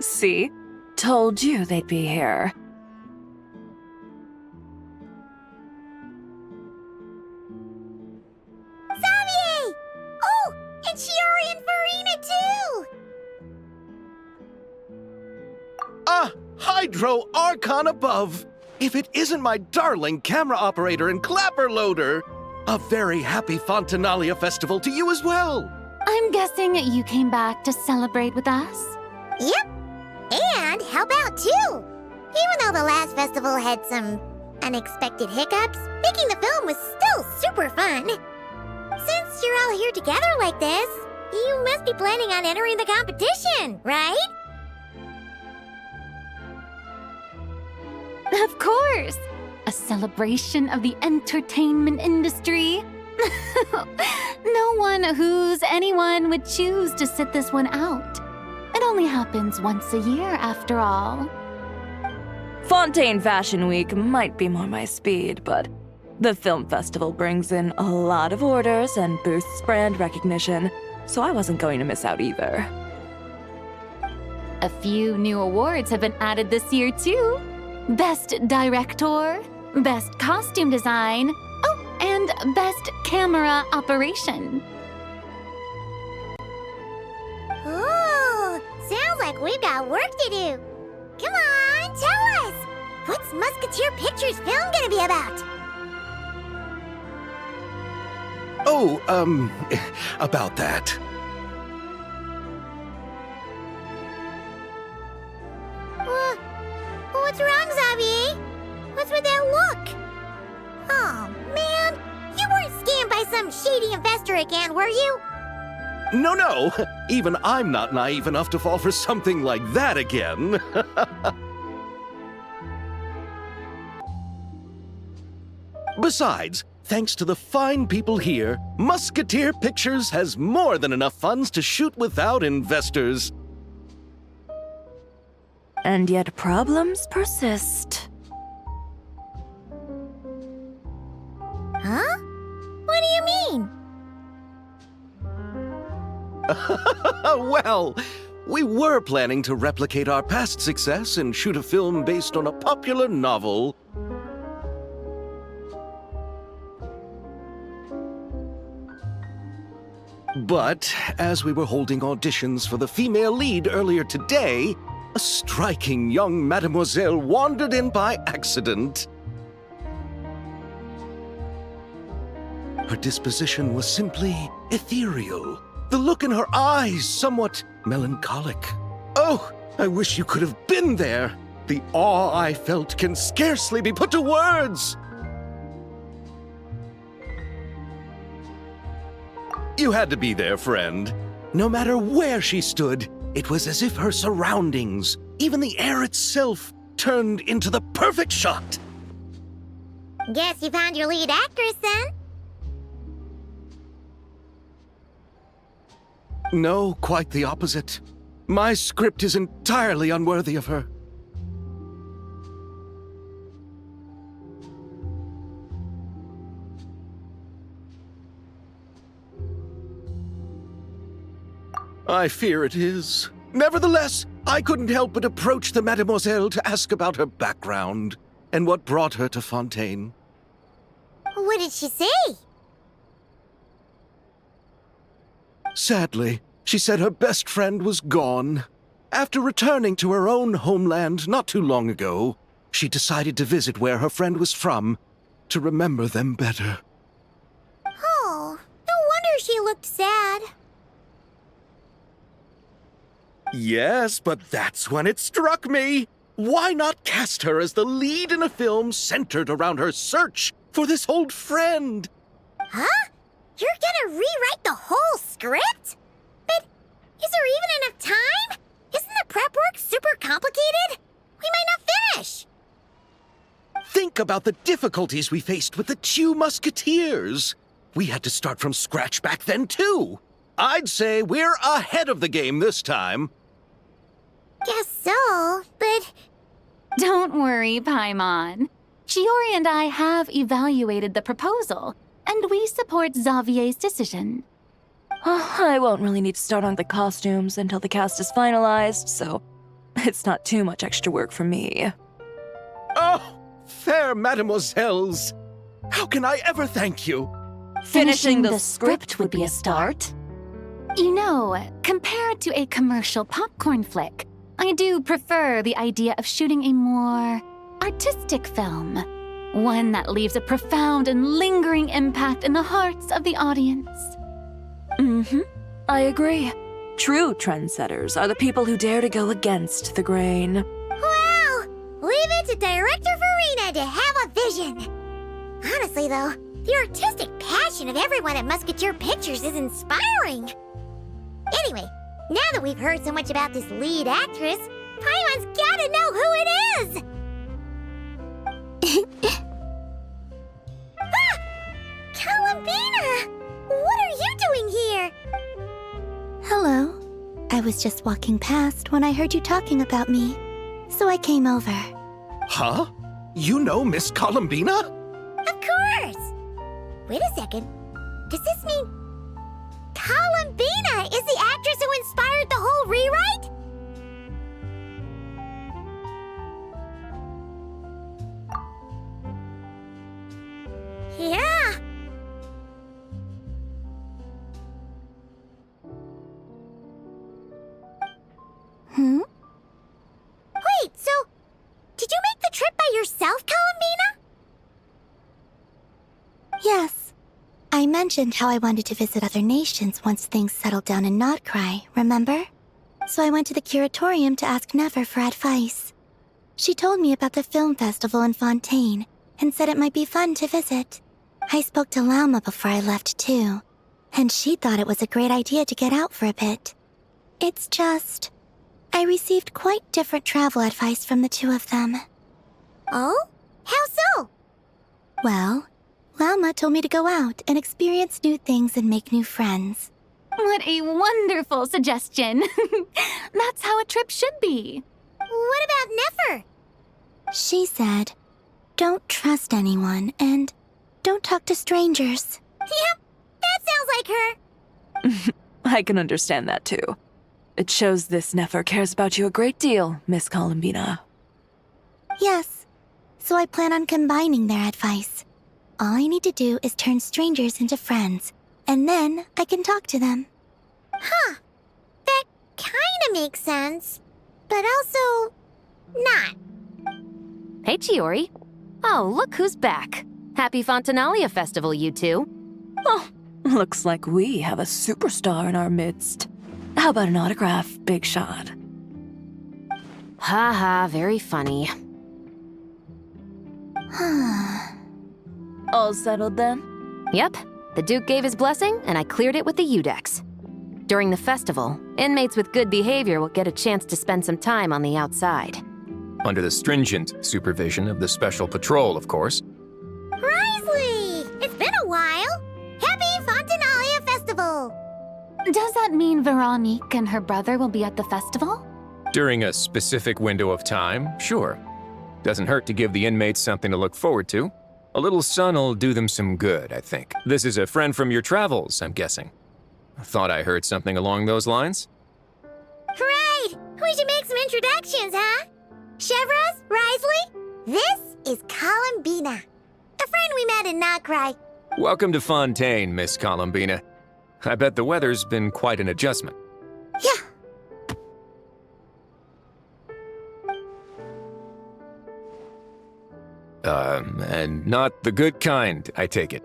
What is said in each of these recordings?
See? Told you they'd be here. Xavier! Oh, and Shiori and Farina too! Ah, Hydro Archon above! If it isn't my darling camera operator and clapper loader! A very happy Fontinalia Festival to you as well! I'm guessing you came back to celebrate with us? Yep. And help out too! Even though the last festival had some unexpected hiccups, making the film was still super fun. Since you're all here together like this, you must be planning on entering the competition, right? Of course! A celebration of the entertainment industry. No one who's anyone would choose to sit this one out. It only happens once a year, after all. Fontaine Fashion Week might be more my speed, but the film festival brings in a lot of orders and boosts brand recognition, so I wasn't going to miss out either. A few new awards have been added this year, too. Best Director, Best Costume Design, oh, and Best Camera Operation. Ooh, sounds like we've got work to do. Come on, tell us! What's Musketeer Pictures film gonna be about? Oh, about that. What's wrong, Xavier? What's with that look? Oh, man. You weren't scammed by some shady investor again, were you? No. Even I'm not naive enough to fall for something like that again. Besides, thanks to the fine people here, Musketeer Pictures has more than enough funds to shoot without investors. And yet problems persist. Huh? What do you mean? Well, we were planning to replicate our past success and shoot a film based on a popular novel. But as we were holding auditions for the female lead earlier today, a striking young mademoiselle wandered in by accident. Her disposition was simply ethereal. The look in her eyes somewhat melancholic. Oh, I wish you could have been there. The awe I felt can scarcely be put to words. You had to be there, friend. No matter where she stood, it was as if her surroundings, even the air itself, turned into the perfect shot. Guess you found your lead actress, then? No, quite the opposite. My script is entirely unworthy of her. I fear it is. Nevertheless, I couldn't help but approach the mademoiselle to ask about her background and what brought her to Fontaine. What did she say? Sadly, she said her best friend was gone. After returning to her own homeland not too long ago, she decided to visit where her friend was from to remember them better. Oh, no wonder she looked sad. Yes, but that's when it struck me. Why not cast her as the lead in a film centered around her search for this old friend? Huh? You're gonna rewrite the whole script? But is there even enough time? Isn't the prep work super complicated? We might not finish. Think about the difficulties we faced with the two Musketeers. We had to start from scratch back then, too. I'd say we're ahead of the game this time. Guess so, but Don't worry, Paimon. Shiori and I have evaluated the proposal, and we support Xavier's decision. I won't really need to start on the costumes until the cast is finalized, so it's not too much extra work for me. Oh, fair mademoiselles! How can I ever thank you? Finishing the script would be a start. You know, compared to a commercial popcorn flick, I do prefer the idea of shooting a more artistic film. One that leaves a profound and lingering impact in the hearts of the audience. I agree. True trendsetters are the people who dare to go against the grain. wow! Leave it to Director Farina to have a vision. Honestly, though, the artistic passion of everyone at Musketeer Pictures is inspiring. Anyway, now that we've heard so much about this lead actress, Paimon's gotta know who it is! Ah! Columbina! What are you doing here? Hello. I was just walking past when I heard you talking about me, so I came over. Huh? You know Miss Columbina? Of course! Wait a second. Does this mean Columbina is the actress who inspired the whole rewrite? Yeah. Wait, so did you make the trip by yourself, Columbina? Yes. I mentioned how I wanted to visit other nations once things settled down in Notcry, remember? So I went to the curatorium to ask Never for advice. She told me about the film festival in Fontaine and said it might be fun to visit. I spoke to Lauma before I left too, and she thought it was a great idea to get out for a bit. It's just, I received quite different travel advice from the two of them. Oh? How so? Well, Lauma told me to go out and experience new things and make new friends. What a wonderful suggestion. That's how a trip should be. What about Nefer? She said, don't trust anyone and don't talk to strangers. Yep, that sounds like her. I can understand that too. It shows this Nefer cares about you a great deal, Miss Columbina. Yes, so I plan on combining their advice. All I need to do is turn strangers into friends, and then I can talk to them. Huh. That kinda makes sense, but also not. Hey, Chiori. Oh, look who's back. Happy Fontinalia Festival, you two. Oh, looks like we have a superstar in our midst. How about an autograph, big shot? Haha, very funny. All settled then? Yep, the Duke gave his blessing, and I cleared it with the Udex. During the festival, inmates with good behavior will get a chance to spend some time on the outside. Under the stringent supervision of the Special Patrol, of course. Risley! It's been a while! Happy Fontinalia Festival! Does that mean Veronique and her brother will be at the festival? During a specific window of time, sure. Doesn't hurt to give the inmates something to look forward to. A little sun'll do them some good, I think. This is a friend from your travels, I'm guessing. Thought I heard something along those lines? Right! We should make some introductions, huh? Chevros, Risley, this is Columbina, a friend we met in Notcry. Welcome to Fontaine, Miss Columbina. I bet the weather's been quite an adjustment. Yeah. And not the good kind, I take it.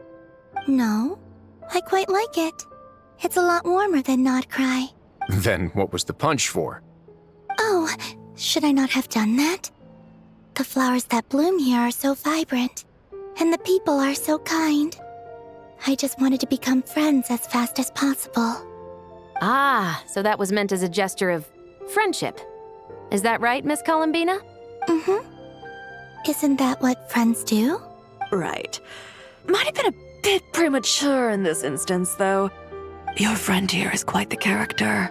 No, I quite like it. It's a lot warmer than Notcry. Then what was the punch for? Oh, should I not have done that? The flowers that bloom here are so vibrant, and the people are so kind. I just wanted to become friends as fast as possible. Ah, so that was meant as a gesture of friendship. Is that right, Miss Columbina? Mm-hmm. Isn't that what friends do? Right. Might have been a bit premature in this instance, though. Your friend here is quite the character.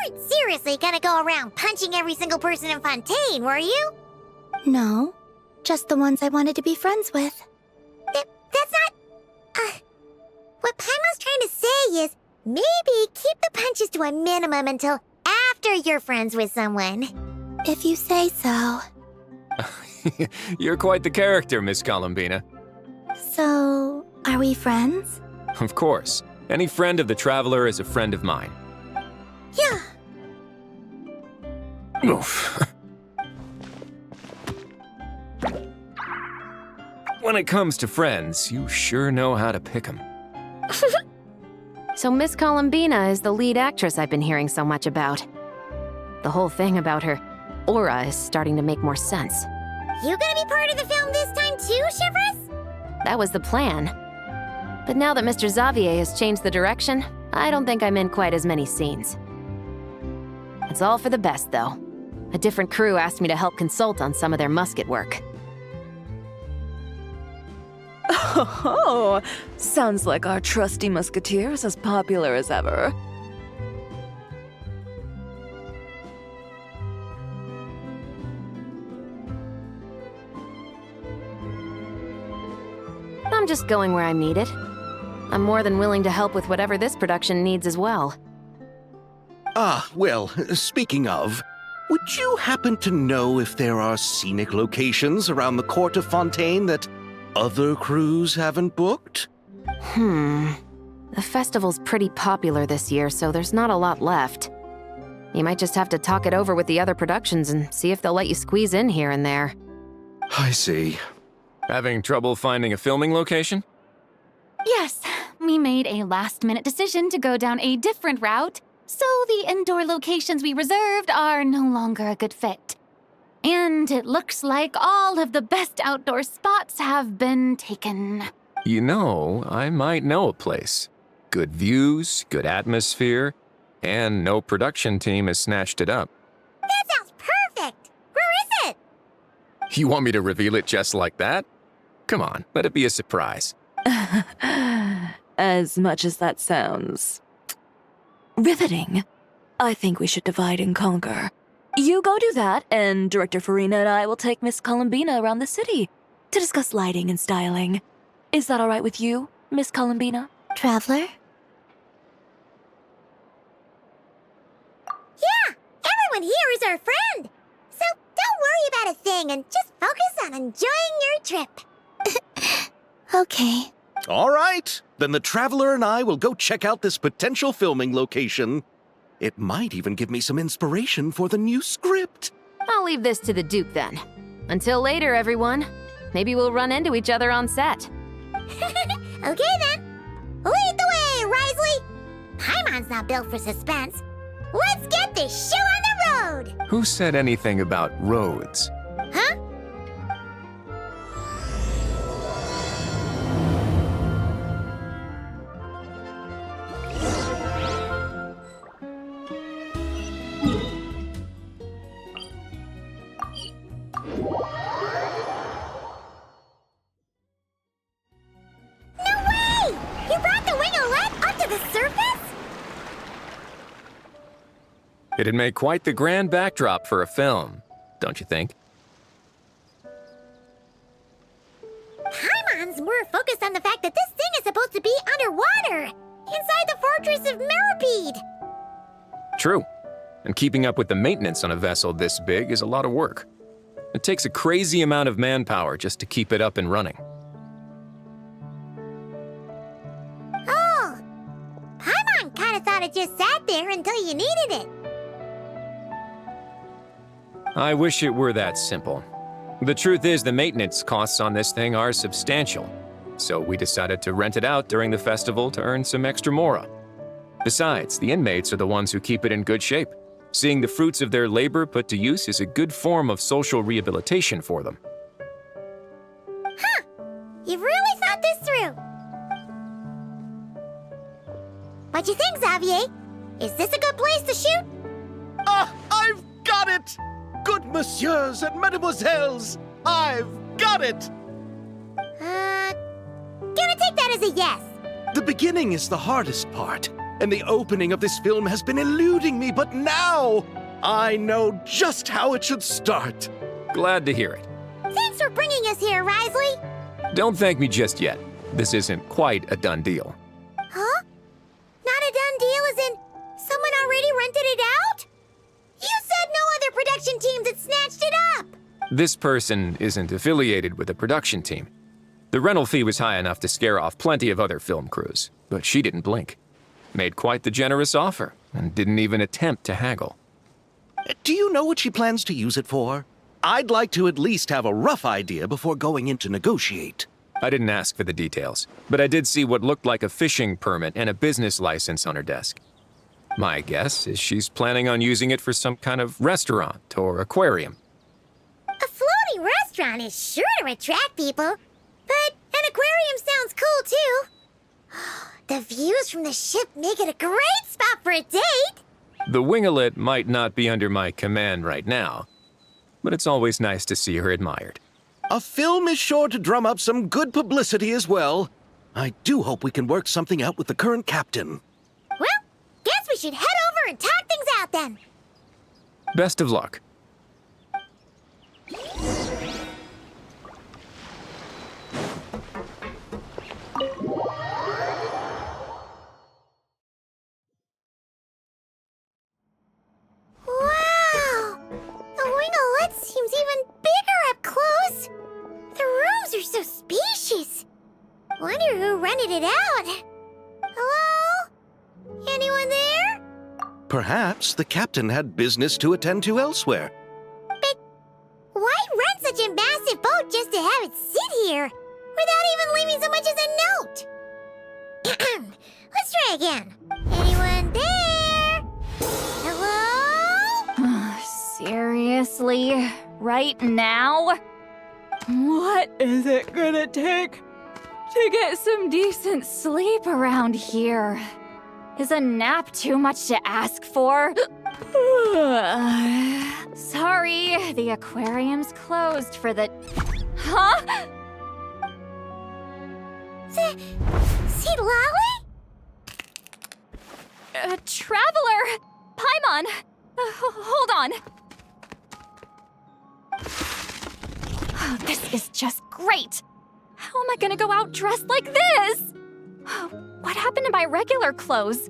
weren't seriously gonna go around punching every single person in Fontaine, were you? No, just the ones I wanted to be friends with. That's not... What Paimon's trying to say is, maybe keep the punches to a minimum until after you're friends with someone. If you say so. You're quite the character, Miss Columbina. So, are we friends? Of course. Any friend of the Traveler is a friend of mine. Yeah. Oof. When it comes to friends, you sure know how to pick 'em. So Miss Columbina is the lead actress I've been hearing so much about. The whole thing about her aura is starting to make more sense. You gonna be part of the film this time too, Shivers? That was the plan. But now that Mr. Xavier has changed the direction, I don't think I'm in quite as many scenes. It's all for the best, though. A different crew asked me to help consult on some of their musket work. Oh, sounds like our trusty musketeer is as popular as ever. I'm just going where I'm needed. I'm more than willing to help with whatever this production needs as well. Ah, well, speaking of, would you happen to know if there are scenic locations around the court of Fontaine that other crews haven't booked? The festival's pretty popular this year, so there's not a lot left. You might just have to talk it over with the other productions and see if they'll let you squeeze in here and there. I see. Having trouble finding a filming location? Yes, we made a last-minute decision to go down a different route, so the indoor locations we reserved are no longer a good fit. And it looks like all of the best outdoor spots have been taken. You know, I might know a place. Good views, good atmosphere, and no production team has snatched it up. That sounds perfect! Where is it? You want me to reveal it just like that? Come on, let it be a surprise. As much as that sounds riveting, I think we should divide and conquer. You go do that, and Director Farina and I will take Miss Columbina around the city to discuss lighting and styling. Is that all right with you, Miss Columbina? Traveler? Yeah, everyone here is our friend. So don't worry about a thing and just focus on enjoying your trip. Okay. All right, then the Traveler and I will go check out this potential filming location. It might even give me some inspiration for the new script. I'll leave this to the Duke then. Until later, everyone. Maybe we'll run into each other on set. Okay then. Lead the way, Risley. Paimon's not built for suspense. Let's get this show on the road. Who said anything about roads? Huh? It'd make quite the grand backdrop for a film, don't you think? Paimon's more focused on the fact that this thing is supposed to be underwater, inside the fortress of Meripede. True. And keeping up with the maintenance on a vessel this big is a lot of work. It takes a crazy amount of manpower just to keep it up and running. Oh, Paimon kind of thought it just sat there until you needed it. I wish it were that simple. The truth is the maintenance costs on this thing are substantial, so we decided to rent it out during the festival to earn some extra mora. Besides, the inmates are the ones who keep it in good shape. Seeing the fruits of their labor put to use is a good form of social rehabilitation for them. Huh, you've really thought this through. What you think, Xavier? Is this a good place to shoot? Ah, I've got it! Good messieurs and mademoiselles, I've got it! Gonna take that as a yes. The beginning is the hardest part. and the opening of this film has been eluding me, but now I know just how it should start. Glad to hear it. Thanks for bringing us here, Risley. Don't thank me just yet. This isn't quite a done deal. Huh? Not a done deal as in someone already rented it out? You said no other production teams had snatched it up! This person isn't affiliated with a production team. The rental fee was high enough to scare off plenty of other film crews, but she didn't blink. Made quite the generous offer, and didn't even attempt to haggle. Do you know what she plans to use it for? I'd like to at least have a rough idea before going in to negotiate. I didn't ask for the details, but I did see what looked like a fishing permit and a business license on her desk. My guess is she's planning on using it for some kind of restaurant or aquarium. A floating restaurant is sure to attract people, but an aquarium sounds cool too. The views from the ship make it a great spot for a date. The winglet might not be under my command right now, but it's always nice to see her admired. A film is sure to drum up some good publicity as well. I do hope we can work something out with the current captain. Well, guess we should head over and talk things out then. Best of luck. Wow! The winglet seems even bigger up close. The rooms are so spacious. Wonder who rented it out. Hello? Anyone there? Perhaps the captain had business to attend to elsewhere. But why rent such a massive boat just to have it sit here without even leaving so much as a note? Let's try again. Anyone there? Hello? Seriously? Right now? What is it gonna take to get some decent sleep Around here. Is a nap too much to ask for? Sorry, the aquarium's closed for the... Huh? See Lolly? Traveler! Paimon! Hold on. Oh, this is just great. How am I gonna go out dressed like this? What happened to my regular clothes?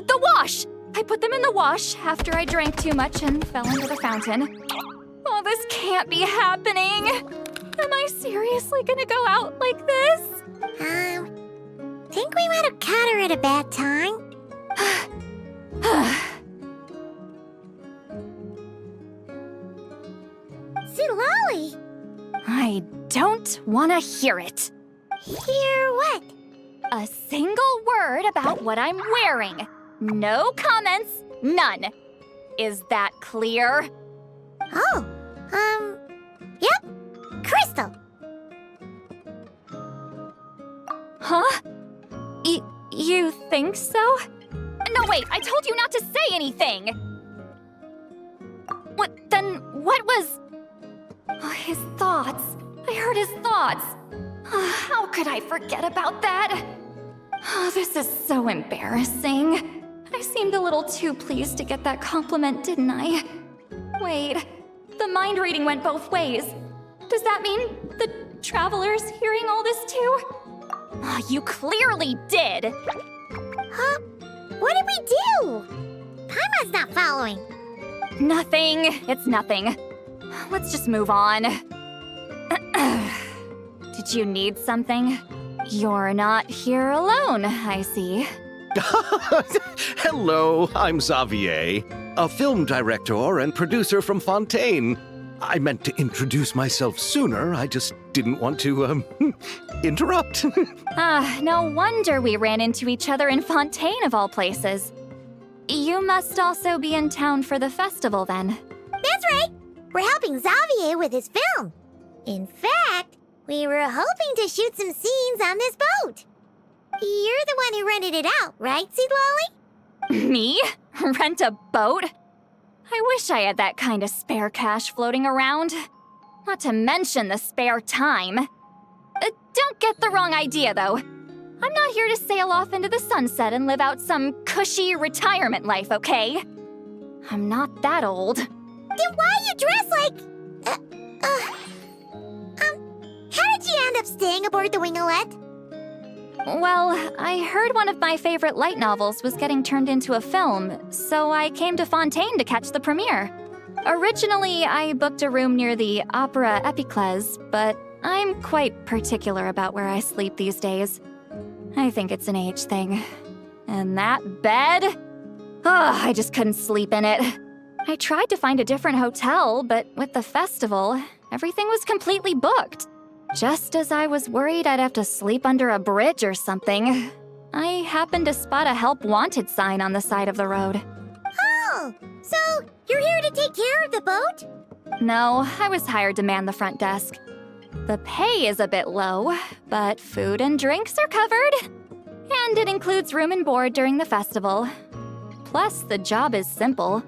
The wash! I put them in the wash after I drank too much and fell into the fountain. Oh, this can't be happening! Am I seriously gonna go out like this? Think we might have caught her at a bad time. See Lolly? I don't want to hear it. Hear what? A single word about what I'm wearing. No comments, none. Is that clear? Oh, yep. Crystal. Huh? You think so? No, wait, I told you not to say anything! What was... Oh, his thoughts. I heard his thoughts. How could I forget about that? Oh, this is so embarrassing. I seemed a little too pleased to get that compliment, didn't I? Wait, the mind reading went both ways. Does that mean the Traveler's hearing all this too? Oh, you clearly did! Huh? What did we do? Paimon's not following. Nothing. It's nothing. Let's just move on. Did you need something? You're not here alone, I see. Hello, I'm Xavier, a film director and producer from Fontaine. I meant to introduce myself sooner, I just didn't want to, interrupt. No wonder we ran into each other in Fontaine of all places. You must also be in town for the festival then. That's right. We're helping Xavier with his film. In fact, we were hoping to shoot some scenes on this boat. You're the one who rented it out, right, Seed Lolly? Me? Rent a boat? I wish I had that kind of spare cash floating around. Not to mention the spare time. Don't get the wrong idea, though. I'm not here to sail off into the sunset and live out some cushy retirement life, okay? I'm not that old. Then why you dress like... how did you end up staying aboard the Wingolette? Well, I heard one of my favorite light novels was getting turned into a film, so I came to Fontaine to catch the premiere. Originally, I booked a room near the Opera Epiclese, but I'm quite particular about where I sleep these days. I think it's an age thing. And that bed? I just couldn't sleep in it. I tried to find a different hotel, but with the festival, everything was completely booked. Just as I was worried I'd have to sleep under a bridge or something, I happened to spot a help wanted sign on the side of the road. Oh, so you're here to take care of the boat? No, I was hired to man the front desk. The pay is a bit low, but food and drinks are covered. And it includes room and board during the festival. Plus, the job is simple.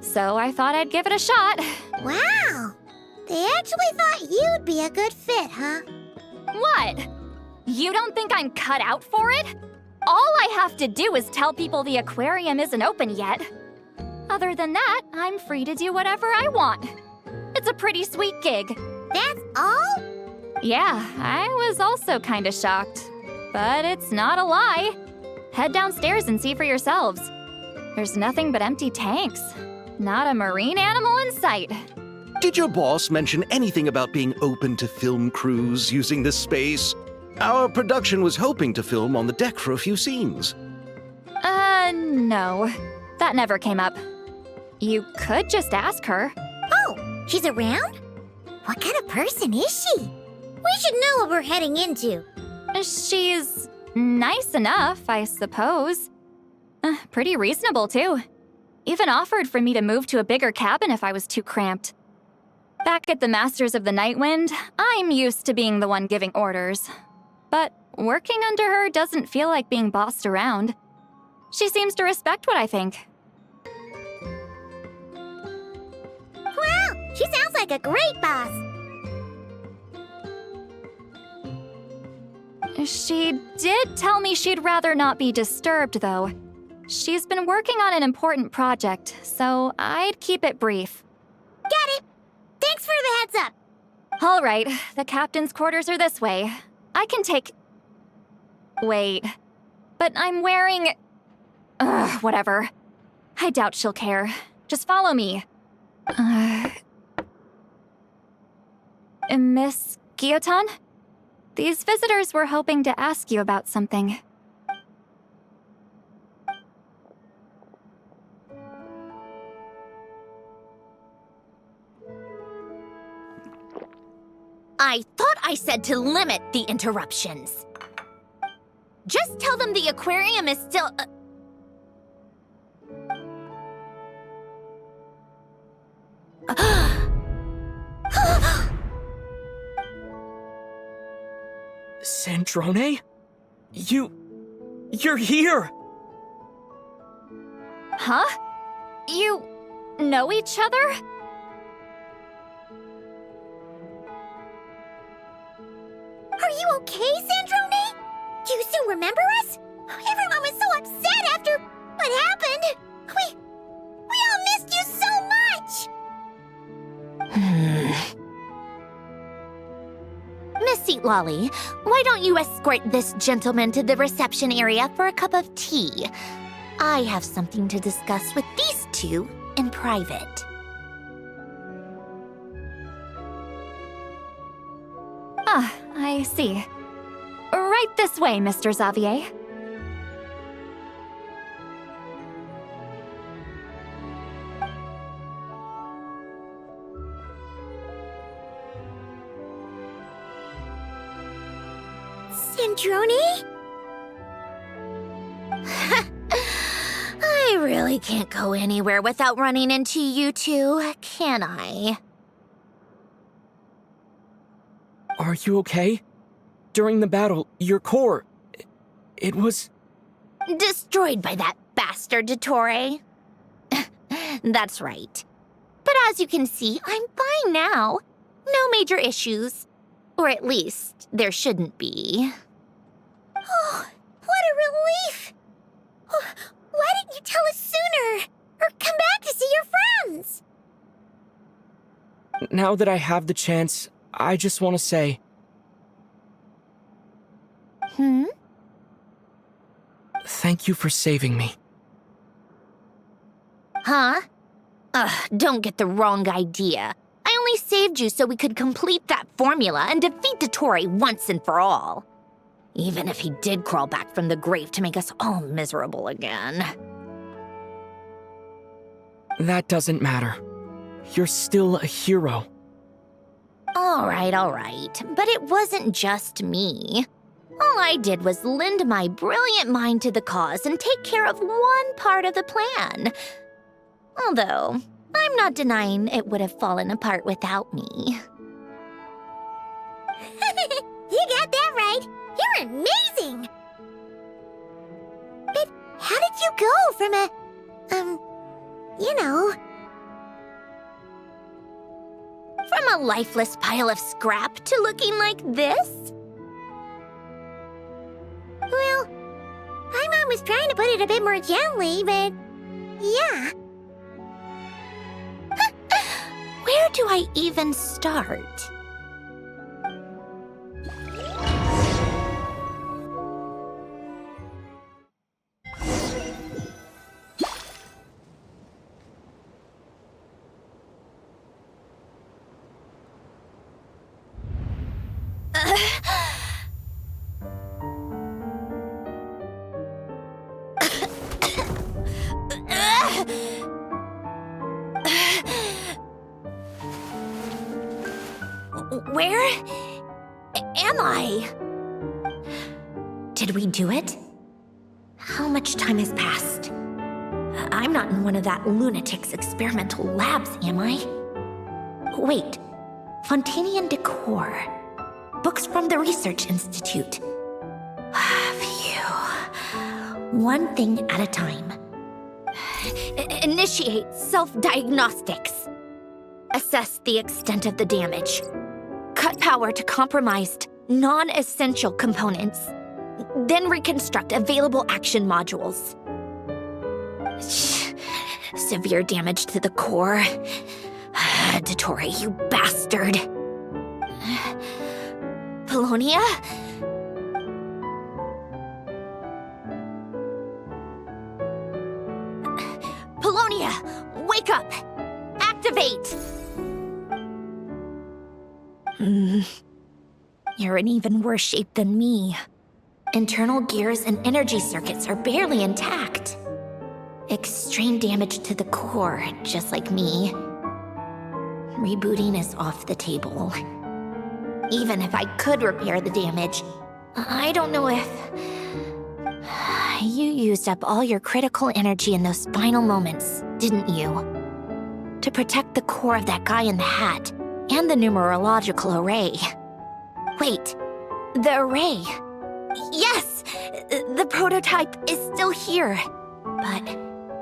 So I thought I'd give it a shot. Wow! They actually thought you'd be a good fit, huh? What? You don't think I'm cut out for it? All I have to do is tell people the aquarium isn't open yet. Other than that, I'm free to do whatever I want. It's a pretty sweet gig. That's all? Yeah, I was also kinda shocked. But it's not a lie. Head downstairs and see for yourselves. There's nothing but empty tanks. Not a marine animal in sight. Did your boss mention anything about being open to film crews using this space? Our production was hoping to film on the deck for a few scenes. No. That never came up. You could just ask her. Oh, she's around? What kind of person is she? We should know what we're heading into. She's nice enough, I suppose. Pretty reasonable, too. Even offered for me to move to a bigger cabin if I was too cramped. Back at the Masters of the Night Wind, I'm used to being the one giving orders. But working under her doesn't feel like being bossed around. She seems to respect what I think. Wow, she sounds like a great boss. She did tell me she'd rather not be disturbed, though. She's been working on an important project, so I'd keep it brief. Got it. Thanks for the heads up. All right, the captain's quarters are this way. I can take... Wait. But I'm wearing... whatever. I doubt she'll care. Just follow me. Miss Guillotin? These visitors were hoping to ask you about something. I thought I said to limit the interruptions. Just tell them the aquarium is still... Sandrone? You're here! Huh? You know each other? Are you okay, Sandrone? Do you still remember us? Everyone was so upset after what happened. We all missed you so much. Miss Seat Lolly, why don't you escort this gentleman to the reception area for a cup of tea? I have something to discuss with these two in private. Ah, I see. Right this way, Mr. Xavier. Sandrone? I really can't go anywhere without running into you two, can I? Are you okay? During the battle, your core... it was... Destroyed by that bastard Dottore. That's right. But as you can see, I'm fine now. No major issues. Or at least, there shouldn't be. Oh, what a relief! Oh, why didn't you tell us sooner? Or come back to see your friends? Now that I have the chance, I just want to say, thank you for saving me. Huh? Don't get the wrong idea. I only saved you so we could complete that formula and defeat Dottore once and for all. Even if he did crawl back from the grave to make us all miserable again. That doesn't matter. You're still a hero. All right. But it wasn't just me. All I did was lend my brilliant mind to the cause and take care of one part of the plan. Although, I'm not denying it would have fallen apart without me. You got that right. You're amazing. But how did you go from From a lifeless pile of scrap to looking like this? Well, Paimon was trying to put it a bit more gently, but yeah. Where do I even start? Where am I? Did we do it? How much time has passed? I'm not in one of that lunatic's experimental labs, am I? Wait, Fontainian decor. Books from the Research Institute. Phew. One thing at a time. Initiate self-diagnostics. Assess the extent of the damage. Cut power to compromised, non-essential components. Then reconstruct available action modules. Severe damage to the core. Dottore, you bastard. Polonia? Polonia, wake up! Activate! You're in even worse shape than me. Internal gears and energy circuits are barely intact. Extreme damage to the core, just like me. Rebooting is off the table. Even if I could repair the damage, I don't know if... You used up all your critical energy in those final moments, didn't you? To protect the core of that guy in the hat, and the numerological array. Wait, the array. Yes! The prototype is still here. But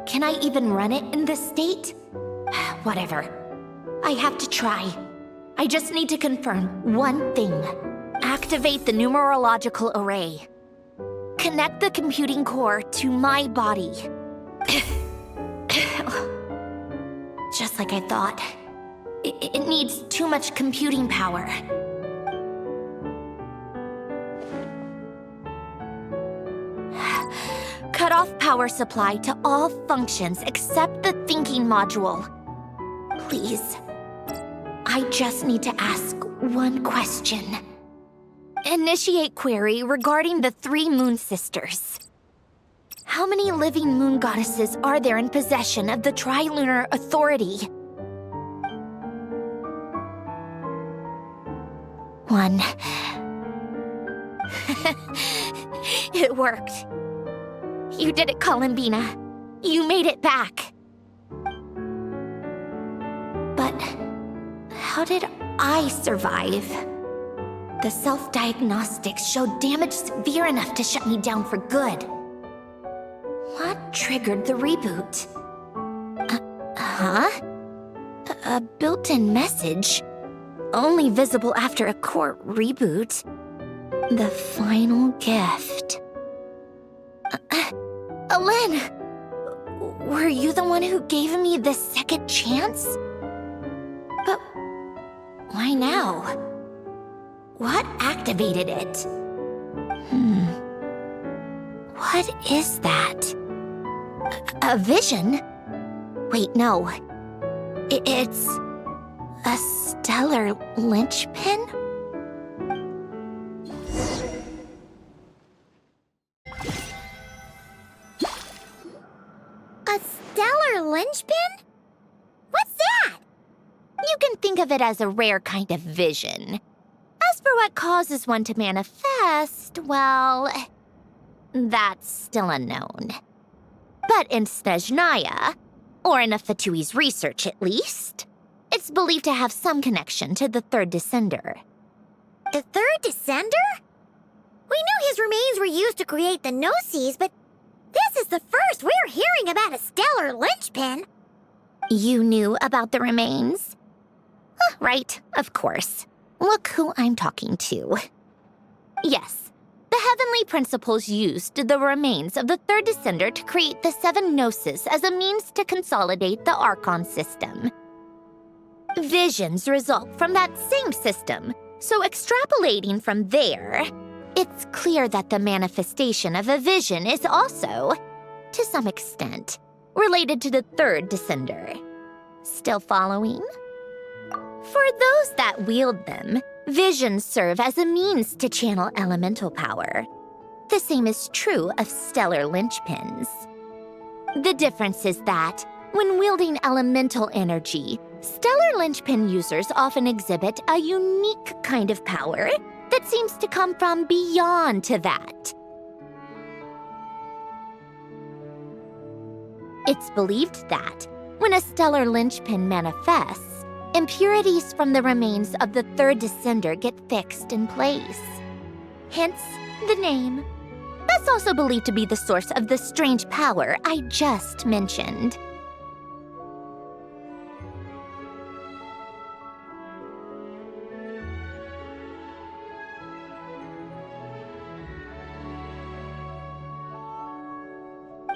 can I even run it in this state? Whatever. I have to try. I just need to confirm one thing. Activate the numerological array. Connect the computing core to my body. Just like I thought. It needs too much computing power. Cut off power supply to all functions except the thinking module. Please. I just need to ask one question. Initiate query regarding the 3 moon sisters. How many living moon goddesses are there in possession of the Trilunar Authority? 1. It worked. You did it, Columbina. You made it back. But how did I survive? The self-diagnostics showed damage severe enough to shut me down for good. What triggered the reboot? A built-in message? only visible after a core reboot. The final gift. Alen! Were you the one who gave me the second chance? But why now? What activated it? What is that? A vision? Wait, no. It's a stellar linchpin? A stellar linchpin? What's that? You can think of it as a rare kind of vision. As for what causes one to manifest, well, that's still unknown. But in Snezhnaya, or in Afatui's research at least, it's believed to have some connection to the third descender. The third descender? We knew his remains were used to create the Gnosis, but this is the first we're hearing about a stellar linchpin. You knew about the remains? Right, of course. Look who I'm talking to. Yes, the heavenly principles used the remains of the third descender to create the 7 Gnosis as a means to consolidate the Archon system. Visions result from that same system, so extrapolating from there, it's clear that the manifestation of a vision is also, to some extent, related to the third descender. Still following? For those that wield them, visions serve as a means to channel elemental power. The same is true of stellar linchpins. The difference is that, when wielding elemental energy, stellar linchpin users often exhibit a unique kind of power that seems to come from beyond to that. It's believed that, when a stellar linchpin manifests, impurities from the remains of the third descender get fixed in place. Hence, the name. That's also believed to be the source of the strange power I just mentioned.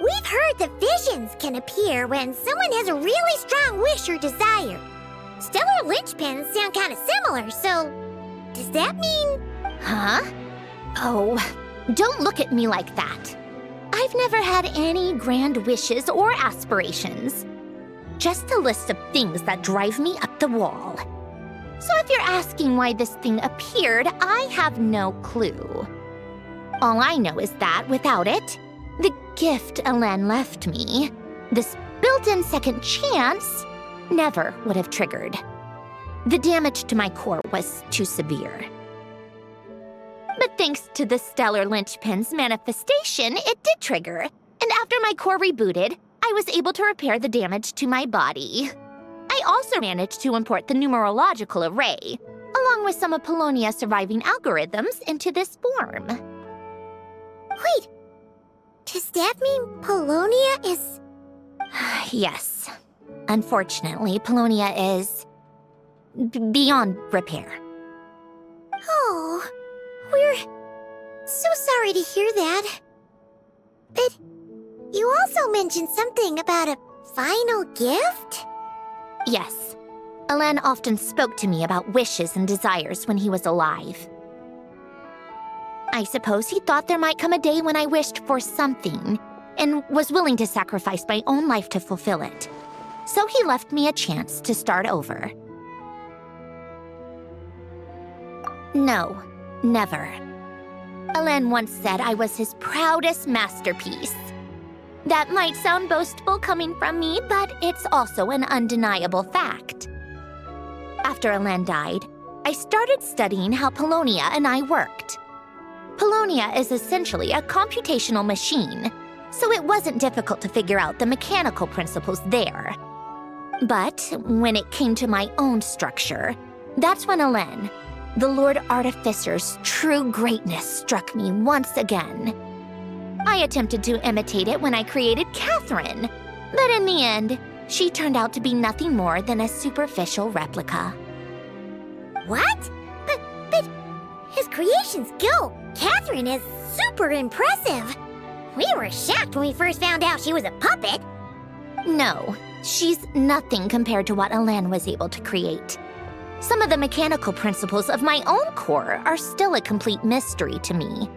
We've heard that visions can appear when someone has a really strong wish or desire. Stellar linchpins sound kind of similar, so does that mean... Huh? Oh, don't look at me like that. I've never had any grand wishes or aspirations. Just a list of things that drive me up the wall. So if you're asking why this thing appeared, I have no clue. All I know is that without it, the gift Alen left me, this built-in second chance, never would have triggered. The damage to my core was too severe. But thanks to the stellar linchpin's manifestation, it did trigger. And after my core rebooted, I was able to repair the damage to my body. I also managed to import the numerological array, along with some of Polonia's surviving algorithms, into this form. Wait, does that mean Polonia is... Yes. Unfortunately, Polonia is... beyond repair. Oh, we're so sorry to hear that. But you also mentioned something about a final gift? Yes. Alen often spoke to me about wishes and desires when he was alive. I suppose he thought there might come a day when I wished for something, and was willing to sacrifice my own life to fulfill it. So he left me a chance to start over. No, never. Alen once said I was his proudest masterpiece. That might sound boastful coming from me, but it's also an undeniable fact. After Alen died, I started studying how Polonia and I worked. Polonia is essentially a computational machine, so it wasn't difficult to figure out the mechanical principles there. But when it came to my own structure, that's when Alen, the Lord Artificer's true greatness, struck me once again. I attempted to imitate it when I created Catherine, but in the end, she turned out to be nothing more than a superficial replica. What? But his creation skill, Catherine, is super impressive. We were shocked when we first found out she was a puppet. No, she's nothing compared to what Elaine was able to create. Some of the mechanical principles of my own core are still a complete mystery to me.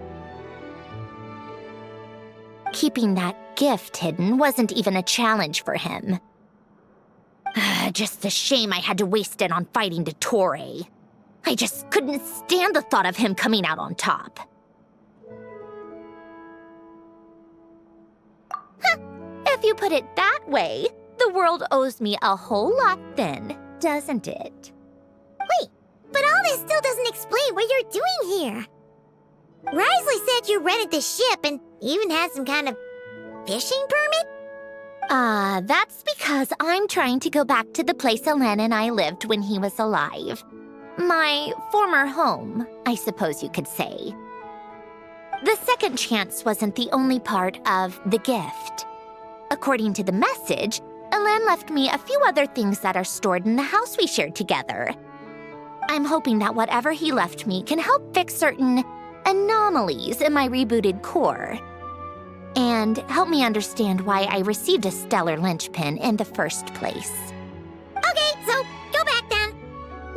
Keeping that gift hidden wasn't even a challenge for him. Just a shame I had to waste it on fighting Dottore. I just couldn't stand the thought of him coming out on top. If you put it that way, the world owes me a whole lot then, doesn't it? Wait, but all this still doesn't explain what you're doing here. Risley said you rented the ship and even had some kind of fishing permit? That's because I'm trying to go back to the place Elaine and I lived when he was alive. My former home, I suppose you could say. The second chance wasn't the only part of the gift. According to the message, Elaine left me a few other things that are stored in the house we shared together. I'm hoping that whatever he left me can help fix certain anomalies in my rebooted core. And help me understand why I received a stellar linchpin in the first place. Okay, so go back then.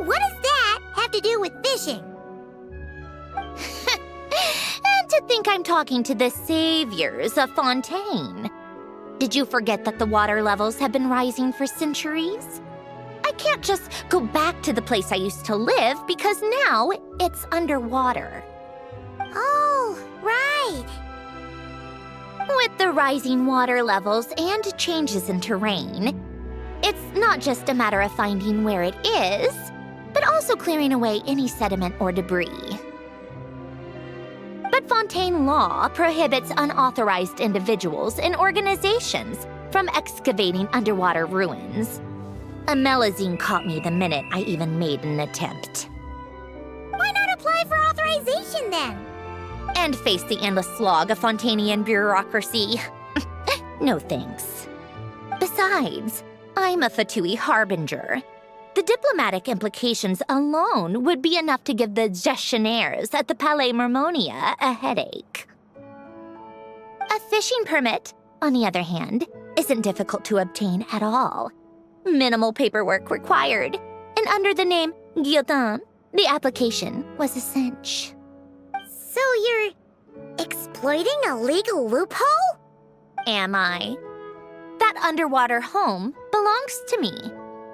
What does that have to do with fishing? And to think I'm talking to the saviors of Fontaine. Did you forget that the water levels have been rising for centuries? I can't just go back to the place I used to live because now it's underwater. Oh, right. With the rising water levels and changes in terrain, it's not just a matter of finding where it is, but also clearing away any sediment or debris. But Fontaine law prohibits unauthorized individuals and organizations from excavating underwater ruins. A Melazine caught me the minute I even made an attempt. Why not apply for authorization then? And face the endless slog of Fontainian bureaucracy. No thanks. Besides, I'm a Fatui harbinger. The diplomatic implications alone would be enough to give the gestionnaires at the Palais Mermonia a headache. A fishing permit, on the other hand, isn't difficult to obtain at all. Minimal paperwork required, and under the name Guillotin, the application was a cinch. So you're exploiting a legal loophole? Am I? That underwater home belongs to me.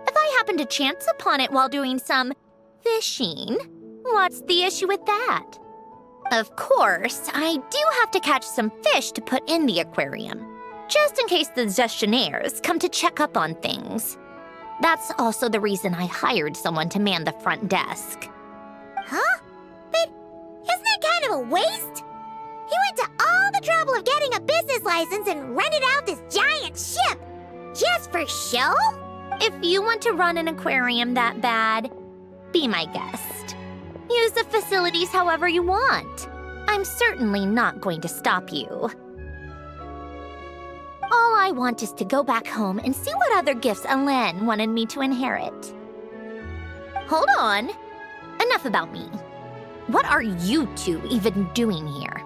If I happen to chance upon it while doing some fishing, what's the issue with that? Of course, I do have to catch some fish to put in the aquarium, just in case the gestionnaires come to check up on things. That's also the reason I hired someone to man the front desk. Huh? But isn't that kind of a waste? He went to all the trouble of getting a business license and rented out this giant ship. Just for show? If you want to run an aquarium that bad, be my guest. Use the facilities however you want. I'm certainly not going to stop you. All I want is to go back home and see what other gifts Elaine wanted me to inherit. Hold on. Enough about me. What are you two even doing here?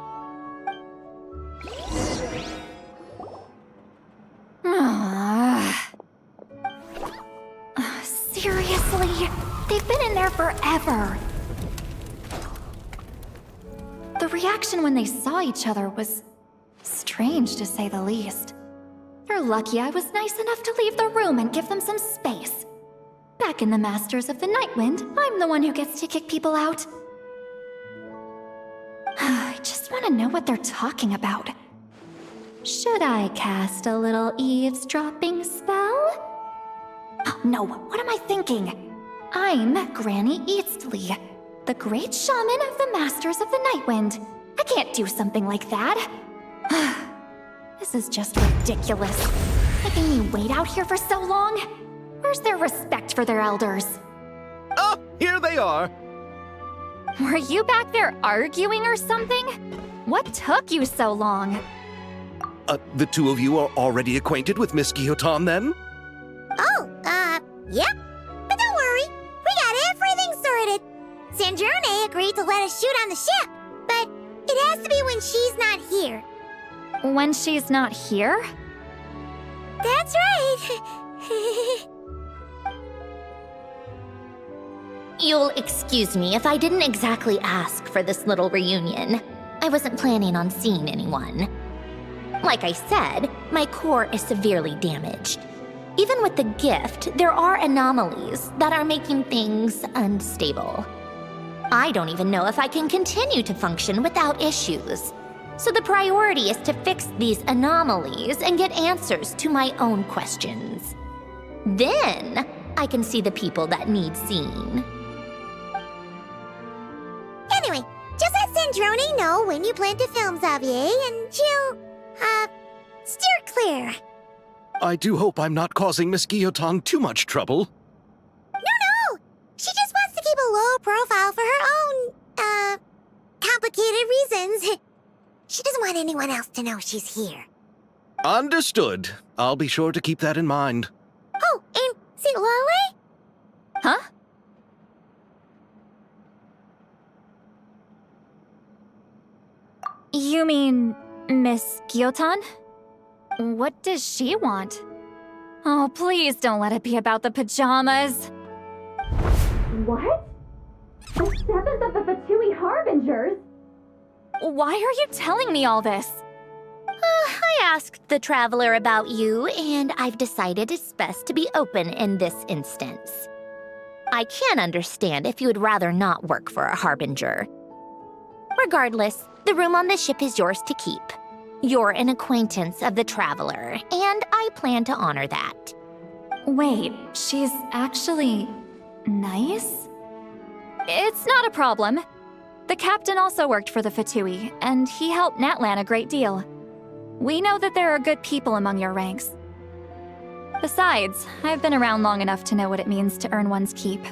Seriously? They've been in there forever. The reaction when they saw each other was strange, to say the least. They're lucky I was nice enough to leave the room and give them some space. Back in the Masters of the Nightwind, I'm the one who gets to kick people out. I just want to know what they're talking about. Should I cast a little eavesdropping spell? No, what am I thinking? I'm Granny Eastleigh, the great shaman of the Masters of the Nightwind. I can't do something like that. This is just ridiculous. Making me wait out here for so long? Where's their respect for their elders? Oh, here they are. Were you back there arguing or something? What took you so long? The two of you are already acquainted with Miss Guillotin, then? Oh, yep. But don't worry, we got everything sorted. Sandrone agreed to let us shoot on the ship, but it has to be when she's not here. When she's not here? That's right. You'll excuse me if I didn't exactly ask for this little reunion. I wasn't planning on seeing anyone. Like I said, my core is severely damaged. Even with the gift, there are anomalies that are making things unstable. I don't even know if I can continue to function without issues. So the priority is to fix these anomalies and get answers to my own questions. Then, I can see the people that need seeing. Anyway, just let Sandrone know when you plan to film Xavier, and she'll, steer clear. I do hope I'm not causing Miss Guillotin too much trouble. No! She just wants to keep a low profile for her own, complicated reasons. She doesn't want anyone else to know she's here. Understood. I'll be sure to keep that in mind. Oh, and see Lale? Huh? You mean Miss Guillotin? What does she want? Oh, please don't let it be about the pajamas. What? The 7th of the VIII Harbingers? Why are you telling me all this? I asked the Traveler about you, and I've decided it's best to be open in this instance. I can understand if you would rather not work for a Harbinger. Regardless, the room on the ship is yours to keep. You're an acquaintance of the Traveler, and I plan to honor that. Wait, she's actually nice? It's not a problem. The captain also worked for the VIII, and he helped Natlan a great deal. We know that there are good people among your ranks. Besides, I've been around long enough to know what it means to earn one's keep.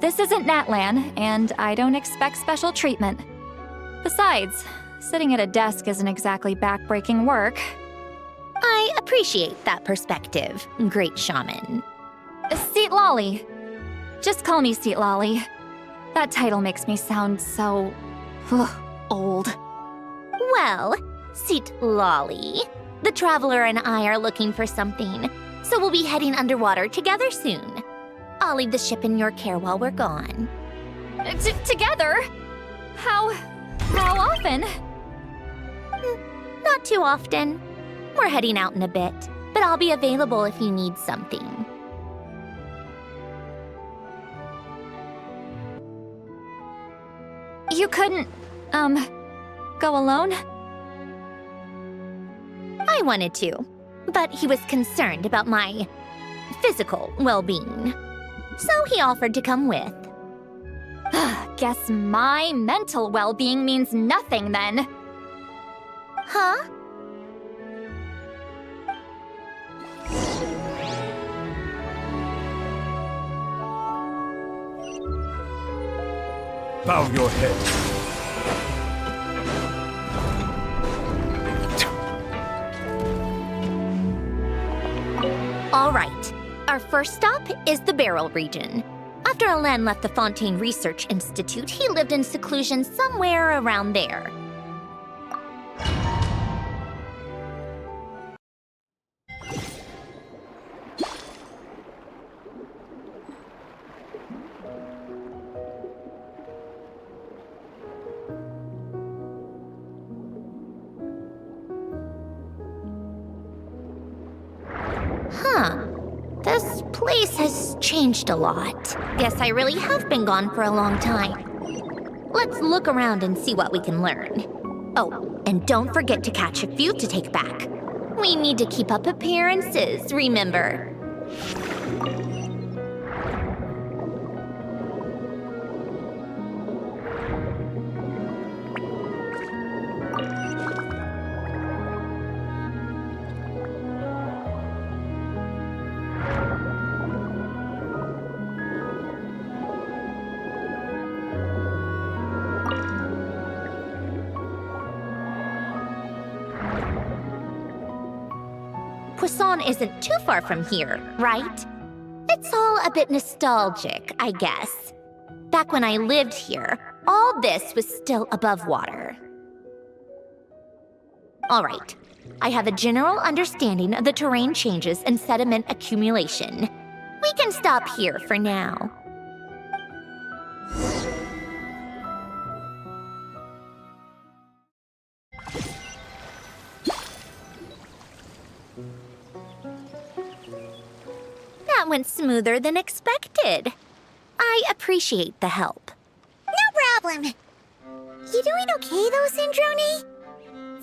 This isn't Natlan, and I don't expect special treatment. Besides, sitting at a desk isn't exactly back-breaking work. I appreciate that perspective, great shaman. Seat Lolly. Just call me Seat Lolly. That title makes me sound so... old. Well, Seat Lolly, the Traveler and I are looking for something, so we'll be heading underwater together soon. I'll leave the ship in your care while we're gone. Together? How often? Not too often. We're heading out in a bit, but I'll be available if you need something. You couldn't, go alone? I wanted to, but he was concerned about my physical well-being. So he offered to come with. Guess my mental well-being means nothing then. Huh? Bow your head. All right. Our first stop is the Beryl region. After Alain left the Fontaine Research Institute, he lived in seclusion somewhere around there. Huh. This place has changed a lot. Guess I really have been gone for a long time. Let's look around and see what we can learn. Oh, and don't forget to catch a few to take back. We need to keep up appearances, remember? Poisson isn't too far from here, right? It's all a bit nostalgic, I guess. Back when I lived here, all this was still above water. All right, I have a general understanding of the terrain changes and sediment accumulation. We can stop here for now. That went smoother than expected. I appreciate the help. No problem. You doing okay though, Syndrone?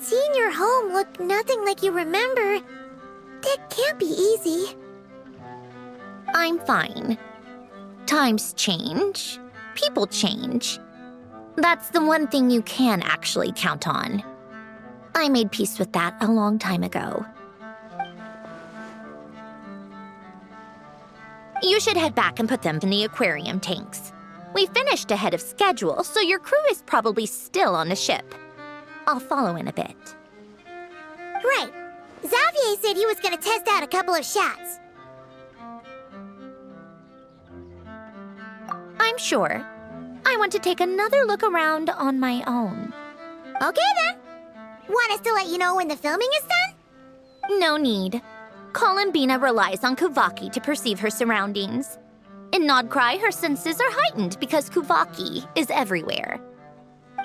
Seeing your home look nothing like you remember, that can't be easy. I'm fine. Times change. People change. That's the one thing you can actually count on. I made peace with that a long time ago. You should head back and put them in the aquarium tanks. We finished ahead of schedule, so your crew is probably still on the ship. I'll follow in a bit. Right. Xavier said he was gonna test out a couple of shots. I'm sure. I want to take another look around on my own. Okay then. Want us to let you know when the filming is done? No need. Columbina relies on Kuvaki to perceive her surroundings. In Nodcry, her senses are heightened because Kuvaki is everywhere.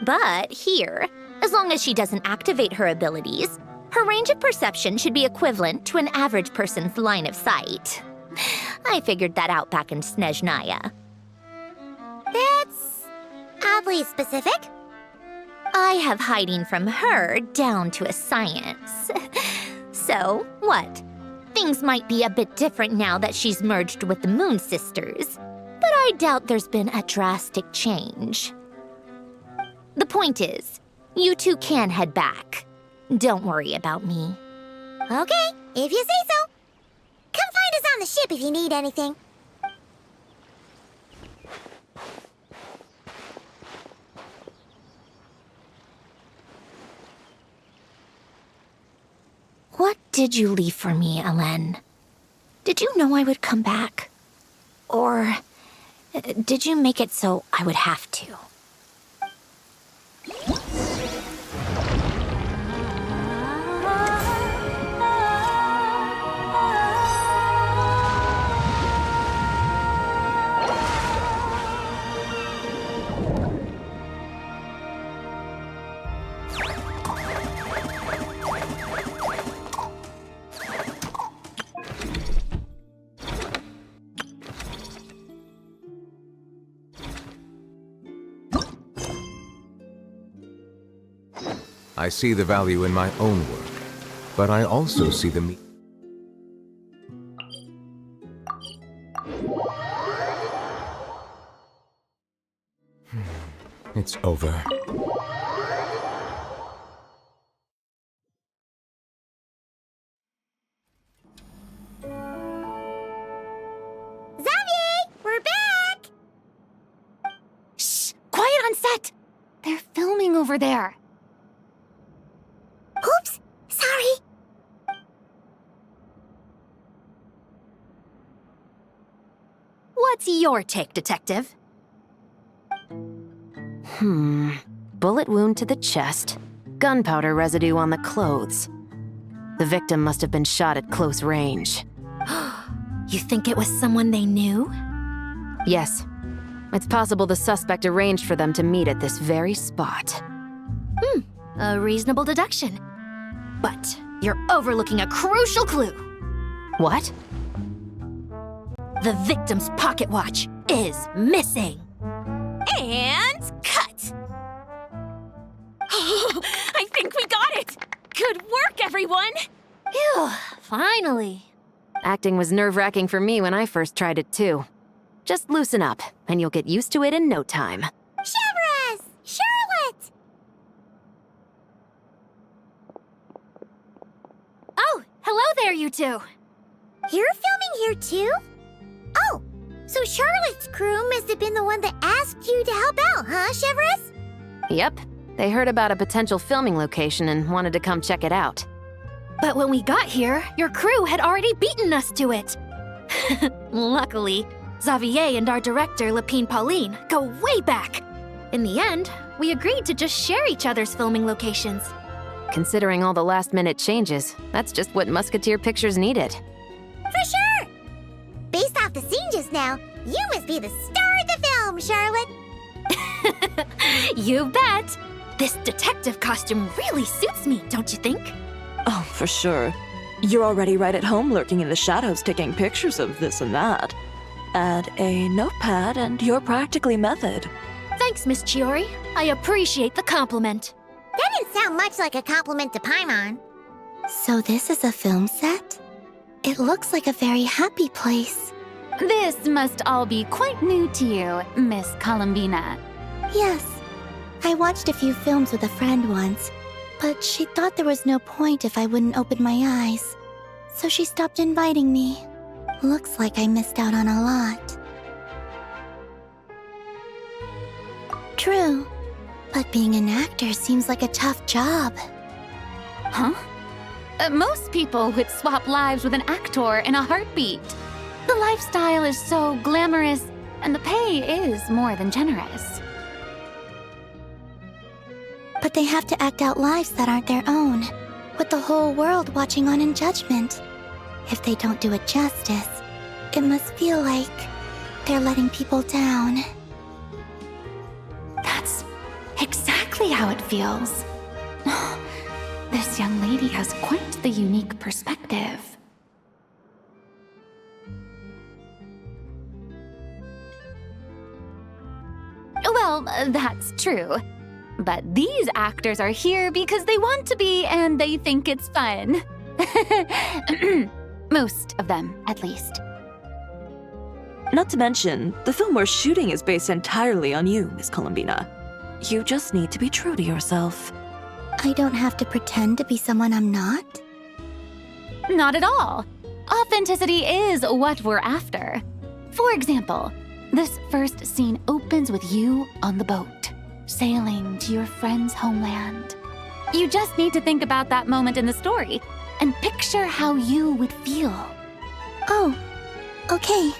But here, as long as she doesn't activate her abilities, her range of perception should be equivalent to an average person's line of sight. I figured that out back in Snezhnaya. That's oddly specific. I have hiding from her down to a science. So, what? Things might be a bit different now that she's merged with the Moon Sisters, but I doubt there's been a drastic change. The point is, you two can head back. Don't worry about me. Okay, if you say so. Come find us on the ship if you need anything. What did you leave for me, Elen? Did you know I would come back? Or did you make it so I would have to? I see the value in my own work, but I also see the It's over. Xavier, we're back! Shh! Quiet on set! They're filming over there. Oops, sorry. What's your take, Detective? Bullet wound to the chest. Gunpowder residue on the clothes. The victim must have been shot at close range. You think it was someone they knew? Yes. It's possible the suspect arranged for them to meet at this very spot. A reasonable deduction. But you're overlooking a crucial clue. What? The victim's pocket watch is missing. And cut! I think we got it! Good work, everyone! Phew, finally. Acting was nerve-wracking for me when I first tried it too. Just loosen up, and you'll get used to it in no time. Chevres! Charlotte! Oh, hello there, you two! You're filming here too? Oh, so Charlotte's crew must have been the one that asked you to help out, huh, Chevres? Yep. They heard about a potential filming location and wanted to come check it out. But when we got here, your crew had already beaten us to it. Luckily, Xavier and our director, Lapine Pauline, go way back. In the end, we agreed to just share each other's filming locations. Considering all the last-minute changes, that's just what Musketeer Pictures needed. For sure! Based off the scene just now, you must be the star of the film, Charlotte! You bet! This detective costume really suits me, don't you think? Oh, for sure. You're already right at home lurking in the shadows taking pictures of this and that. Add a notepad and you're practically method. Thanks, Miss Chiori. I appreciate the compliment. That didn't sound much like a compliment to Paimon. So this is a film set? It looks like a very happy place. This must all be quite new to you, Miss Columbina. Yes. I watched a few films with a friend once, but she thought there was no point if I wouldn't open my eyes. So she stopped inviting me. Looks like I missed out on a lot. True. But being an actor seems like a tough job. Huh? Most people would swap lives with an actor in a heartbeat. The lifestyle is so glamorous, and the pay is more than generous. But they have to act out lives that aren't their own, with the whole world watching on in judgment. If they don't do it justice, it must feel like they're letting people down. That's exactly how it feels. This young lady has quite the unique perspective. Well, that's true. But these actors are here because they want to be and they think it's fun. Most of them, at least. Not to mention, the film we're shooting is based entirely on you, Miss Columbina. You just need to be true to yourself. I don't have to pretend to be someone I'm not? Not at all. Authenticity is what we're after. For example, this first scene opens with you on the boat, sailing to your friend's homeland. You just need to think about that moment in the story and picture how you would feel. Oh, okay.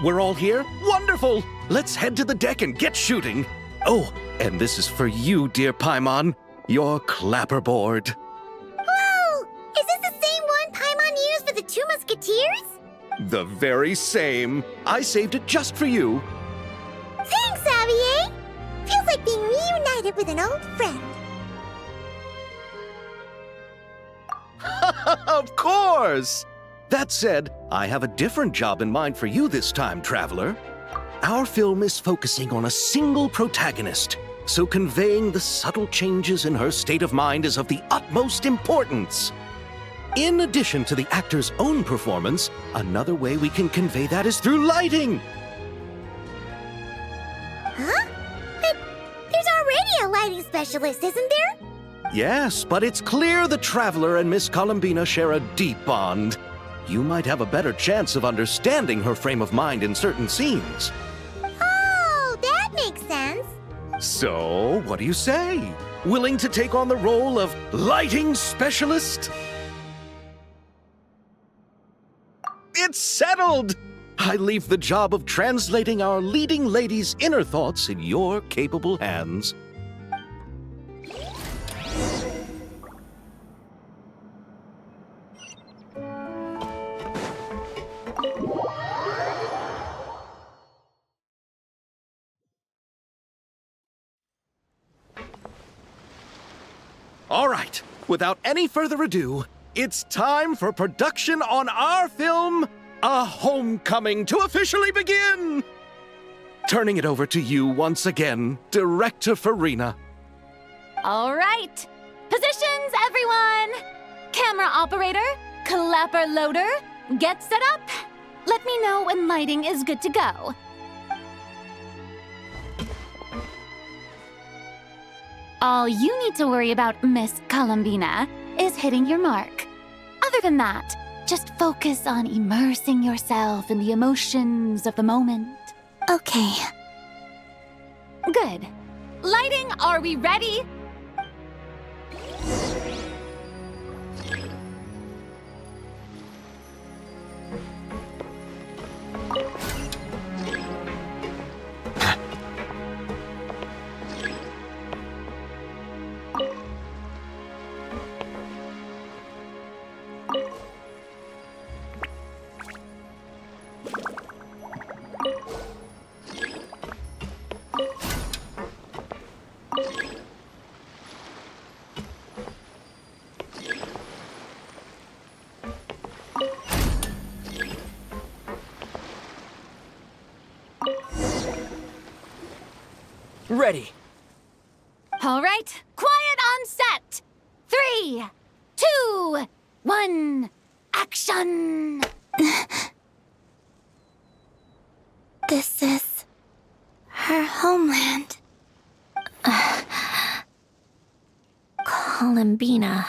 We're all here? Wonderful! Let's head to the deck and get shooting. Oh, and this is for you, dear Paimon. Your clapperboard. Whoa! Is this the same one Paimon used for the Two Musketeers? The very same. I saved it just for you. Thanks, Xavier! Feels like being reunited with an old friend. Of course! That said, I have a different job in mind for you this time, Traveler. Our film is focusing on a single protagonist, so conveying the subtle changes in her state of mind is of the utmost importance. In addition to the actor's own performance, another way we can convey that is through lighting. Huh? But there's already a lighting specialist, isn't there? Yes, but it's clear the Traveler and Miss Columbina share a deep bond. You might have a better chance of understanding her frame of mind in certain scenes. Oh, that makes sense. So, what do you say? Willing to take on the role of lighting specialist? It's settled! I leave the job of translating our leading lady's inner thoughts in your capable hands. All right, without any further ado, it's time for production on our film, A Homecoming, to officially begin! Turning it over to you once again, Director Farina. All right. Positions, everyone! Camera operator, clapper loader, get set up. Let me know when lighting is good to go. All you need to worry about, Miss Columbina, is hitting your mark. Other than that, just focus on immersing yourself in the emotions of the moment. Okay. Good. Lighting, are we ready? Ready. All right, quiet on set. 3, 2, 1, action! This is her homeland. Columbina.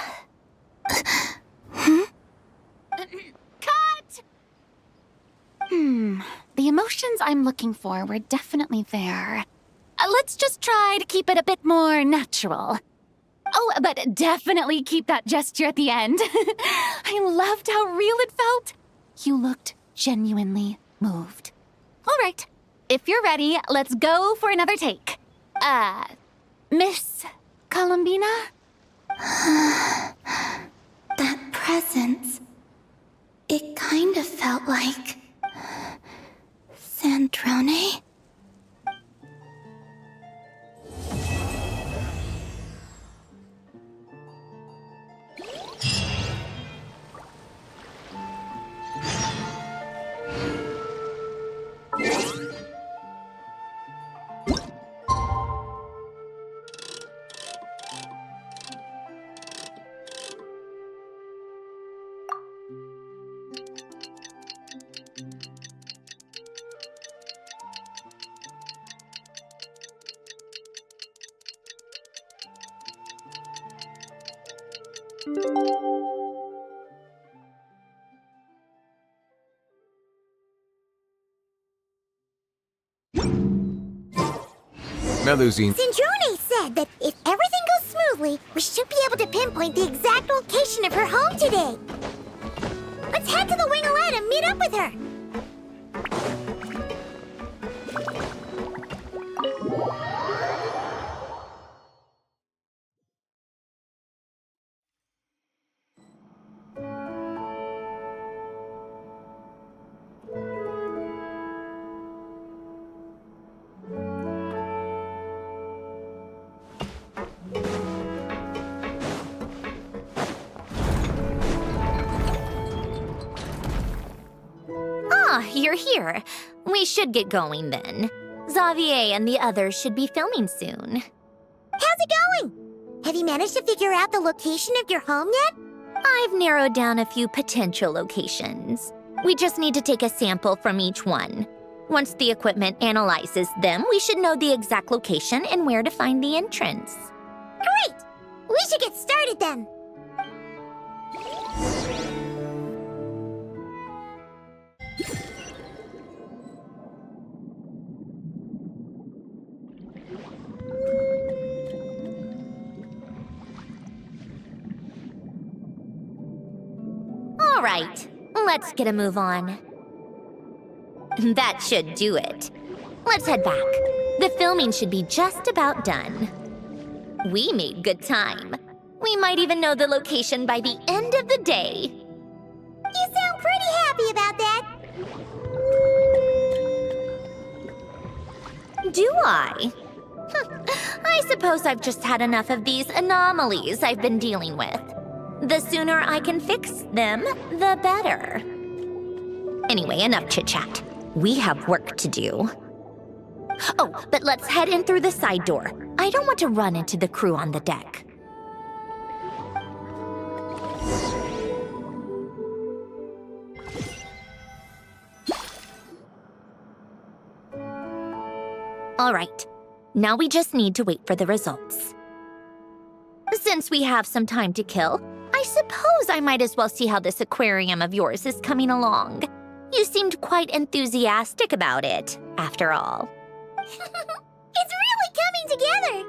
Cut! The emotions I'm looking for were definitely there. Let's just try to keep it a bit more natural. Oh, but definitely keep that gesture at the end. I loved how real it felt. You looked genuinely moved. All right, if you're ready, let's go for another take. Miss Columbina? That presence. It kind of felt like Sandrone. Melusine. Sandrone said that if everything goes smoothly, we should be able to pinpoint the exact location of her home today. Let's head to the winglet and meet up with her. You're here. We should get going then. Xavier and the others should be filming soon. How's it going? Have you managed to figure out the location of your home yet? I've narrowed down a few potential locations. We just need to take a sample from each one. Once the equipment analyzes them, we should know the exact location and where to find the entrance. Great! We should get started then. All right, let's get a move on. That should do it. Let's head back. The filming should be just about done. We made good time. We might even know the location by the end of the day. You sound pretty happy about that. Do I? I suppose I've just had enough of these anomalies I've been dealing with. The sooner I can fix them, the better. Anyway, enough chit-chat. We have work to do. Oh, but let's head in through the side door. I don't want to run into the crew on the deck. All right, now we just need to wait for the results. Since we have some time to kill, I suppose I might as well see how this aquarium of yours is coming along. You seemed quite enthusiastic about it, after all. It's really coming together.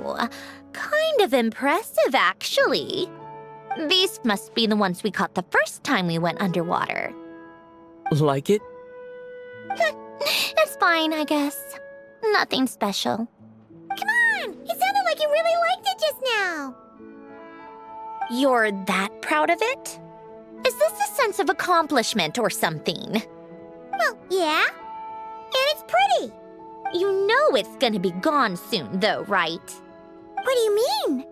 Oh, kind of impressive, actually. These must be the ones we caught the first time we went underwater. Like it? It's fine, I guess. Nothing special. Come on! It sounded like you really liked it just now! You're that proud of it? Is this a sense of accomplishment or something? Well, yeah. And it's pretty. You know it's gonna be gone soon, though, right? What do you mean?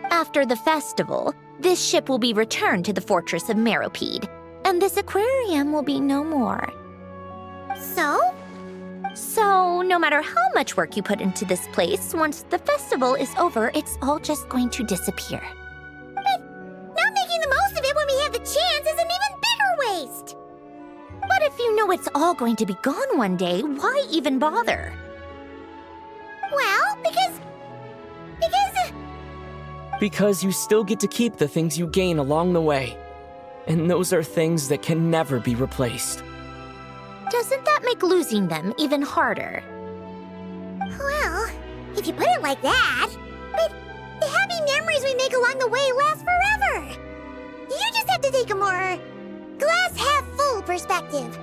After the festival, this ship will be returned to the fortress of Meropide, and this aquarium will be no more. So? So, no matter how much work you put into this place, once the festival is over, it's all just going to disappear. But not making the most of it when we have the chance is an even bigger waste! But if you know it's all going to be gone one day, why even bother? Well, because... Because you still get to keep the things you gain along the way. And those are things that can never be replaced. Doesn't that make losing them even harder? Well, if you put it like that... But the happy memories we make along the way last forever! You just have to take a more... glass-half-full perspective.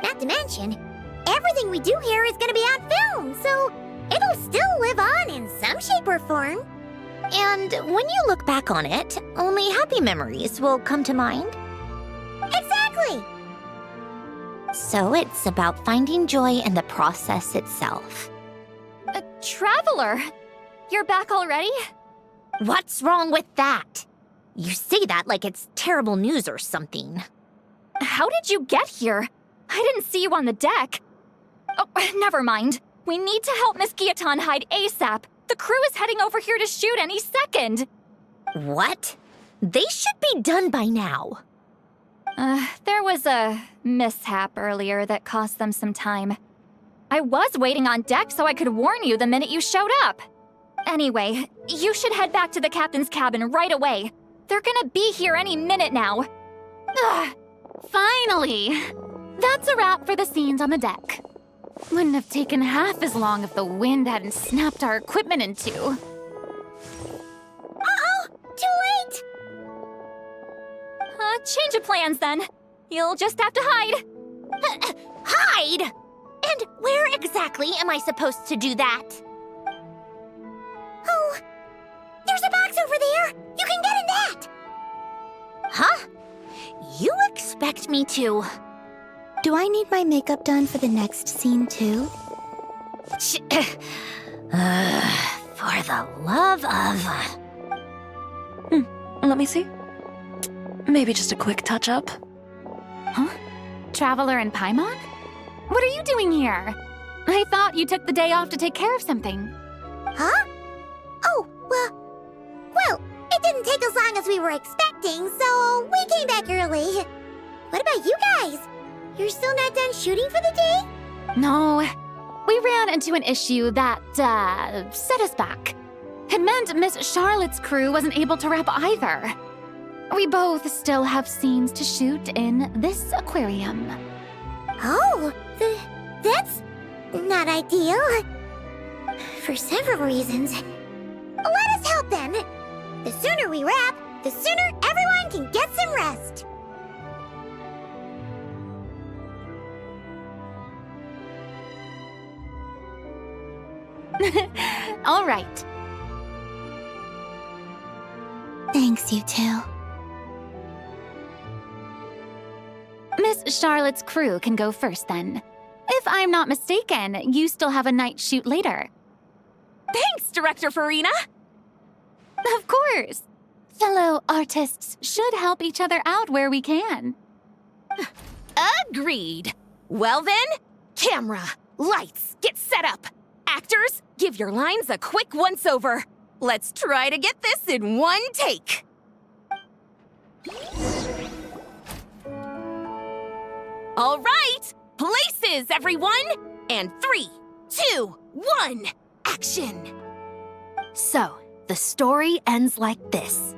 Not to mention, everything we do here is gonna be on film, so it'll still live on in some shape or form. And when you look back on it, only happy memories will come to mind? Exactly! So it's about finding joy in the process itself. Traveler! You're back already? What's wrong with that? You say that like it's terrible news or something. How did you get here? I didn't see you on the deck. Oh, never mind. We need to help Miss Guillotin hide ASAP. The crew is heading over here to shoot any second. What? They should be done by now. There was a mishap earlier that cost them some time. I was waiting on deck so I could warn you the minute you showed up. Anyway, you should head back to the captain's cabin right away. They're gonna be here any minute now. Ugh, finally! That's a wrap for the scenes on the deck. Wouldn't have taken half as long if the wind hadn't snapped our equipment in two. Uh-oh! Too late! Change of plans then. You'll just have to hide. Hide? And where exactly am I supposed to do that? Oh, there's a box over there! You can get in that! Huh? You expect me to... Do I need my makeup done for the next scene too? For the love of... Let me see. Maybe just a quick touch-up. Huh? Traveler and Paimon? What are you doing here? I thought you took the day off to take care of something. Huh? Oh, well, it didn't take as long as we were expecting, so we came back early. What about you guys? You're still not done shooting for the day? No, we ran into an issue that, set us back. It meant Miss Charlotte's crew wasn't able to wrap either. We both still have scenes to shoot in this aquarium. Oh, that's not ideal. For several reasons. Let us help then. The sooner we wrap, the sooner everyone can get some rest. All right. Thanks, you two. Miss Charlotte's crew can go first then. If I'm not mistaken, you still have a night shoot later. Thanks, Director Farina! Of course. Fellow artists should help each other out where we can. Agreed. Well then, camera, lights, get set up. Actors, give your lines a quick once-over. Let's try to get this in one take. All right, places, everyone! And 3, 2, 1, action! So, the story ends like this.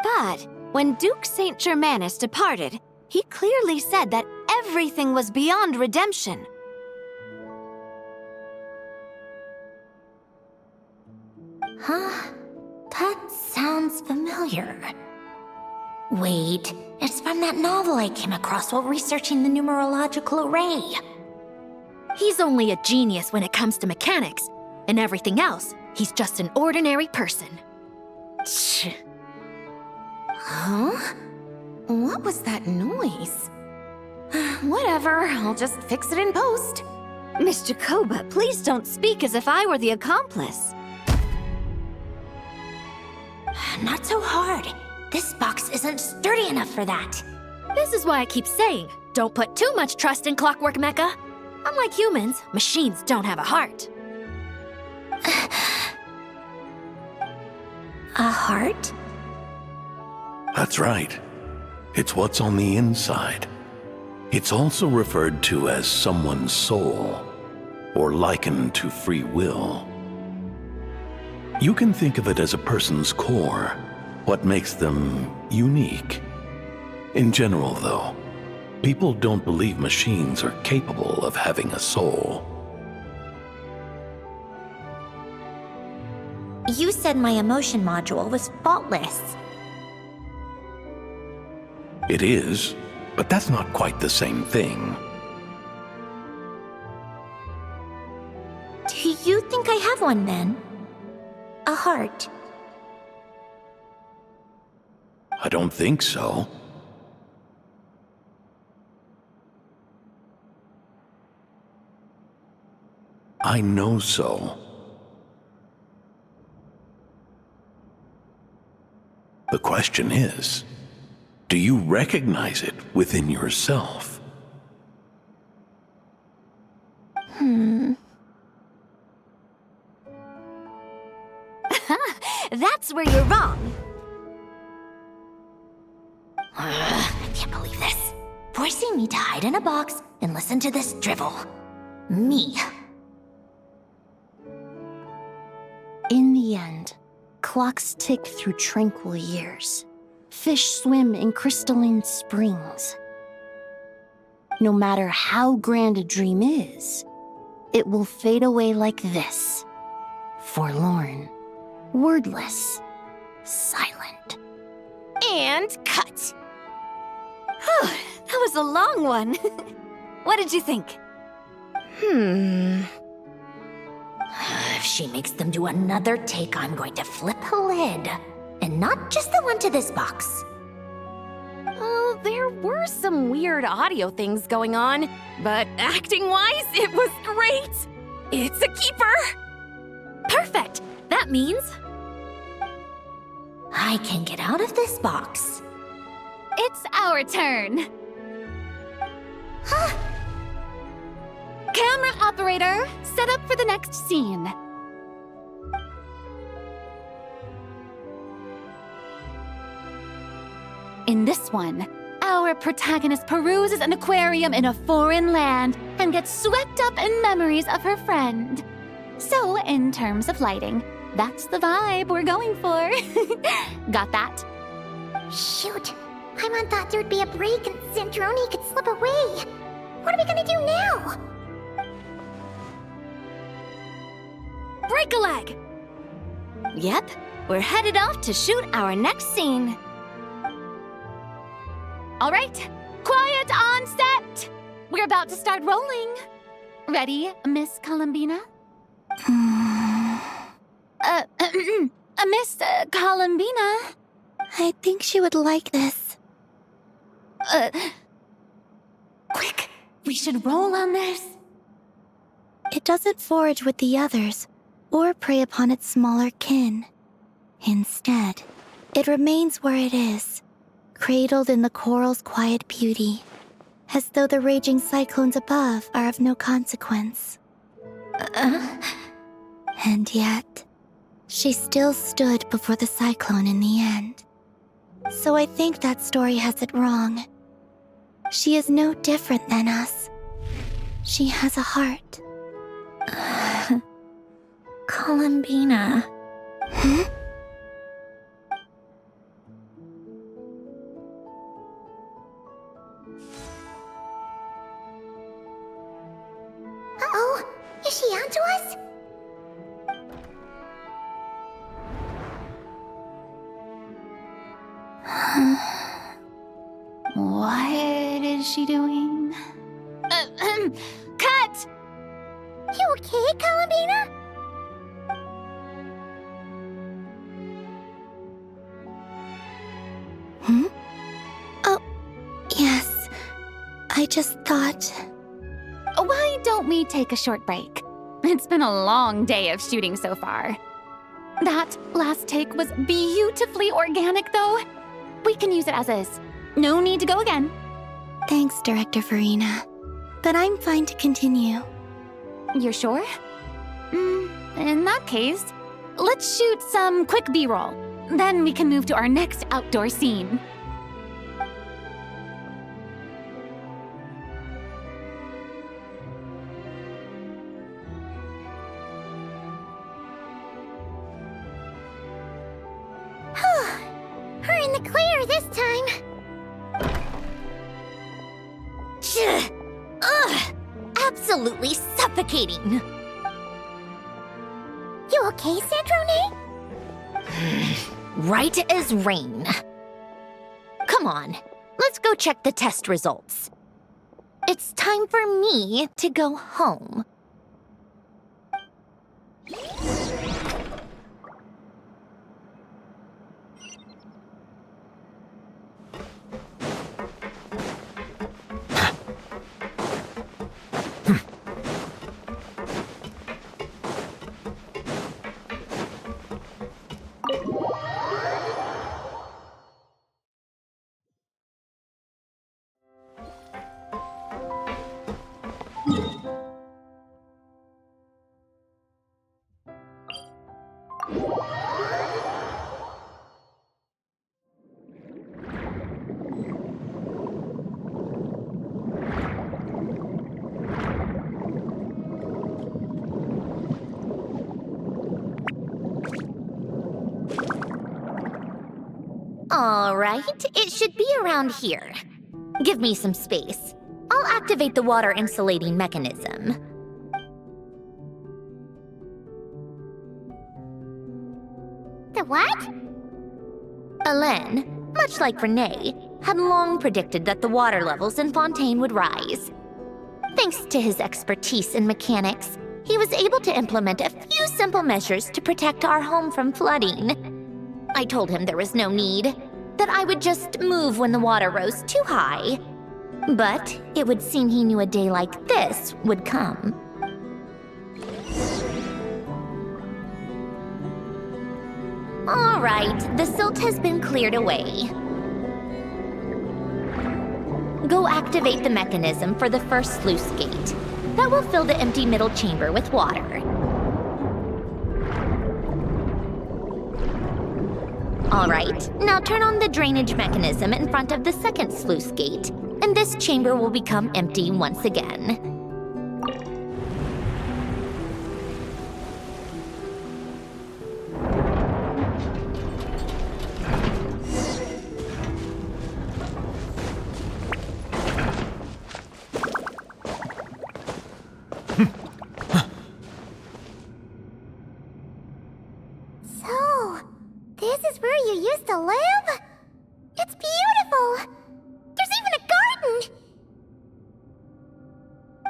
But when Duke Saint Germanus departed, he clearly said that everything was beyond redemption. Huh? That sounds familiar. Wait, it's from that novel I came across while researching the numerological array. He's only a genius when it comes to mechanics, and everything else, he's just an ordinary person. Tch. Huh? What was that noise? Whatever, I'll just fix it in post. Miss Jacoba, please don't speak as if I were the accomplice. Not so hard. This box isn't sturdy enough for that. This is why I keep saying, don't put too much trust in Clockwork Mecha. Unlike humans, machines don't have a heart. A heart? That's right. It's what's on the inside. It's also referred to as someone's soul, or likened to free will. You can think of it as a person's core, what makes them unique. In general, though, people don't believe machines are capable of having a soul. You said my emotion module was faultless. It is, but that's not quite the same thing. Do you think I have one then? A heart? I don't think so. I know so. The question is, do you recognize it within yourself? That's where you're wrong. I can't believe this. Forcing me to hide in a box and listen to this drivel. Me. In the end, clocks tick through tranquil years. Fish swim in crystalline springs. No matter how grand a dream is, it will fade away like this. Forlorn, wordless, silent. And cut. Whew, that was a long one. What did you think? If she makes them do another take, I'm going to flip a lid. And not just the one to this box. Oh, there were some weird audio things going on, but acting-wise, it was great. It's a keeper. Perfect. That means I can get out of this box. It's our turn. Camera operator, set up for the next scene. In this one, our protagonist peruses an aquarium in a foreign land and gets swept up in memories of her friend. So, in terms of lighting, that's the vibe we're going for. Got that? Shoot, Paimon thought there'd be a break and Zandroni could slip away. What are we gonna do now? break a leg. Yep, we're headed off to shoot our next scene. All right, quiet on set. We're about to start rolling. Ready, Miss Columbina? Miss Columbina? I think she would like this. Quick, we should roll on this. It doesn't forage with the others, or prey upon its smaller kin. Instead, it remains where it is, cradled in the coral's quiet beauty, as though the raging cyclones above are of no consequence. And yet, she still stood before the cyclone in the end. So I think that story has it wrong. She is no different than us. She has a heart. Columbina. Uh-oh, is she onto us? she doing? Cut! You okay, Columbina? Hmm? Oh, yes. I just thought... Why don't we take a short break? It's been a long day of shooting so far. That last take was beautifully organic, though. We can use it as is. No need to go again. Thanks, Director Farina. But I'm fine to continue. You're sure? In that case, let's shoot some quick B-roll. Then we can move to our next outdoor scene. We're in the clear this time. Ugh! Absolutely suffocating! You okay, Sandrone? Right as rain. Come on, let's go check the test results. It's time for me to go home. All right, it should be around here. Give me some space. I'll activate the water insulating mechanism. The what? Hélène, much like Renee, had long predicted that the water levels in Fontaine would rise. Thanks to his expertise in mechanics, he was able to implement a few simple measures to protect our home from flooding. I told him there was no need, that I would just move when the water rose too high. But it would seem he knew a day like this would come. All right, the silt has been cleared away. Go activate the mechanism for the first sluice gate. That will fill the empty middle chamber with water. All right, now turn on the drainage mechanism in front of the second sluice gate, and this chamber will become empty once again. So, this is where you used to live? It's beautiful! There's even a garden!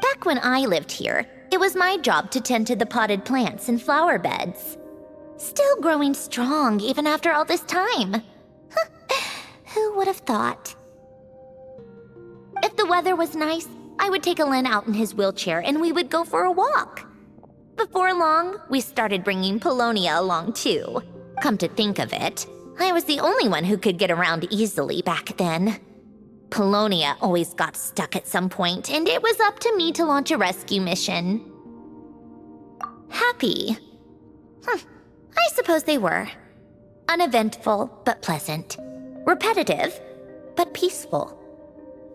Back when I lived here, it was my job to tend to the potted plants and flower beds. Still growing strong even after all this time. Who would have thought? If the weather was nice, I would take Hélène out in his wheelchair and we would go for a walk. Before long, we started bringing Polonia along too. Come to think of it, I was the only one who could get around easily back then. Polonia always got stuck at some point, and it was up to me to launch a rescue mission. Happy? I suppose they were. Uneventful, but pleasant. Repetitive, but peaceful.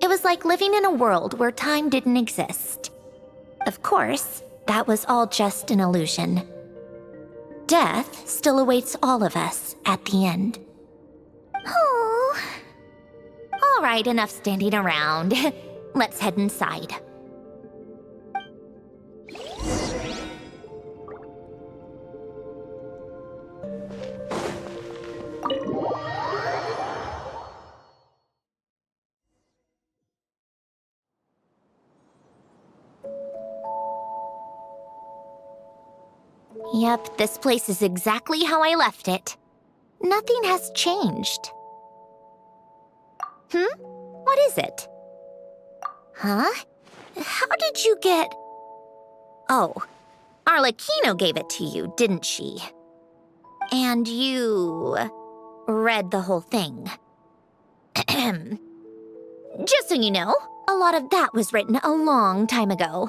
It was like living in a world where time didn't exist. Of course, that was all just an illusion. Death still awaits all of us at the end. Oh. All right, enough standing around. Let's head inside. Yep, this place is exactly how I left it. Nothing has changed. What is it? Huh? How did you get... Oh, Arlecchino gave it to you, didn't she? And you... read the whole thing. Just so you know, a lot of that was written a long time ago.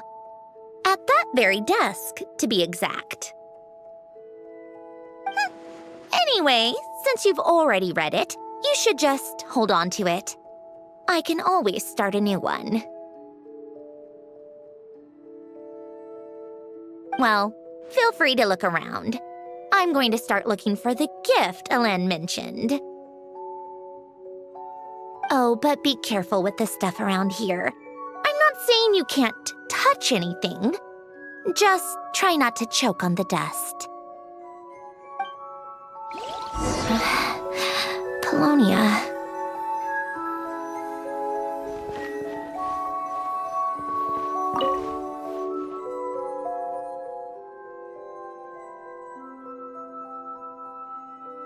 At that very desk, to be exact. Anyway, since you've already read it, you should just hold on to it. I can always start a new one. Well, feel free to look around. I'm going to start looking for the gift Ellen mentioned. Oh, but be careful with the stuff around here. I'm not saying you can't touch anything. Just try not to choke on the dust. Polonia.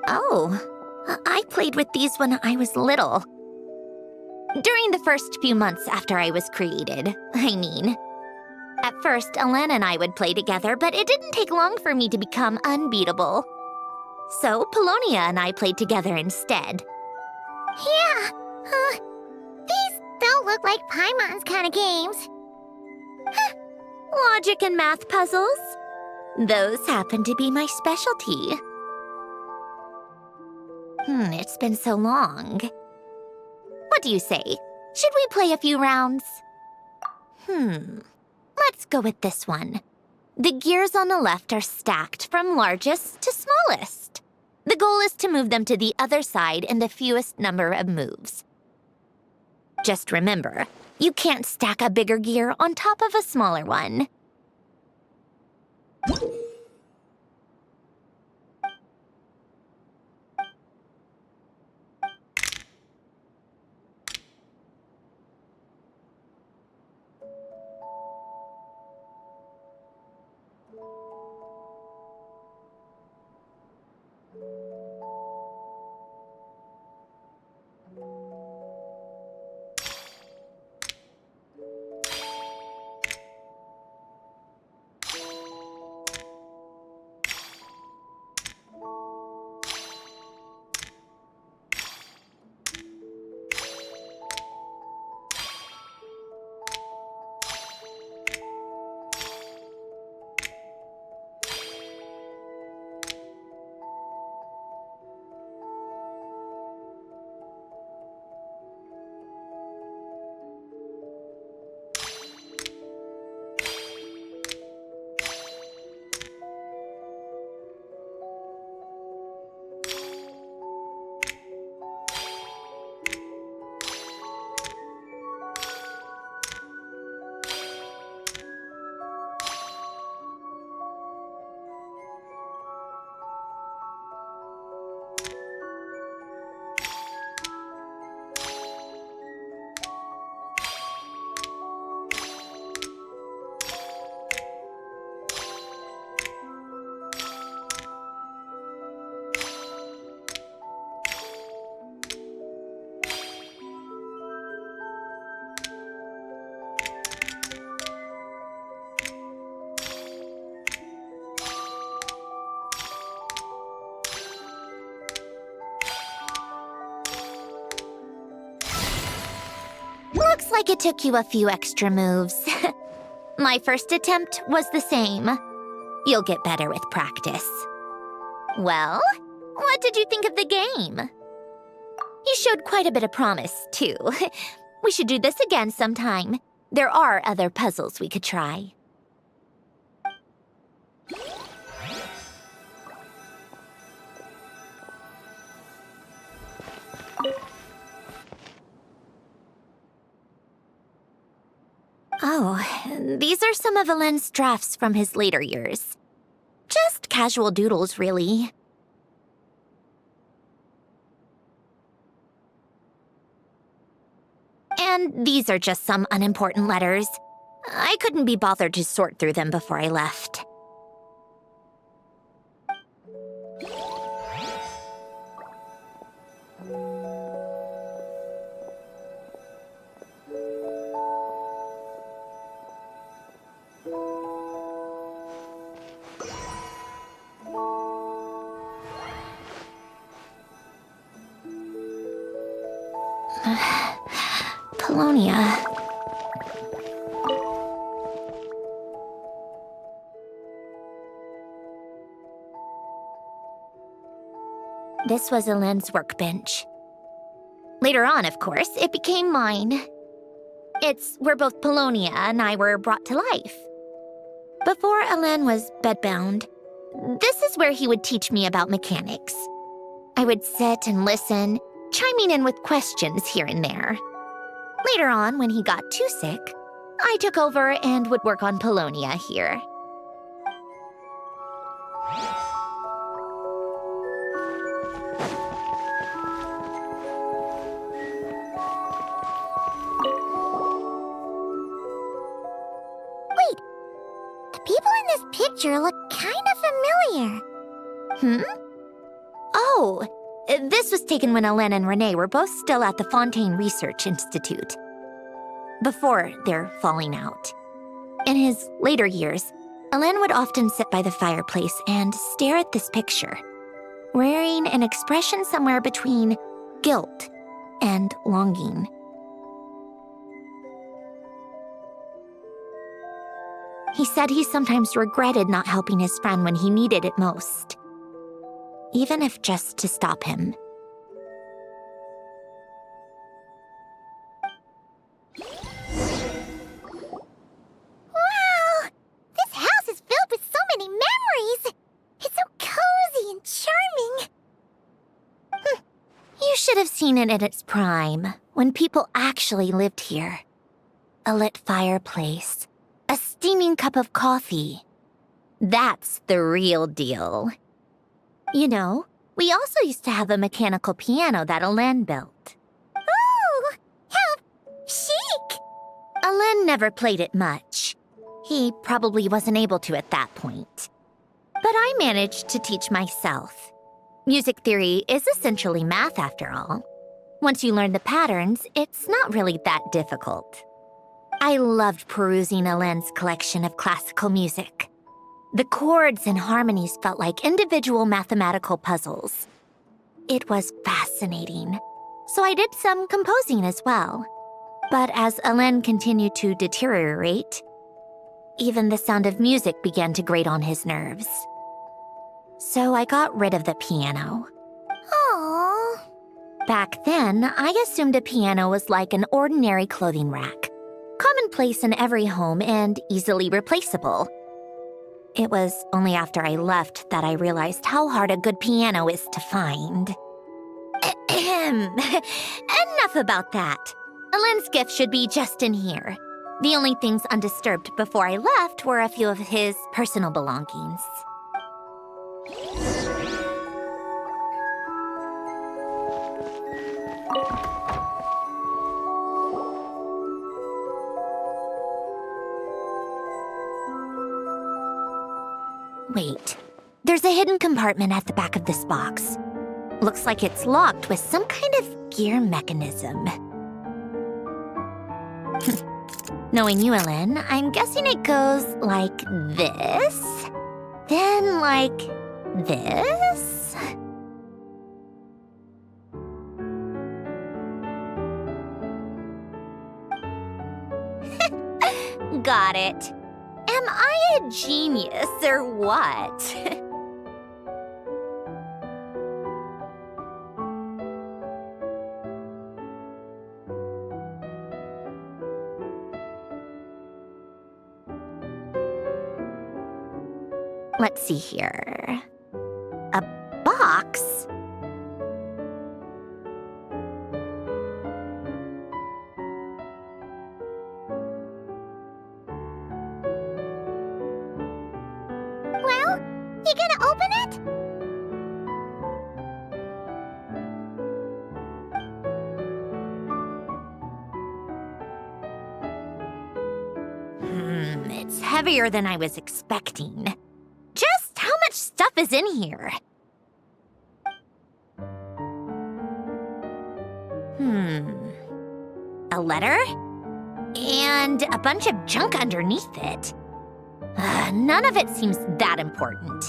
Oh, I played with these when I was little. During the first few months after I was created, I mean. At first, Ellen and I would play together, but it didn't take long for me to become unbeatable. So, Polonia and I played together instead. Yeah, these don't look like Paimon's kind of games. Logic and math puzzles? Those happen to be my specialty. It's been so long. What do you say? Should we play a few rounds? Let's go with this one. The gears on the left are stacked from largest to smallest. The goal is to move them to the other side in the fewest number of moves. Just remember, you can't stack a bigger gear on top of a smaller one. Looks like it took you a few extra moves. My first attempt was the same. You'll get better with practice. Well, what did you think of the game? You showed quite a bit of promise, too. We should do this again sometime. There are other puzzles we could try. Oh, these are some of Ellen's drafts from his later years. Just casual doodles, really. And these are just some unimportant letters. I couldn't be bothered to sort through them before I left. Polonia. This was Elaine's workbench. Later on, of course, it became mine. It's where both Polonia and I were brought to life. Before Elaine was bedbound, this is where he would teach me about mechanics. I would sit and listen, chiming in with questions here and there. Later on, when he got too sick, I took over and would work on Polonia here. Wait, the people in this picture look kind of familiar. Oh, this was taken when Elaine and Renee were both still at the Fontaine Research Institute, before their falling out. In his later years, Elaine would often sit by the fireplace and stare at this picture, wearing an expression somewhere between guilt and longing. He said he sometimes regretted not helping his friend when he needed it most, even if just to stop him. Wow! This house is filled with so many memories! It's so cozy and charming! You should have seen it in its prime, when people actually lived here. A lit fireplace, a steaming cup of coffee. That's the real deal. You know, we also used to have a mechanical piano that Elaine built. Ooh! How chic! Elaine never played it much. He probably wasn't able to at that point. But I managed to teach myself. Music theory is essentially math after all. Once you learn the patterns, it's not really that difficult. I loved perusing Elaine's collection of classical music. The chords and harmonies felt like individual mathematical puzzles. It was fascinating, so I did some composing as well. But as Elaine continued to deteriorate, even the sound of music began to grate on his nerves. So I got rid of the piano. Aww. Back then, I assumed a piano was like an ordinary clothing rack, commonplace in every home and easily replaceable. It was only after I left that I realized how hard a good piano is to find. Enough about that. Elaine's gift should be just in here. The only things undisturbed before I left were a few of his personal belongings. Wait, there's a hidden compartment at the back of this box. Looks like it's locked with some kind of gear mechanism. Knowing you, Elaine, I'm guessing it goes like this, then like this. Got it. Am I a genius or what? Let's see here. A box? Well, you gonna open it? It's heavier than I was expecting. Just how much stuff is in here? A letter? And a bunch of junk underneath it. None of it seems that important.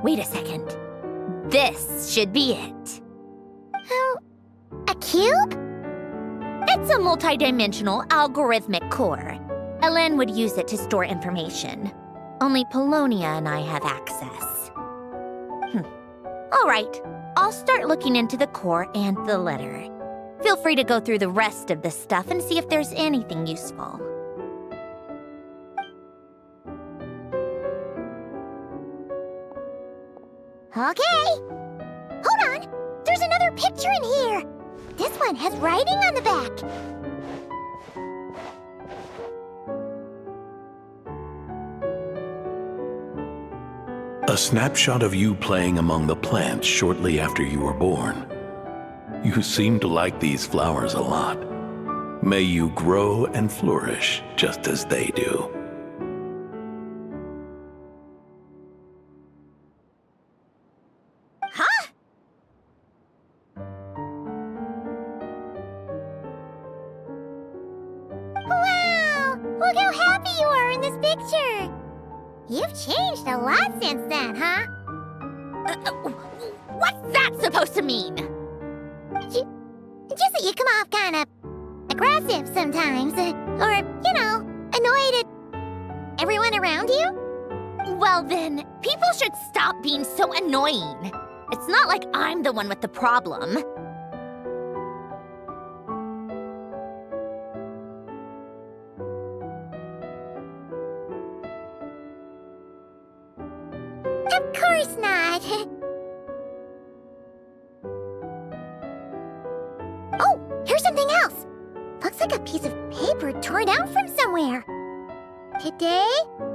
Wait a second. This should be it. Oh, a cube? It's a multidimensional algorithmic core. Elen would use it to store information. Only Polonia and I have access. All right, I'll start looking into the core and the letter. Feel free to go through the rest of the stuff and see if there's anything useful. Okay. Hold on. There's another picture in here. This one has writing on the back. A snapshot of you playing among the plants shortly after you were born. You seem to like these flowers a lot. May you grow and flourish just as they do. Huh? Wow! Look how happy you are in this picture. You've changed a lot since then, huh? What's that supposed to mean? Just that you come off kind of aggressive sometimes. Or, annoyed at everyone around you. Well then, people should stop being so annoying. It's not like I'm the one with the problem. Of course not. Oh, here's something else. Looks like a piece of paper torn out from somewhere. Today,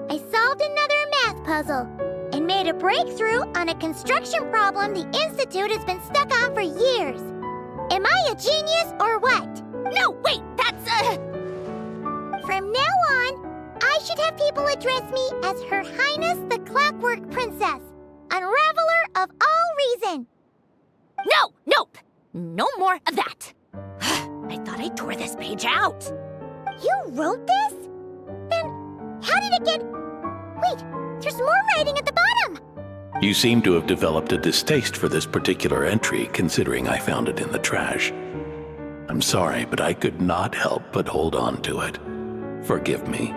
I solved another math puzzle and made a breakthrough on a construction problem the Institute has been stuck on for years. Am I a genius or what? No, wait, that's From now on, I should have people address me as Her Highness the Clockwork Princess, Unraveler of all reason. Nope, no more of that. I thought I tore this page out. You wrote this? Then how did it get... Wait, there's more writing at the bottom. You seem to have developed a distaste for this particular entry, considering I found it in the trash. I'm sorry, but I could not help but hold on to it. Forgive me.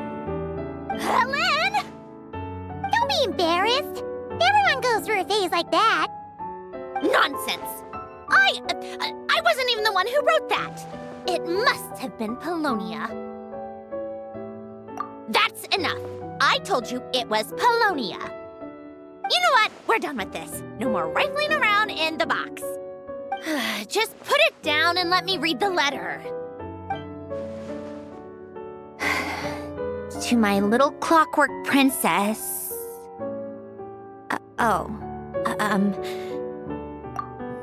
Len! Don't be embarrassed. Everyone goes through a phase like that. Nonsense! I wasn't even the one who wrote that. It must have been Polonia. That's enough. I told you it was Polonia. You know what? We're done with this. No more rifling around in the box. Just put it down and let me read the letter. To my little clockwork princess.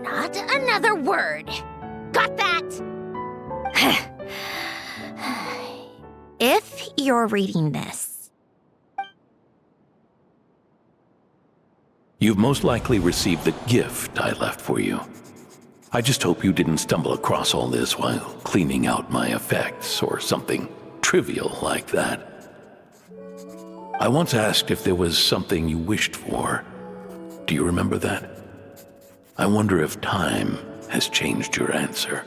Not another word. Got that? If you're reading this. You've most likely received the gift I left for you. I just hope you didn't stumble across all this while cleaning out my effects or something trivial like that. I once asked if there was something you wished for. Do you remember that? I wonder if time has changed your answer.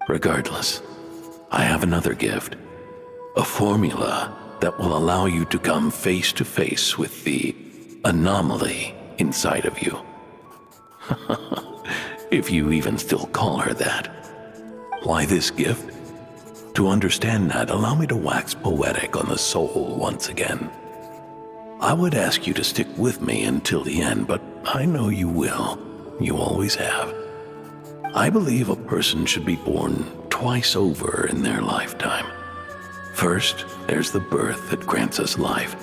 Regardless, I have another gift. A formula that will allow you to come face to face with the anomaly inside of you. If you even still call her that. Why this gift? To understand that, allow me to wax poetic on the soul once again. I would ask you to stick with me until the end, but I know you will. You always have. I believe a person should be born twice over in their lifetime. First, there's the birth that grants us life.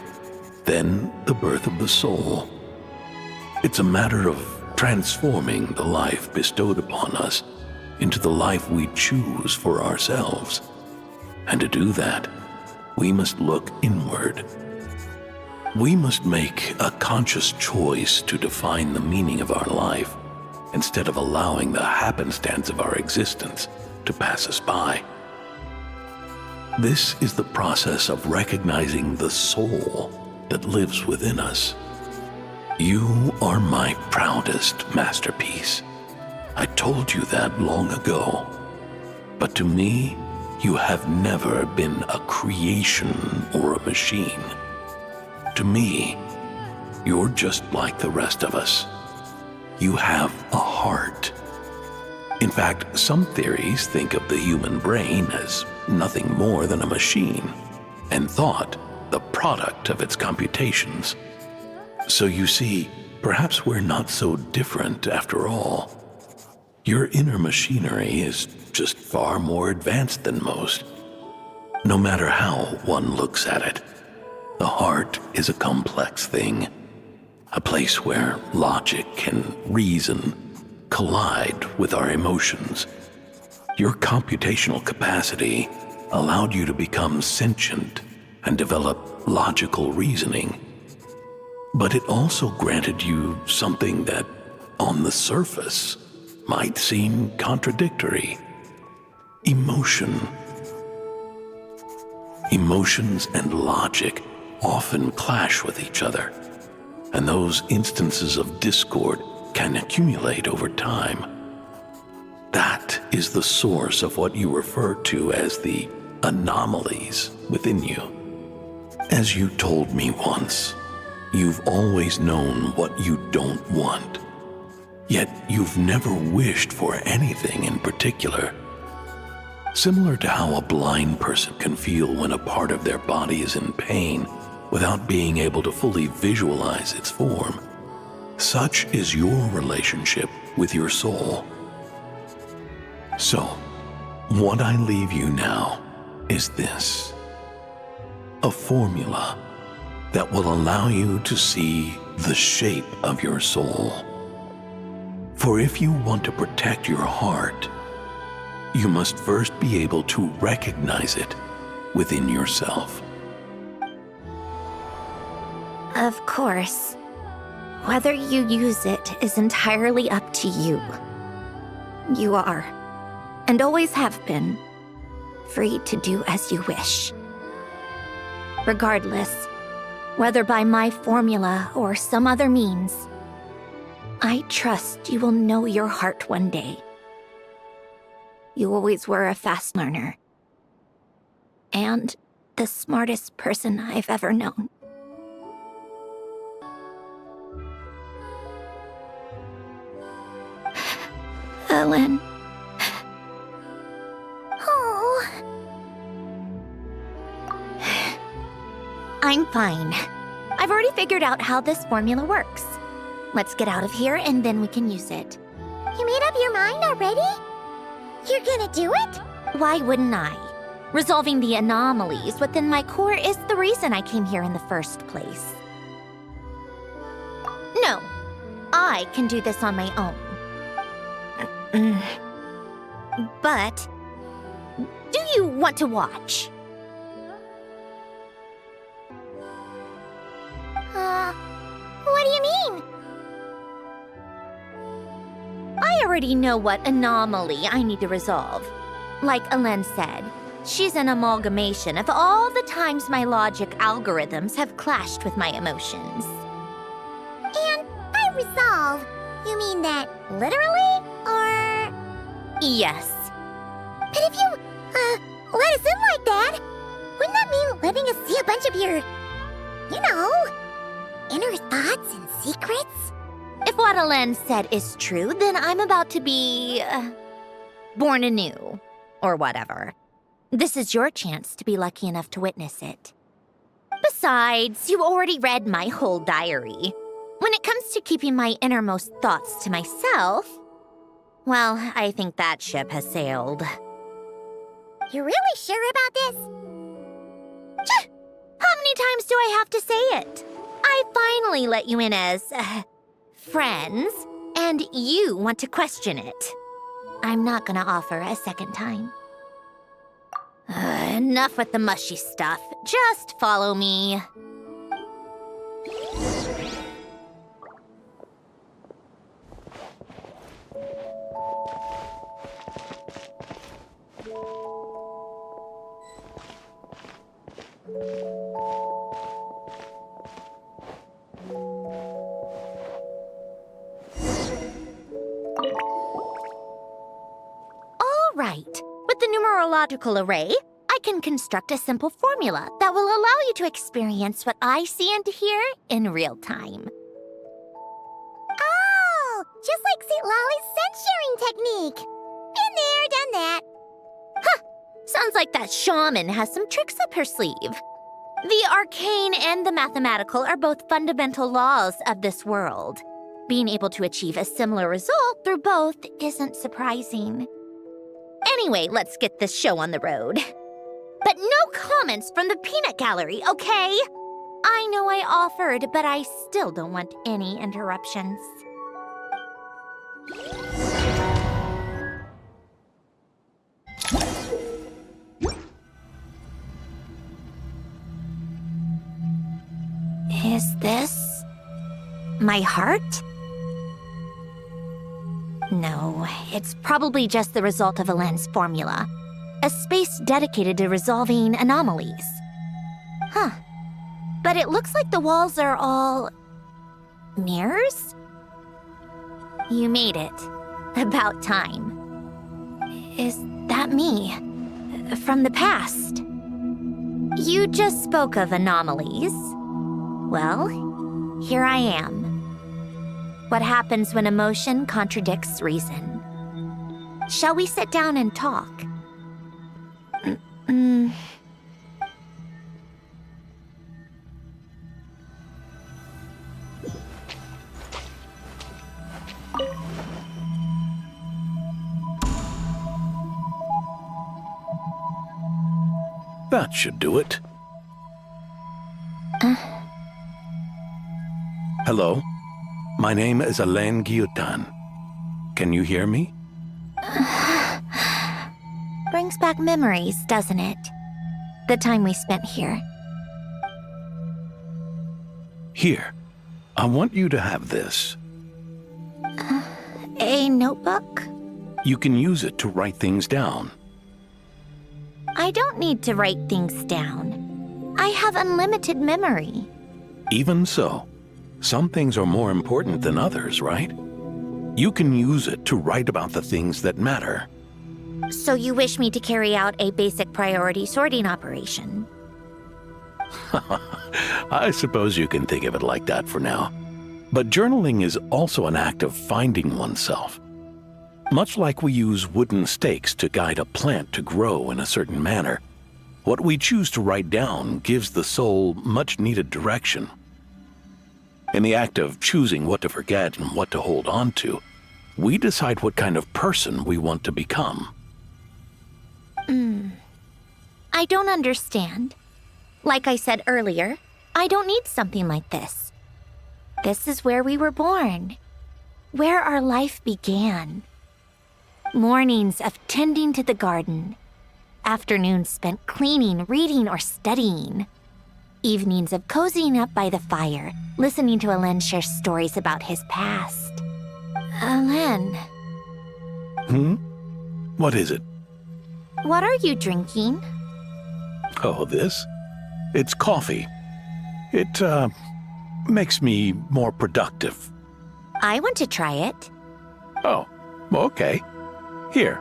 Then, the birth of the soul. It's a matter of transforming the life bestowed upon us into the life we choose for ourselves. And to do that, we must look inward. We must make a conscious choice to define the meaning of our life instead of allowing the happenstance of our existence to pass us by. This is the process of recognizing the soul that lives within us. You are my proudest masterpiece. I told you that long ago. But to me, you have never been a creation or a machine. To me, you're just like the rest of us. You have a heart. In fact, some theories think of the human brain as nothing more than a machine, and thought the product of its computations. So you see, perhaps we're not so different after all. Your inner machinery is just far more advanced than most. No matter how one looks at it, the heart is a complex thing, a place where logic and reason collide with our emotions. Your computational capacity allowed you to become sentient and develop logical reasoning. But it also granted you something that, on the surface, might seem contradictory. Emotion. Emotions and logic often clash with each other, and those instances of discord can accumulate over time. That is the source of what you refer to as the anomalies within you. As you told me once, you've always known what you don't want, yet you've never wished for anything in particular. Similar to how a blind person can feel when a part of their body is in pain without being able to fully visualize its form, such is your relationship with your soul. So, what I leave you now is this: a formula that will allow you to see the shape of your soul. For if you want to protect your heart, you must first be able to recognize it within yourself. Of course. Whether you use it is entirely up to you. You are, and always have been, free to do as you wish. Regardless, whether by my formula or some other means, I trust you will know your heart one day. You always were a fast learner, and the smartest person I've ever known. Ellen. Oh. I'm fine. I've already figured out how this formula works. Let's get out of here and then we can use it. You made up your mind already? You're gonna do it? Why wouldn't I? Resolving the anomalies within my core is the reason I came here in the first place. No, I can do this on my own. But, do you want to watch? What do you mean? I already know what anomaly I need to resolve. Like Alen said, she's an amalgamation of all the times my logic algorithms have clashed with my emotions. And by resolve, you mean that literally, or...? Yes. But if you, let us in like that, wouldn't that mean letting us see a bunch of your, you know, inner thoughts and secrets? If what Alen said is true, then I'm about to be... born anew. Or whatever. This is your chance to be lucky enough to witness it. Besides, you already read my whole diary. When it comes to keeping my innermost thoughts to myself, well, I think that ship has sailed. You really sure about this? How many times do I have to say it? I finally let you in as... friends, and you want to question it. I'm not gonna offer a second time. Enough with the mushy stuff. Just follow me. All right. With the numerological array, I can construct a simple formula that will allow you to experience what I see and hear in real time. Oh, just like St. Lolly's scent-sharing technique. Been there, done that. Sounds like that shaman has some tricks up her sleeve. The arcane and the mathematical are both fundamental laws of this world. Being able to achieve a similar result through both isn't surprising. Anyway, let's get this show on the road. But no comments from the peanut gallery, okay? I know I offered, but I still don't want any interruptions. Is this my heart? No, it's probably just the result of a lens formula. A space dedicated to resolving anomalies. Huh. But it looks like the walls are all... mirrors? You made it. About time. Is that me? From the past? You just spoke of anomalies. Well, here I am. What happens when emotion contradicts reason? Shall we sit down and talk? That should do it. Hello? My name is Alain Guillotin. Can you hear me? Brings back memories, doesn't it? The time we spent here. Here. I want you to have this. A notebook? You can use it to write things down. I don't need to write things down. I have unlimited memory. Even so, some things are more important than others, right? You can use it to write about the things that matter. So you wish me to carry out a basic priority sorting operation? I suppose you can think of it like that for now. But journaling is also an act of finding oneself. Much like we use wooden stakes to guide a plant to grow in a certain manner, what we choose to write down gives the soul much-needed direction. In the act of choosing what to forget and what to hold on to, we decide what kind of person we want to become. I don't understand. Like I said earlier, I don't need something like this. This is where we were born, where our life began. Mornings of tending to the garden, afternoons spent cleaning, reading, or studying, evenings of cozying up by the fire, listening to Alain share stories about his past. Alain. What is it? What are you drinking? Oh, this? It's coffee. It, makes me more productive. I want to try it. Oh, okay. Here.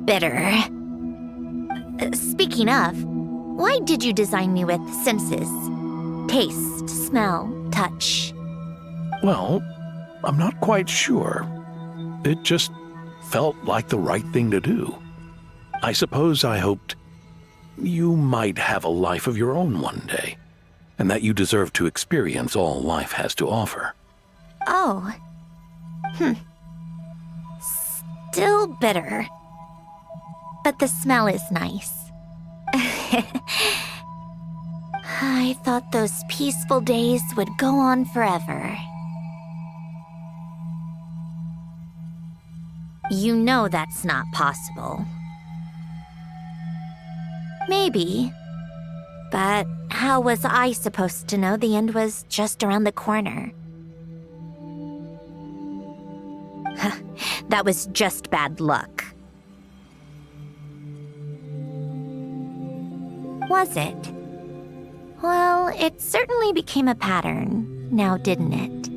Bitter. Speaking of, why did you design me with senses? Taste, smell, touch. Well, I'm not quite sure. It just felt like the right thing to do. I suppose I hoped you might have a life of your own one day, and that you deserve to experience all life has to offer. Oh. Still bitter. But the smell is nice. I thought those peaceful days would go on forever. You know that's not possible. Maybe. But how was I supposed to know the end was just around the corner? That was just bad luck. Was it? Well, it certainly became a pattern, now didn't it?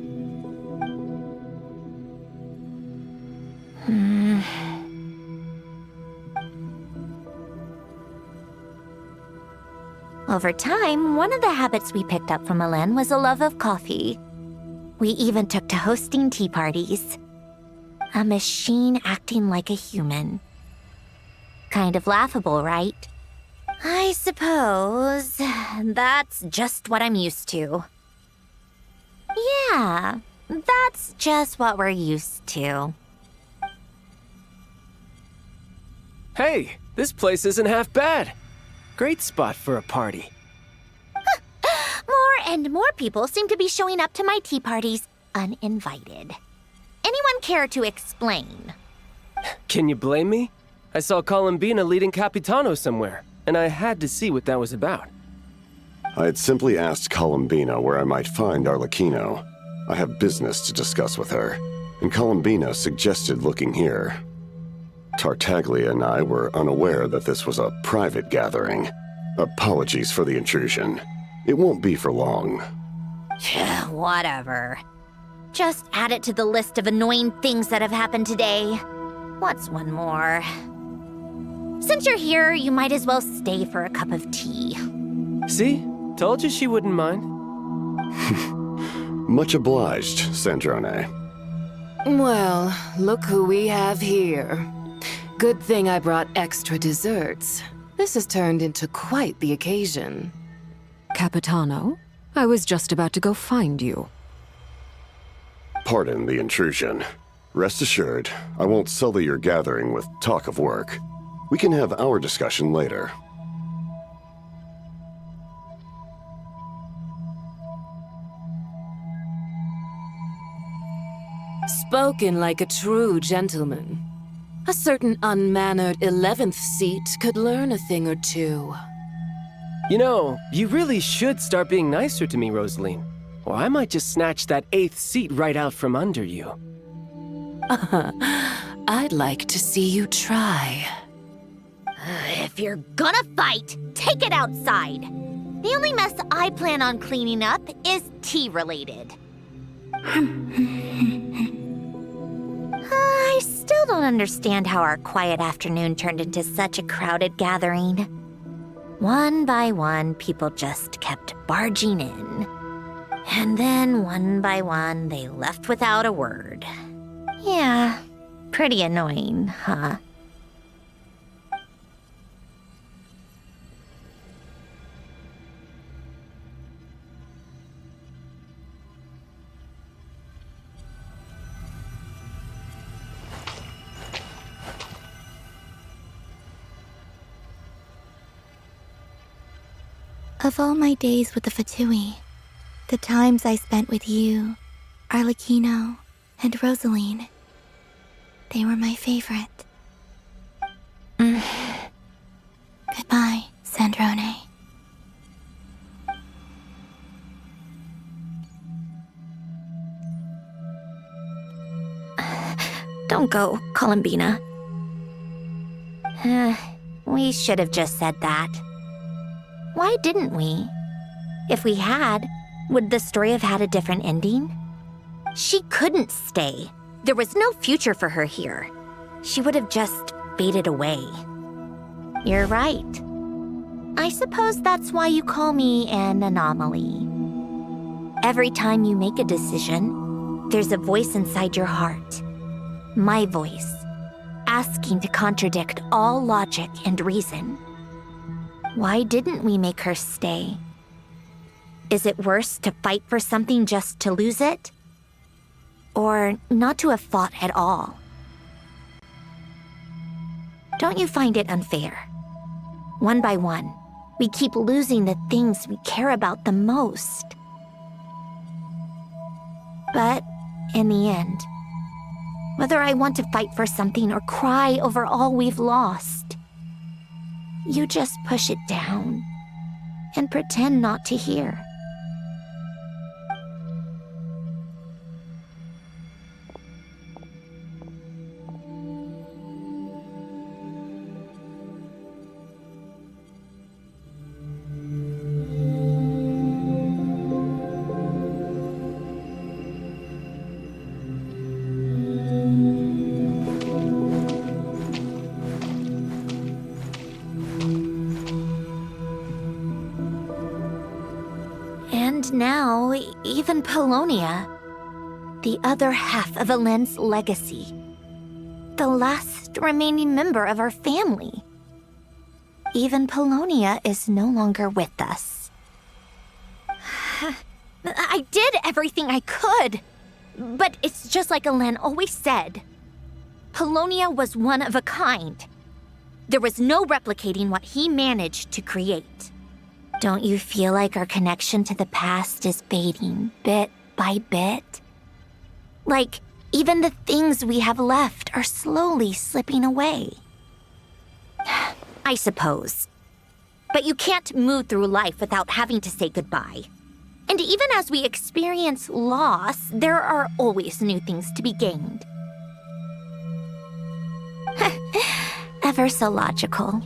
Over time, one of the habits we picked up from Milan was a love of coffee. We even took to hosting tea parties. A machine acting like a human. Kind of laughable, right? I suppose that's just what I'm used to. Yeah, that's just what we're used to. Hey, this place isn't half bad. Great spot for a party. More and more people seem to be showing up to my tea parties uninvited. Anyone care to explain? Can you blame me? I saw Columbina leading Capitano somewhere, and I had to see what that was about. I had simply asked Columbina where I might find Arlecchino. I have business to discuss with her, and Columbina suggested looking here. Tartaglia and I were unaware that this was a private gathering. Apologies for the intrusion. It won't be for long. Whatever. Just add it to the list of annoying things that have happened today. What's one more? Since you're here, you might as well stay for a cup of tea. See? Told you she wouldn't mind. Much obliged, Sandrone. Well, look who we have here. Good thing I brought extra desserts. This has turned into quite the occasion. Capitano, I was just about to go find you. Pardon the intrusion. Rest assured, I won't sully your gathering with talk of work. We can have our discussion later. Spoken like a true gentleman. A certain unmannered 11th seat could learn a thing or two. You know, you really should start being nicer to me, Rosaline. Or I might just snatch that 8th seat right out from under you. I'd like to see you try. If you're gonna fight, take it outside. The only mess I plan on cleaning up is tea-related. I still don't understand how our quiet afternoon turned into such a crowded gathering. One by one, people just kept barging in. And then, one by one, they left without a word. Yeah, pretty annoying, huh? Of all my days with the Fatui, the times I spent with you, Arlecchino, and Rosaline, they were my favorite. Goodbye, Sandrone. Don't go, Columbina. We should have just said that. Why didn't we? If we had, would the story have had a different ending? She couldn't stay. There was no future for her here. She would have just faded away. You're right. I suppose that's why you call me an anomaly. Every time you make a decision, there's a voice inside your heart. My voice, asking to contradict all logic and reason. Why didn't we make her stay? Is it worse to fight for something just to lose it? Or not to have fought at all? Don't you find it unfair? One by one, we keep losing the things we care about the most. But in the end, whether I want to fight for something or cry over all we've lost, you just push it down and pretend not to hear. And now, even Polonia, the other half of Elend's legacy, the last remaining member of our family. Even Polonia is no longer with us. I did everything I could, but it's just like Elend always said. Polonia was one of a kind. There was no replicating what he managed to create. Don't you feel like our connection to the past is fading bit by bit? Like, even the things we have left are slowly slipping away. I suppose. But you can't move through life without having to say goodbye. And even as we experience loss, there are always new things to be gained. Ever so logical.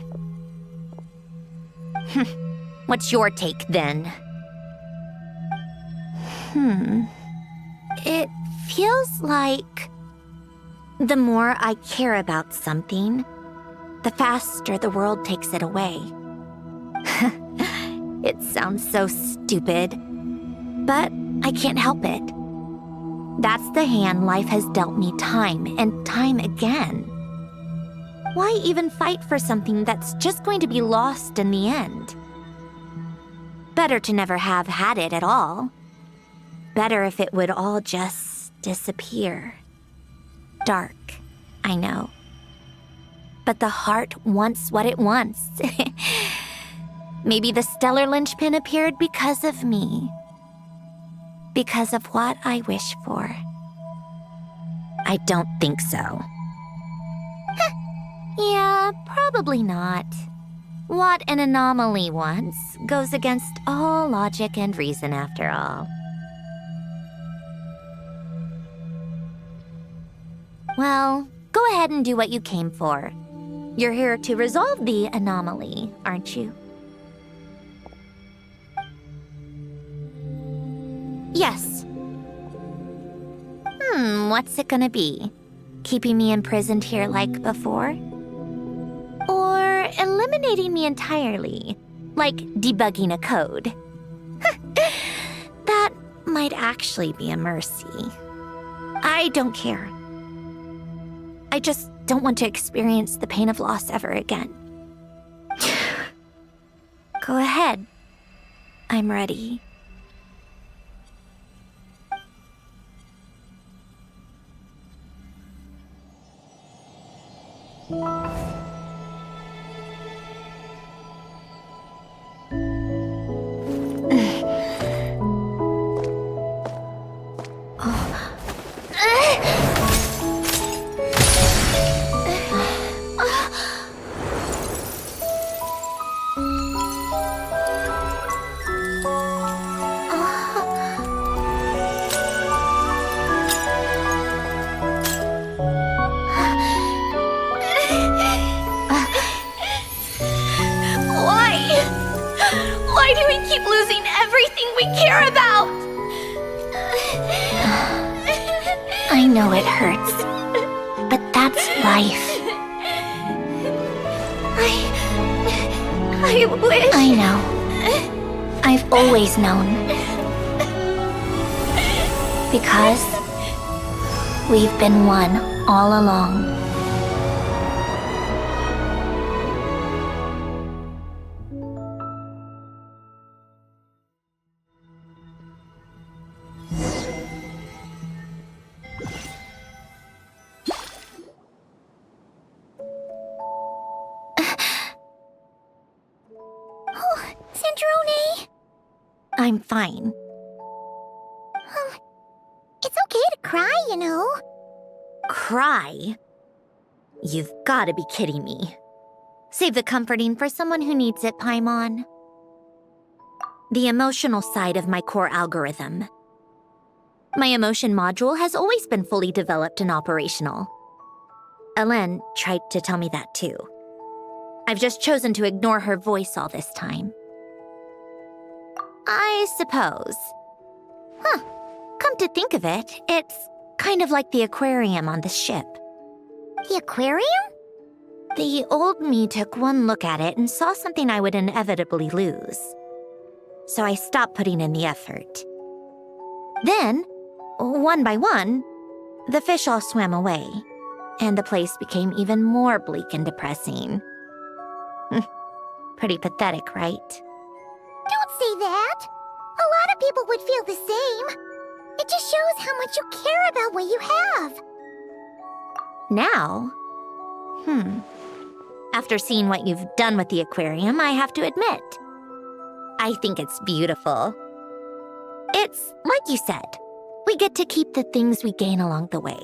What's your take, then? It feels like the more I care about something, the faster the world takes it away. It sounds so stupid, but I can't help it. That's the hand life has dealt me time and time again. Why even fight for something that's just going to be lost in the end? Better to never have had it at all. Better if it would all just disappear. Dark, I know. But the heart wants what it wants. Maybe the stellar linchpin appeared because of me. Because of what I wish for. I don't think so. Yeah, probably not. What an anomaly wants goes against all logic and reason after all. Well, go ahead and do what you came for. You're here to resolve the anomaly, aren't you? Yes. What's it gonna be? Keeping me imprisoned here like before? Or eliminating me entirely, like debugging a code? That might actually be a mercy. I don't care. I just don't want to experience the pain of loss ever again. Go ahead. I'm ready. Why do we keep losing everything we care about? I know it hurts, but that's life. I wish... I know. I've always known. Because we've been one all along. I'm fine. It's okay to cry, you know. Cry? You've got to be kidding me. Save the comforting for someone who needs it, Paimon. The emotional side of my core algorithm. My emotion module has always been fully developed and operational. Elend tried to tell me that too. I've just chosen to ignore her voice all this time. I suppose. Come to think of it, it's kind of like the aquarium on the ship. The aquarium? The old me took one look at it and saw something I would inevitably lose. so I stopped putting in the effort. Then, one by one, the fish all swam away, and the place became even more bleak and depressing. Pretty pathetic, right? Don't say that. A lot of people would feel the same. It just shows how much you care about what you have. Now? After seeing what you've done with the aquarium, I have to admit, I think it's beautiful. It's like you said, we get to keep the things we gain along the way.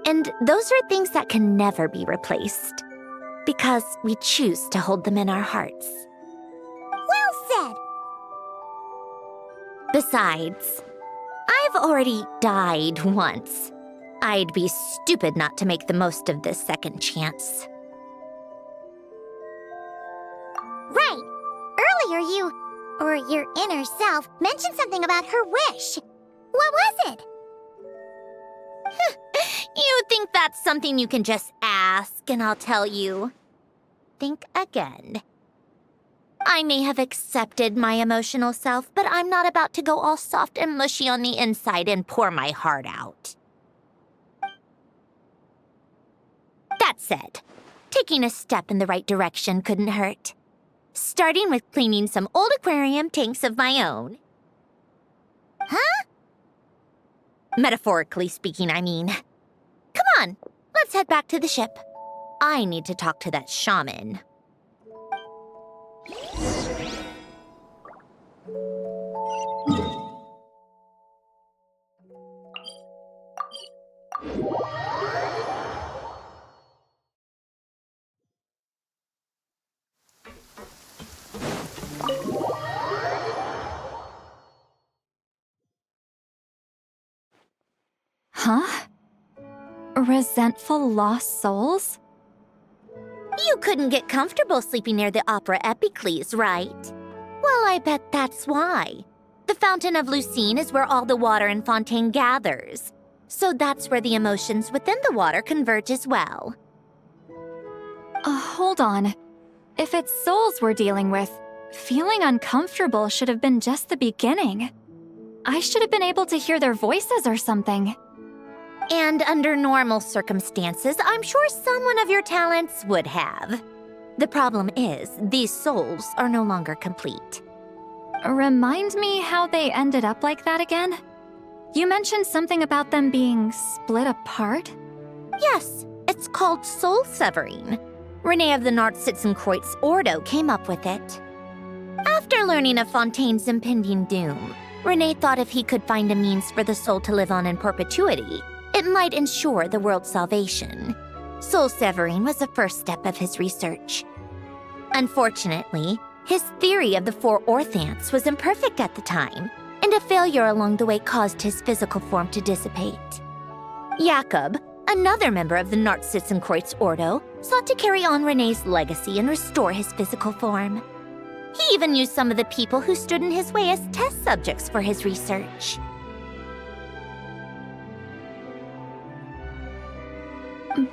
And those are things that can never be replaced, because we choose to hold them in our hearts. Well said. Besides, I've already died once. I'd be stupid not to make the most of this second chance. Right. Earlier you, or your inner self, mentioned something about her wish. What was it? You think that's something you can just ask and I'll tell you? Think again. I may have accepted my emotional self, but I'm not about to go all soft and mushy on the inside and pour my heart out. That said, taking a step in the right direction couldn't hurt. Starting with cleaning some old aquarium tanks of my own. Huh? Metaphorically speaking, I mean. Come on, let's head back to the ship. I need to talk to that shaman. Huh? Resentful lost souls? You couldn't get comfortable sleeping near the Opera Epicles, right? Well, I bet that's why. The Fountain of Lucine is where all the water in Fontaine gathers. So that's where the emotions within the water converge as well. Hold on. If it's souls we're dealing with, feeling uncomfortable should have been just the beginning. I should have been able to hear their voices or something. And under normal circumstances, I'm sure someone of your talents would have. The problem is, these souls are no longer complete. Remind me how they ended up like that again? You mentioned something about them being split apart? Yes, it's called soul severing. Renee of the Nartsitzenkreuz Ordo came up with it. After learning of Fontaine's impending doom, Renee thought if he could find a means for the soul to live on in perpetuity, it might ensure the world's salvation. Soul severing was the first step of his research. Unfortunately, his theory of the four orthants was imperfect at the time, and a failure along the way caused his physical form to dissipate. Jakob, another member of the Nartsitzenkreuz Ordo, sought to carry on Renee's legacy and restore his physical form. He even used some of the people who stood in his way as test subjects for his research.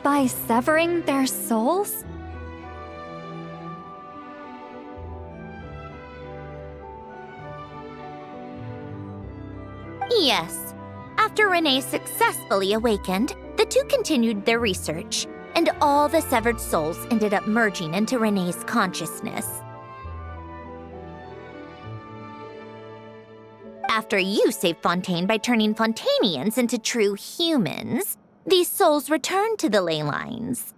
By severing their souls? Yes. After Renee successfully awakened, the two continued their research, and all the severed souls ended up merging into Renee's consciousness. After you saved Fontaine by turning Fontainians into true humans, these souls returned to the ley lines.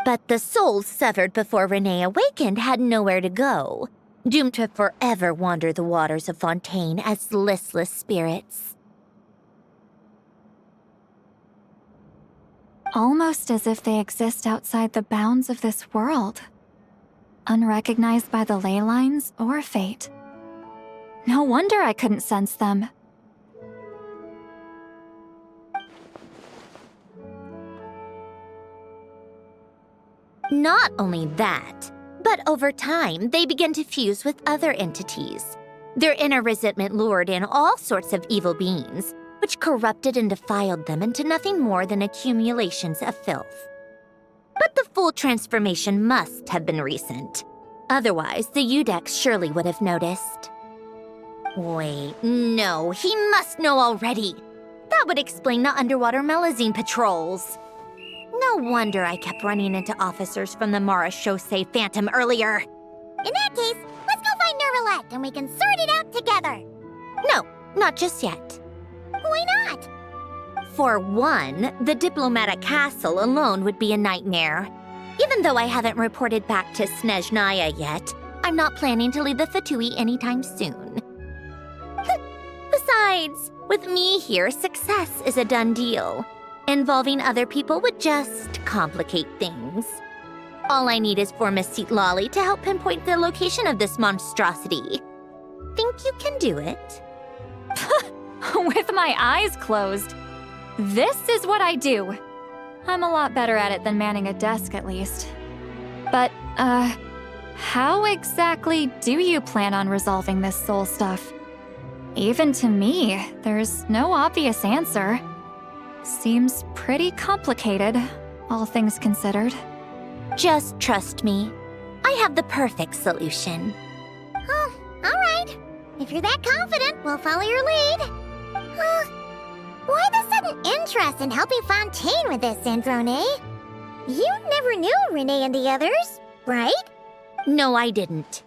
But the souls severed before Renee awakened had nowhere to go, doomed to forever wander the waters of Fontaine as listless spirits. Almost as if they exist outside the bounds of this world, unrecognized by the ley lines or fate. No wonder I couldn't sense them. Not only that, but over time, they began to fuse with other entities. Their inner resentment lured in all sorts of evil beings, which corrupted and defiled them into nothing more than accumulations of filth. But the full transformation must have been recent. Otherwise, the Udex surely would have noticed. Wait, no, he must know already. That would explain the underwater melazine patrols. No wonder I kept running into officers from the Mara Chaussee Phantom earlier. In that case, let's go find Nervalette and we can sort it out together. No, not just yet. Why not? For one, the diplomatic castle alone would be a nightmare. Even though I haven't reported back to Snezhnaya yet, I'm not planning to leave the Fatui anytime soon. Besides, with me here, success is a done deal. Involving other people would just complicate things. All I need is for Miss Citlali to help pinpoint the location of this monstrosity. Think you can do it? With my eyes closed. This is what I do. I'm a lot better at it than manning a desk, at least. But, how exactly do you plan on resolving this soul stuff? Even to me, there's no obvious answer. Seems pretty complicated, all things considered. Just trust me. I have the perfect solution. Oh, all right. If you're that confident, we'll follow your lead. Why the sudden interest in helping Fontaine with this, Androne? You never knew Renee and the others, right? No, I didn't.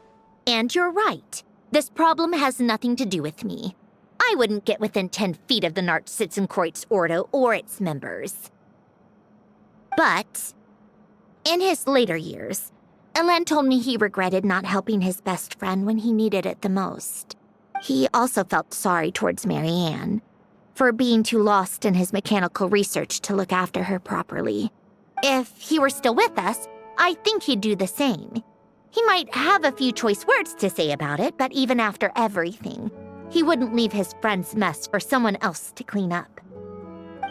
And you're right. This problem has nothing to do with me. I wouldn't get within 10 feet of the Nartschitzenkreuz Ordo or its members. But in his later years, Elen told me he regretted not helping his best friend when he needed it the most. He also felt sorry towards Marianne for being too lost in his mechanical research to look after her properly. If he were still with us, I think he'd do the same. He might have a few choice words to say about it, but even after everything, he wouldn't leave his friend's mess for someone else to clean up.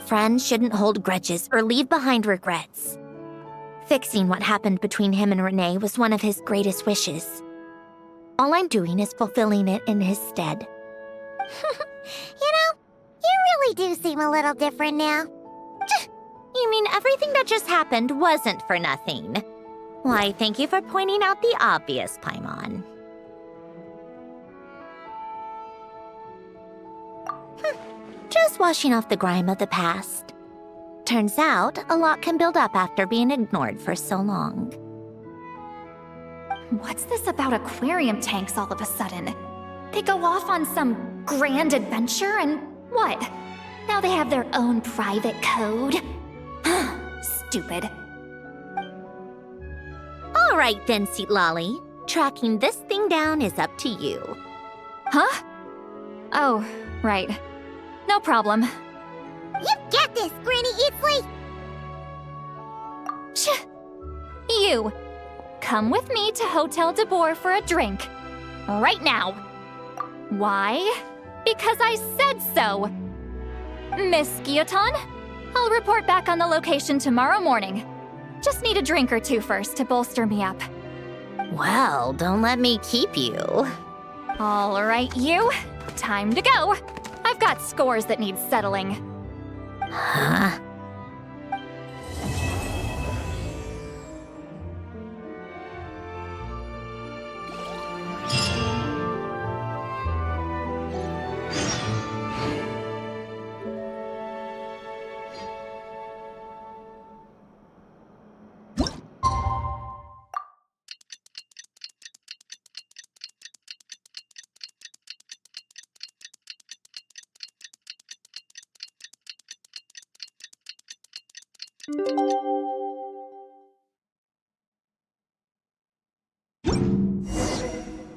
Friends shouldn't hold grudges or leave behind regrets. Fixing what happened between him and Renee was one of his greatest wishes. All I'm doing is fulfilling it in his stead. You know, you really do seem a little different now. You mean everything that just happened wasn't for nothing? Why, thank you for pointing out the obvious, Paimon. Just washing off the grime of the past. Turns out, a lot can build up after being ignored for so long. What's this about aquarium tanks all of a sudden? They go off on some grand adventure and what? Now they have their own private code? Stupid. All right then, Citlali. Tracking this thing down is up to you. Huh? Oh, right. No problem. You got this, Granny Eatsley! You! Come with me to Hotel de Boer for a drink. Right now. Why? Because I said so! Miss Guillotin, I'll report back on the location tomorrow morning. Just need a drink or two first to bolster me up. Well, don't let me keep you. All right, you. Time to go. I've got scores that need settling. Huh?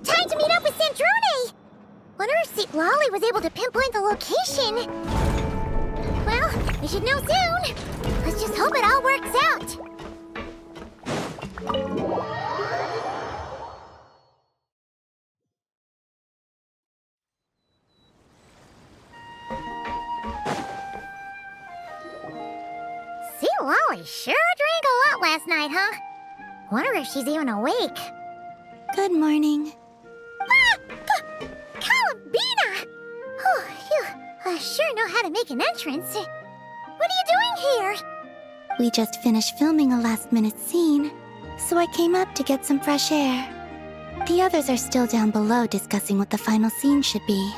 Time to meet up with Sandrone! Wonder if Citlali was able to pinpoint the location. Well, we should know soon. Let's just hope it all works out. Citlali sure drank a lot last night, huh? Wonder if she's even awake. Good morning. Columbina! Oh, you sure know how to make an entrance. What are you doing here? We just finished filming a last-minute scene, so I came up to get some fresh air. The others are still down below discussing what the final scene should be.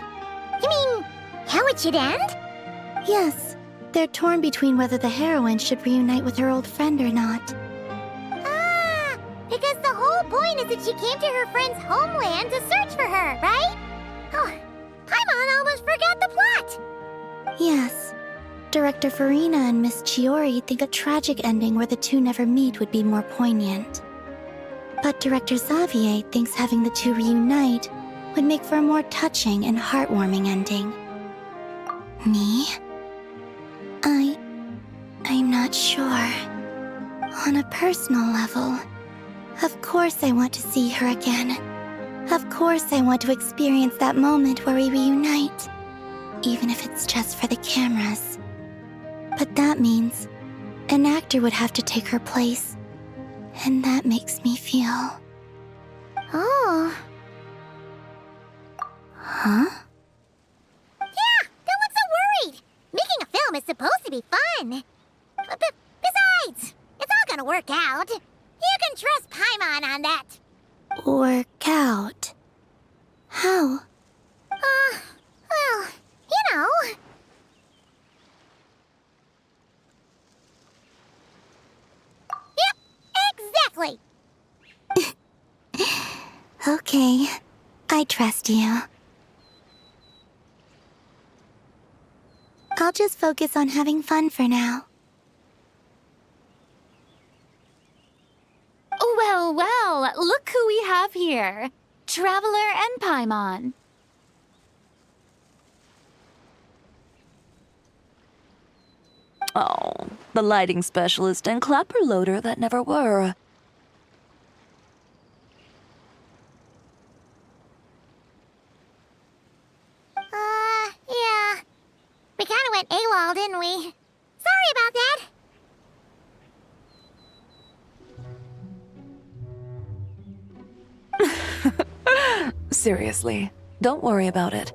You mean, how it should end? Yes, they're torn between whether the heroine should reunite with her old friend or not. Ah, because the whole point is that she came to her friend's homeland to search for her, right? Oh, Paimon almost forgot the plot! Yes. Director Farina and Miss Chiori think a tragic ending where the two never meet would be more poignant. But Director Xavier thinks having the two reunite would make for a more touching and heartwarming ending. Me? I'm not sure. On a personal level, of course I want to see her again. Of course I want to experience that moment where we reunite, even if it's just for the cameras. But that means an actor would have to take her place, and that makes me feel... Oh. Huh? Yeah, don't look so worried. Making a film is supposed to be fun. But besides, it's all gonna work out. You can trust Paimon on that. Work out? How? Well, you know. Yep, exactly. Okay, I trust you. I'll just focus on having fun for now. Well, well, look who we have here. Traveler and Paimon. Oh, the lighting specialist and clapper loader that never were. Yeah. We kinda went AWOL, didn't we? Sorry about that. Seriously, don't worry about it.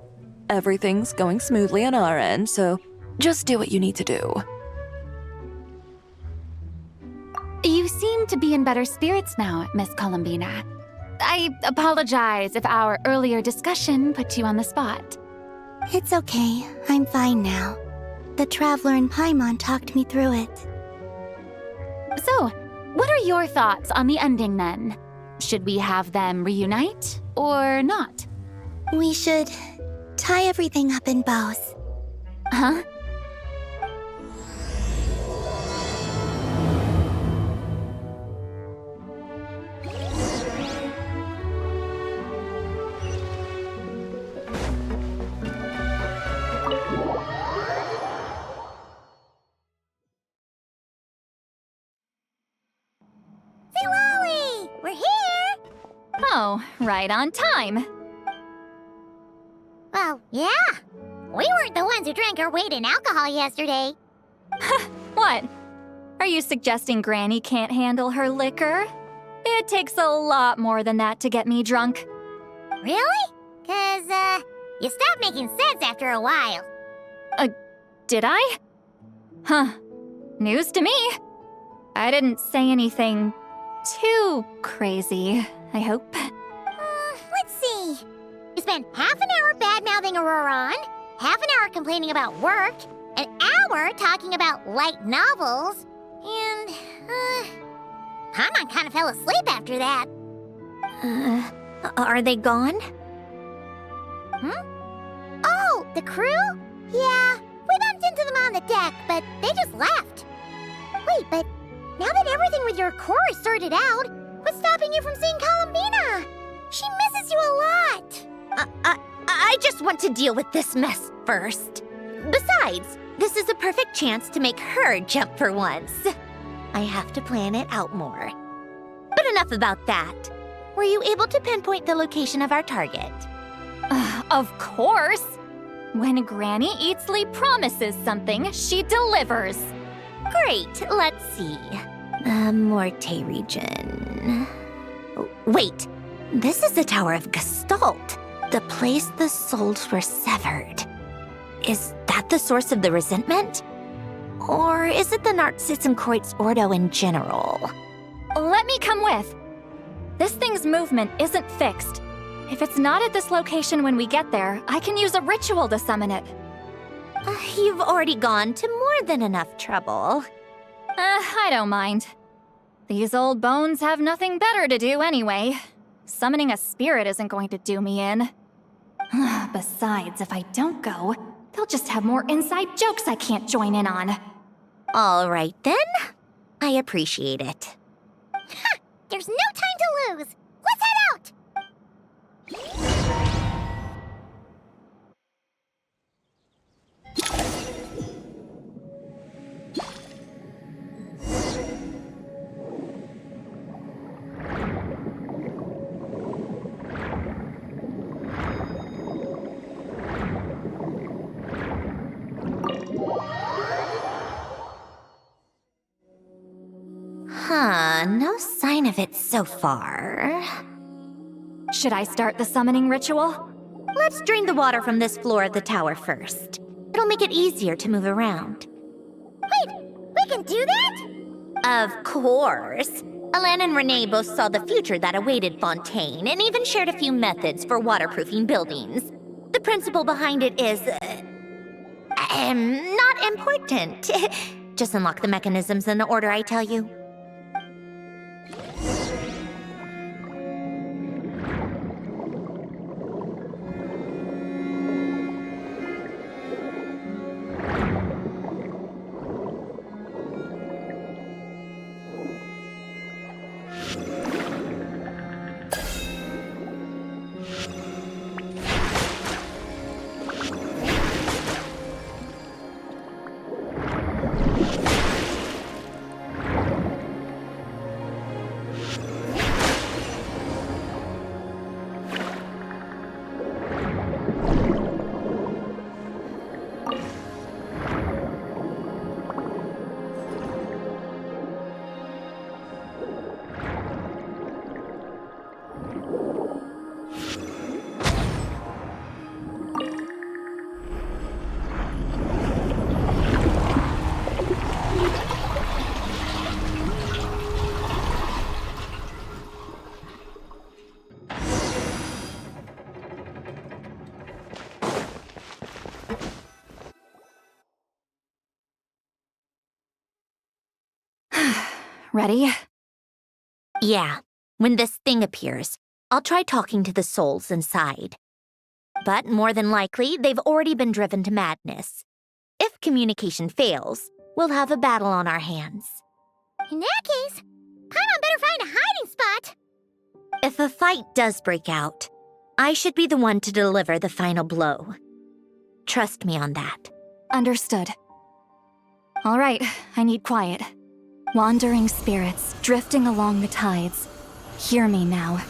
Everything's going smoothly on our end, so just do what you need to do. You seem to be in better spirits now, Miss Columbina. I apologize if our earlier discussion put you on the spot. It's okay, I'm fine now. The Traveler and Paimon talked me through it. So, what are your thoughts on the ending then? Should we have them reunite or not? We should tie everything up in bows. Huh? We're here! Oh, right on time. Well, yeah. We weren't the ones who drank our weight in alcohol yesterday. What? Are you suggesting Granny can't handle her liquor? It takes a lot more than that to get me drunk. Really? 'Cause, you stopped making sense after a while. Did I? Huh. News to me. I didn't say anything too crazy, I hope. Let's see. You spent half an hour bad-mouthing Auroron, half an hour complaining about work, an hour talking about light novels, and, Paimon kind of fell asleep after that. Are they gone? Oh, the crew? Yeah, we bumped into them on the deck, but they just left. Wait, but now that everything with your core is sorted out, what's stopping you from seeing Columbina? She misses you a lot. I just want to deal with this mess first. Besides, this is a perfect chance to make her jump for once. I have to plan it out more. But enough about that. Were you able to pinpoint the location of our target? Of course. When Granny Eatsley promises something, she delivers. Great, let's see. Morte region. Wait, this is the Tower of Gestalt, the place the souls were severed. Is that the source of the resentment? Or is it the Narzissen Kreuz Ordo in general? Let me come with. This thing's movement isn't fixed. If it's not at this location when we get there, I can use a ritual to summon it. You've already gone to more than enough trouble. I don't mind. These old bones have nothing better to do anyway. Summoning a spirit isn't going to do me in. Besides, if I don't go, they'll just have more inside jokes I can't join in on. All right then. I appreciate it. Ha! There's no time to lose! Let's head out! No sign of it so far. Should I start the summoning ritual? Let's drain the water from this floor of the tower first. It'll make it easier to move around. Wait, we can do that? Of course. Alan and Renee both saw the future that awaited Fontaine and even shared a few methods for waterproofing buildings. The principle behind it is... not important. Just unlock the mechanisms in the order I tell you. Ready? Yeah. When this thing appears, I'll try talking to the souls inside. But more than likely, they've already been driven to madness. If communication fails, we'll have a battle on our hands. In that case, Paimon better find a hiding spot. If a fight does break out, I should be the one to deliver the final blow. Trust me on that. Understood. All right, I need quiet. Wandering spirits, drifting along the tides. Hear me now.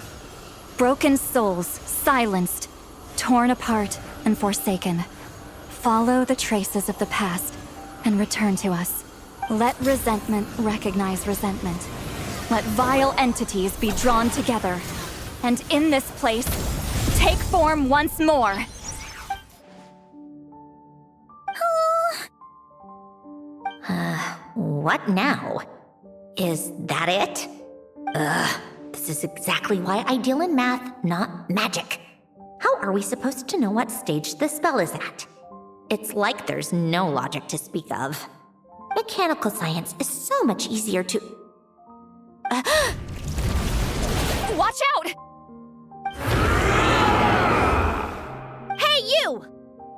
Broken souls, silenced, torn apart, and forsaken. Follow the traces of the past, and return to us. Let resentment recognize resentment. Let vile entities be drawn together. And in this place, take form once more. What now? Is that it? This is exactly why I deal in math, not magic. How are we supposed to know what stage the spell is at? It's like there's no logic to speak of. Mechanical science is so much easier to... Watch out! Hey, you!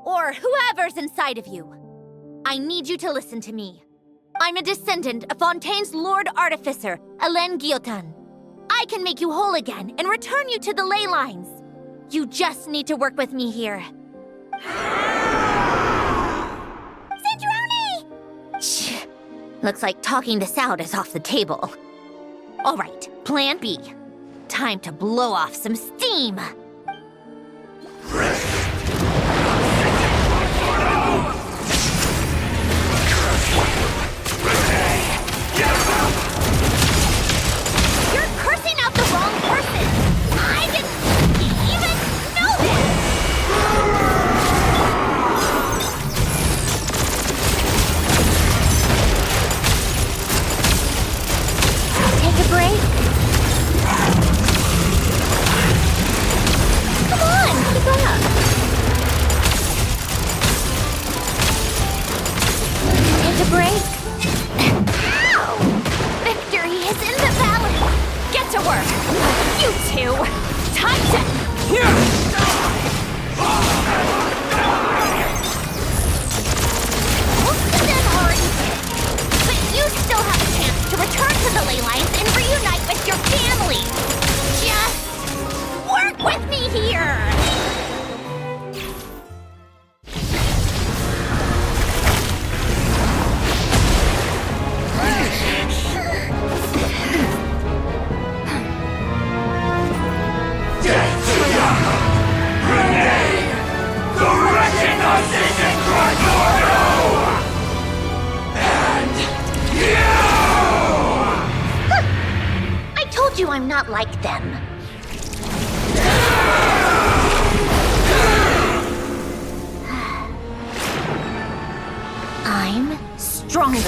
Or whoever's inside of you. I need you to listen to me. I'm a descendant of Fontaine's Lord Artificer, Alain Guillotin. I can make you whole again and return you to the ley lines. You just need to work with me here. Centrone! Shh. Looks like talking this out is off the table. All right, plan B. Time to blow off some steam. You're cursing out the wrong person! I didn't even know this! Take a break. I'm not like them. I'm stronger.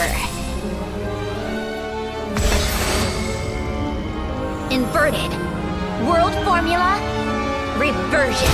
Inverted. World formula. Reversion.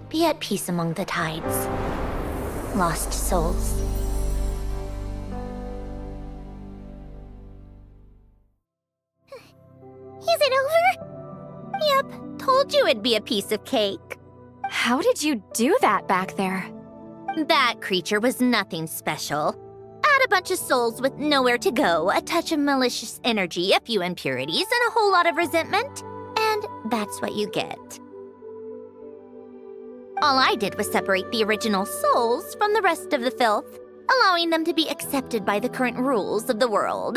Be at peace among the tides. Lost souls. Is it over? Yep, told you it'd be a piece of cake. How did you do that back there? That creature was nothing special. Add a bunch of souls with nowhere to go, a touch of malicious energy, a few impurities, and a whole lot of resentment. And that's what you get. All I did was separate the original souls from the rest of the filth, allowing them to be accepted by the current rules of the world.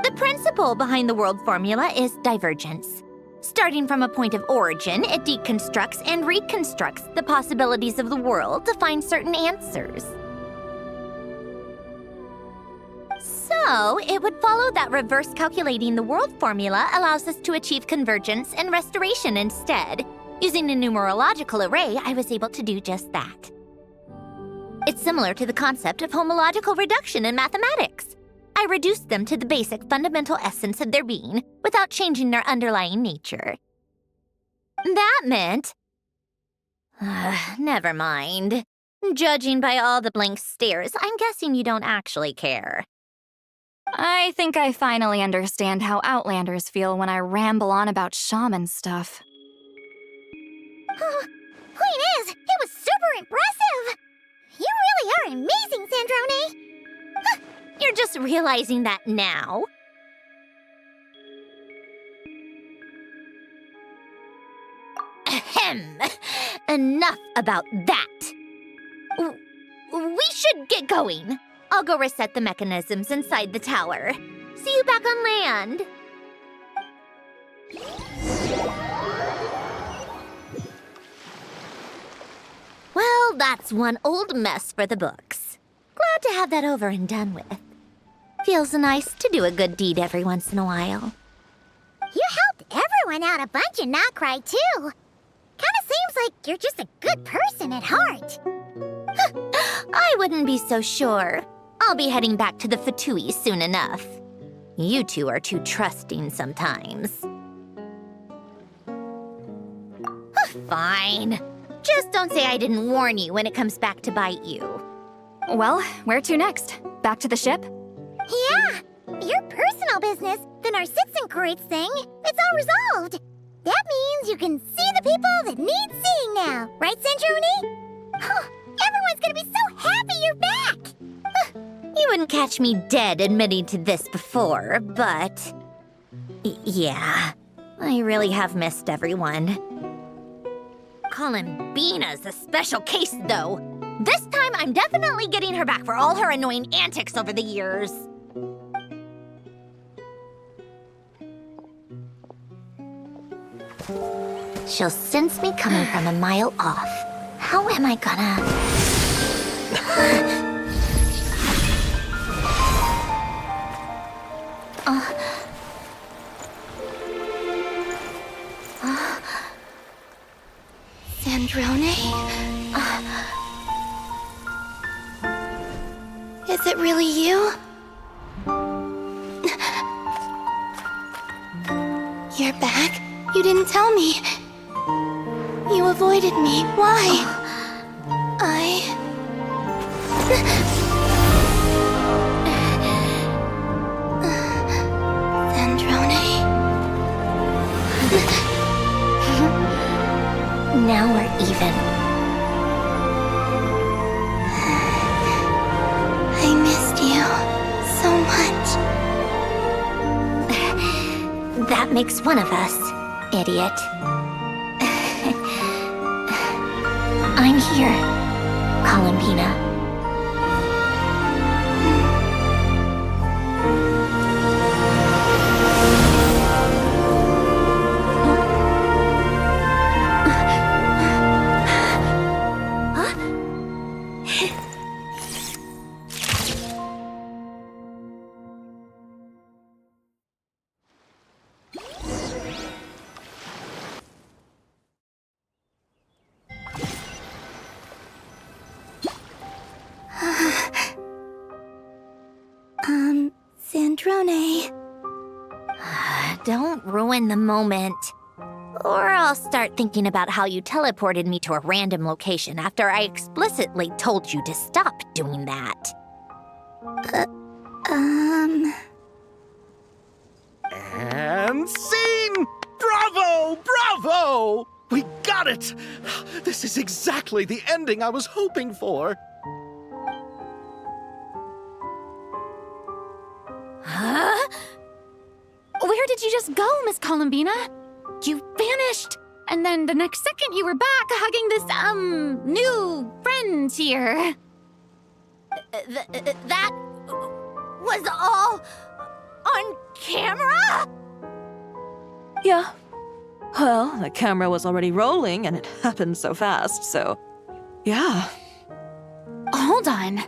The principle behind the world formula is divergence. Starting from a point of origin, it deconstructs and reconstructs the possibilities of the world to find certain answers. So, it would follow that reverse calculating the world formula allows us to achieve convergence and restoration instead. Using a numerological array, I was able to do just that. It's similar to the concept of homological reduction in mathematics. I reduced them to the basic fundamental essence of their being without changing their underlying nature. That meant... never mind. Judging by all the blank stares, I'm guessing you don't actually care. I think I finally understand how Outlanders feel when I ramble on about shaman stuff. Point is, it was super impressive! You really are amazing, Sandrone! You're just realizing that now? Ahem! Enough about that! We should get going. I'll go reset the mechanisms inside the tower. See you back on land. Well, that's one old mess for the books. Glad to have that over and done with. Feels nice to do a good deed every once in a while. You helped everyone out a bunch and not cry, too. Kinda seems like you're just a good person at heart. I wouldn't be so sure. I'll be heading back to the Fatui soon enough. You two are too trusting sometimes. Fine. Just don't say I didn't warn you when it comes back to bite you. Well, where to next? Back to the ship? Yeah, your personal business, the Narcitsan thing, it's all resolved. That means you can see the people that need seeing now, right, Centrone? Everyone's gonna be so happy you're back! You wouldn't catch me dead admitting to this before, but... yeah, I really have missed everyone. Columbina's a special case, though. This time, I'm definitely getting her back for all her annoying antics over the years. She'll sense me coming from a mile off. How am I gonna... Sandrone? Is it really you? You're back? You didn't tell me. You avoided me. Why? Sandrone? Now we're even. I missed you so much. makes one of us, idiot. I'm here, Columbina. Sandrone. Don't ruin the moment. Or I'll start thinking about how you teleported me to a random location after I explicitly told you to stop doing that. And scene! Bravo! Bravo! We got it! This is exactly the ending I was hoping for. Huh? Where did you just go, Miss Columbina? You vanished! And then the next second you were back hugging this, new friend here. That was all on camera? Yeah. Well, the camera was already rolling and it happened so fast, so yeah. Hold on.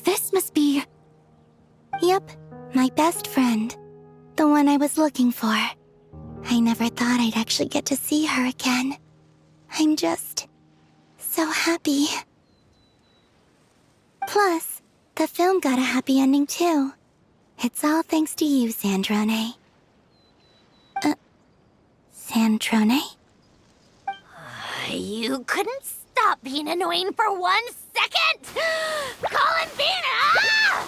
This must be... Yep, my best friend. The one I was looking for. I never thought I'd actually get to see her again. I'm just so happy. Plus, the film got a happy ending too. It's all thanks to you, Sandrone. Sandrone? You couldn't stop being annoying for 1 second? Columbina!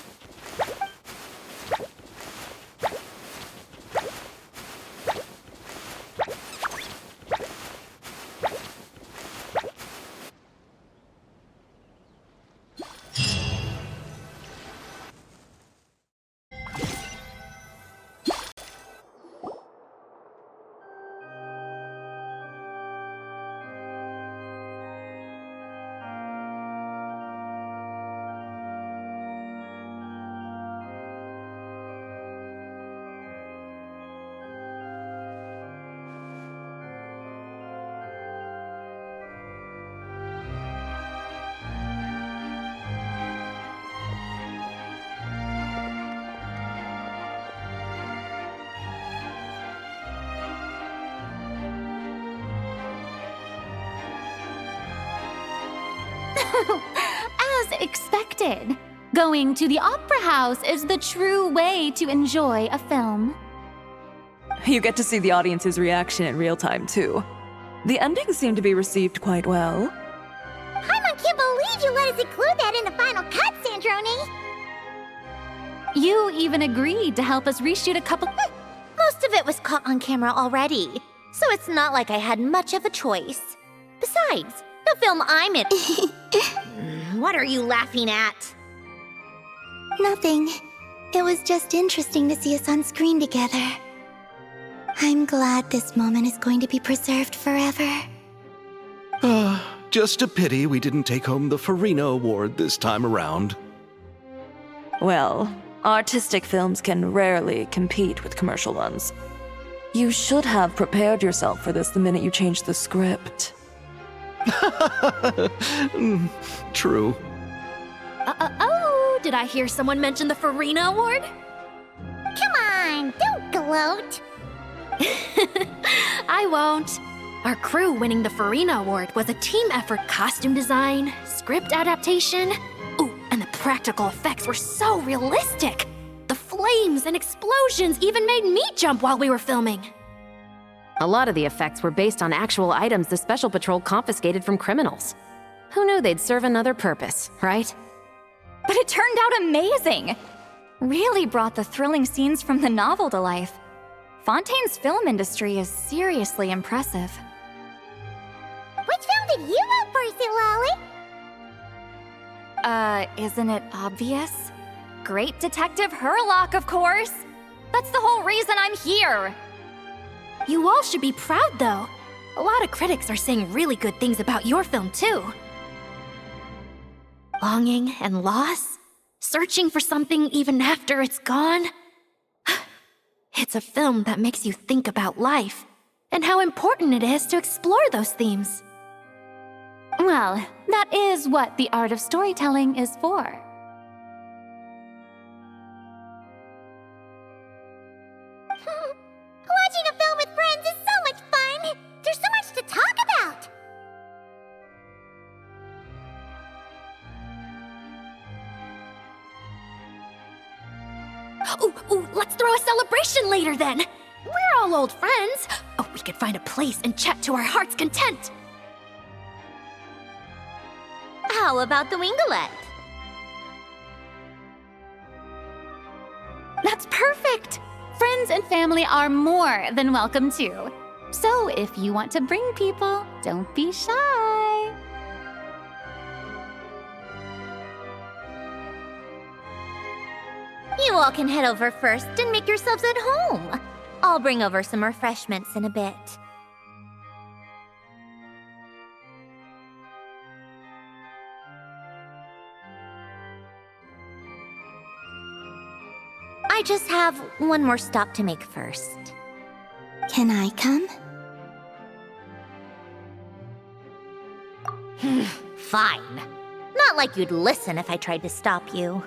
As expected, going to the opera house is the true way to enjoy a film. You get to see the audience's reaction in real time, too. The ending seemed to be received quite well. Paimon can't believe you let us include that in the final cut, Sandrone! You even agreed to help us reshoot a couple... Most of it was caught on camera already, so it's not like I had much of a choice. Besides, the film I'm in... What are you laughing at? Nothing. It was just interesting to see us on screen together. I'm glad this moment is going to be preserved forever. Just a pity we didn't take home the Farina Award this time around. Well, artistic films can rarely compete with commercial ones. You should have prepared yourself for this the minute you changed the script. True. Oh, did I hear someone mention the Farina Award? Come on, don't gloat. I won't. Our crew winning the Farina Award was a team effort costume design, script adaptation. Ooh, and the practical effects were so realistic. The flames and explosions even made me jump while we were filming. A lot of the effects were based on actual items the Special Patrol confiscated from criminals. Who knew they'd serve another purpose, right? But it turned out amazing! Really brought the thrilling scenes from the novel to life. Fontaine's film industry is seriously impressive. Which film did you vote for, Silali? Isn't it obvious? Great Detective Herlock, of course! That's the whole reason I'm here! You all should be proud, though. A lot of critics are saying really good things about your film, too. Longing and loss? Searching for something even after it's gone? It's a film that makes you think about life and how important it is to explore those themes. Well, that is what the art of storytelling is for. Watching a film with friends is so much fun! There's so much to talk about! Ooh, let's throw a celebration later then! We're all old friends! Oh, we could find a place and chat to our heart's content! How about the Winglet? That's perfect! Friends and family are more than welcome too. So if you want to bring people, don't be shy. You all can head over first and make yourselves at home. I'll bring over some refreshments in a bit. I just have one more stop to make first. Can I come? Fine. Not like you'd listen if I tried to stop you.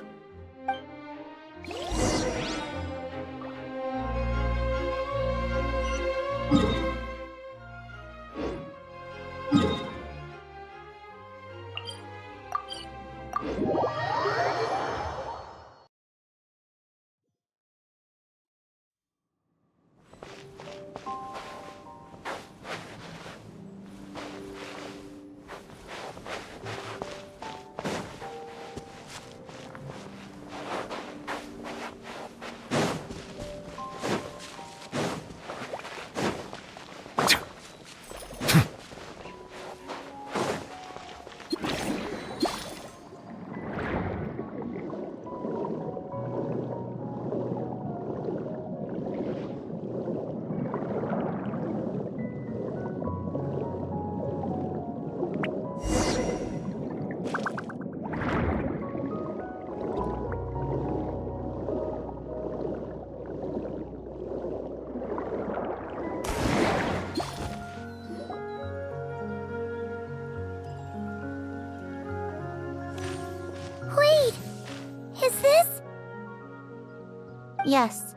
Yes.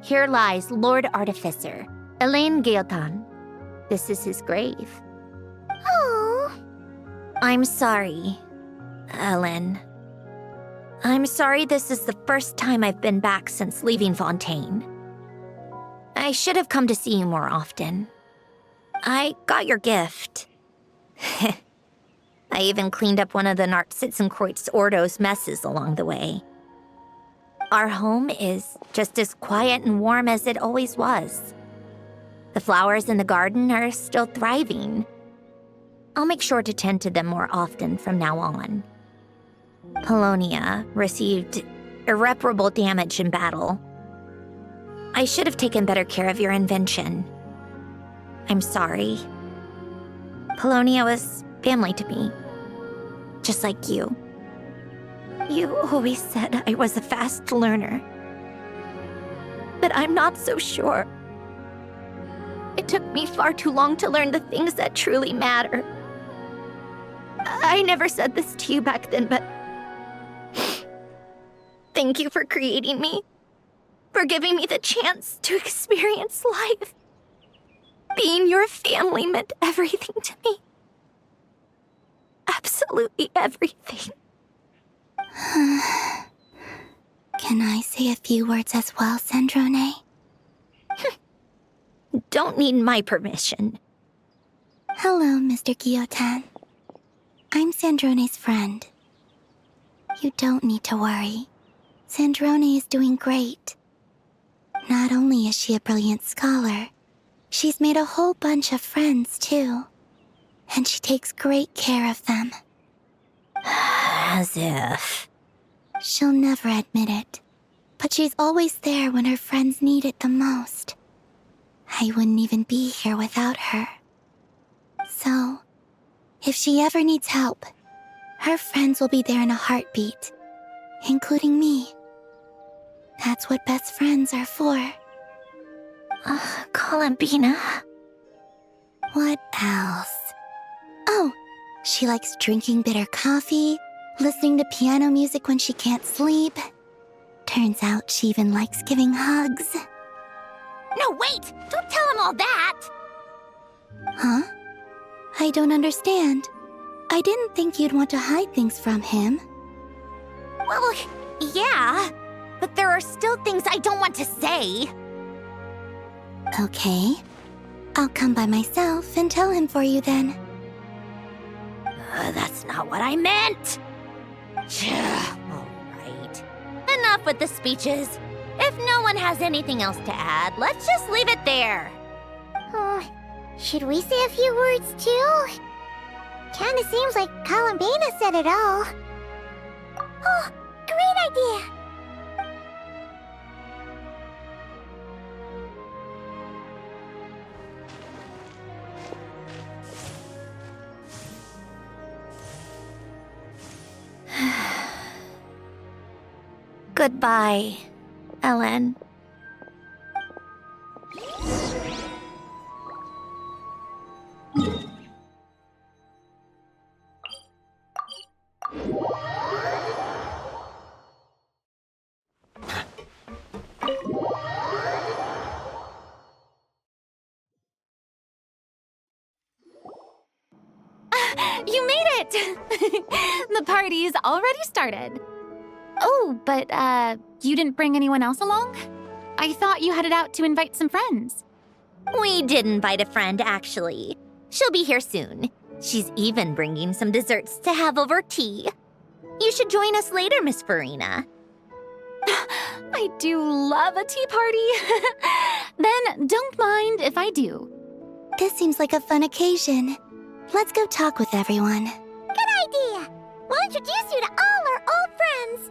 Here lies Lord Artificer, Elaine Guillotin. This is his grave. Oh. I'm sorry, Ellen. I'm sorry this is the first time I've been back since leaving Fontaine. I should have come to see you more often. I got your gift. I even cleaned up one of the Nartsitzenkreuz Ordo's messes along the way. Our home is just as quiet and warm as it always was. The flowers in the garden are still thriving. I'll make sure to tend to them more often from now on. Polonia received irreparable damage in battle. I should have taken better care of your invention. I'm sorry. Polonia was family to me, just like you. You always said I was a fast learner, but I'm not so sure. It took me far too long to learn the things that truly matter. I never said this to you back then, but thank you for creating me, for giving me the chance to experience life. Being your family meant everything to me. Absolutely everything. Can I say a few words as well, Sandrone? Don't need my permission. Hello, Mr. Guillotin. I'm Sandrone's friend. You don't need to worry. Sandrone is doing great. Not only is she a brilliant scholar, she's made a whole bunch of friends, too. And she takes great care of them. As if. She'll never admit it, but she's always there when her friends need it the most. I wouldn't even be here without her. So, if she ever needs help, her friends will be there in a heartbeat, including me. That's what best friends are for. Columbina. What else? Oh, she likes drinking bitter coffee, listening to piano music when she can't sleep. Turns out she even likes giving hugs. No, wait! Don't tell him all that! Huh? I don't understand. I didn't think you'd want to hide things from him. Well, yeah, but there are still things I don't want to say. Okay. I'll come by myself and tell him for you then. That's not what I meant! Alright. Enough with the speeches. If no one has anything else to add, let's just leave it there. Should we say a few words too? Kinda seems like Columbina said it all. Oh, great idea! Goodbye, Ellen. You made it! The party's already started. Oh, but, you didn't bring anyone else along? I thought you headed out to invite some friends. We did invite a friend, actually. She'll be here soon. She's even bringing some desserts to have over tea. You should join us later, Miss Farina. I do love a tea party. Then don't mind if I do. This seems like a fun occasion. Let's go talk with everyone. Good idea! We'll introduce you to all our old friends.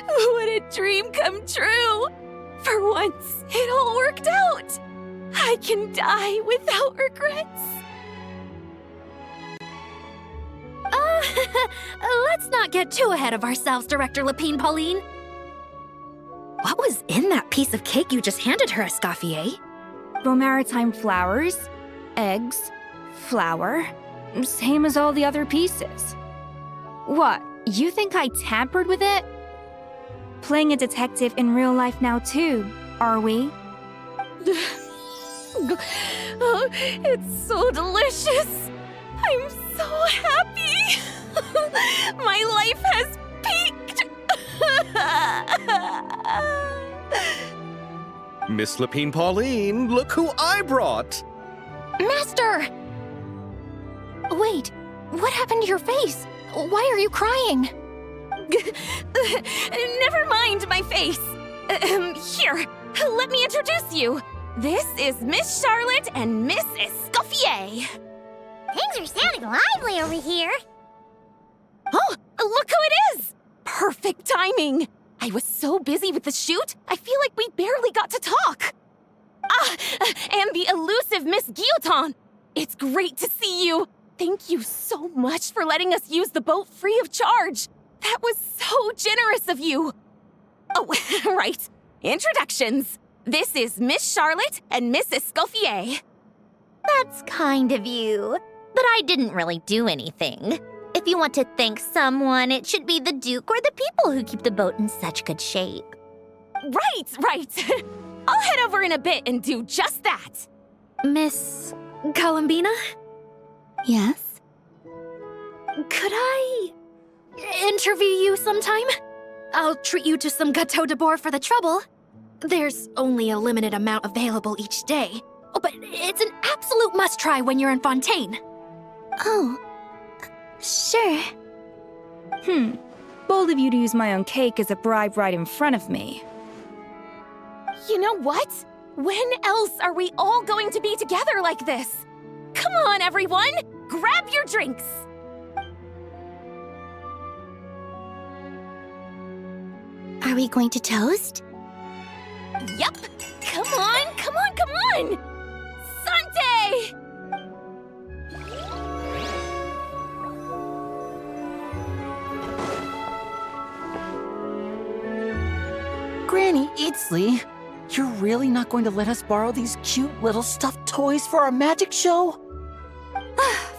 What a dream come true! For once, it all worked out! I can die without regrets! Let's not get too ahead of ourselves, Director Lapine Pauline. What was in that piece of cake you just handed her, Escoffier? Maritime flowers, eggs, flour, same as all the other pieces. What, you think I tampered with it? Playing a detective in real life now too, are we? Oh, it's so delicious! I'm so happy! My life has peaked! Miss Lapine Pauline, look who I brought! Master! Wait, what happened to your face? Why are you crying? Never mind my face. Here, let me introduce you. This is Miss Charlotte and Miss Escoffier. Things are sounding lively over here. Oh, look who it is! Perfect timing. I was so busy with the shoot, I feel like we barely got to talk. And the elusive Miss Guillotin. It's great to see you. Thank you so much for letting us use the boat free of charge. That was so generous of you. Oh, right. Introductions. This is Miss Charlotte and Miss Escoffier. That's kind of you, but I didn't really do anything. If you want to thank someone, it should be the Duke or the people who keep the boat in such good shape. Right. I'll head over in a bit and do just that. Miss Columbina? Yes? Could I interview you sometime? I'll treat you to some gâteau de bord for the trouble. There's only a limited amount available each day. Oh, but it's an absolute must-try when you're in Fontaine. Oh, sure. Bold of you to use my own cake as a bribe right in front of me. You know what? When else are we all going to be together like this? Come on, everyone! Grab your drinks! Are we going to toast? Yup! Come on, come on, come on! Sante! Granny Eatsley, you're really not going to let us borrow these cute little stuffed toys for our magic show?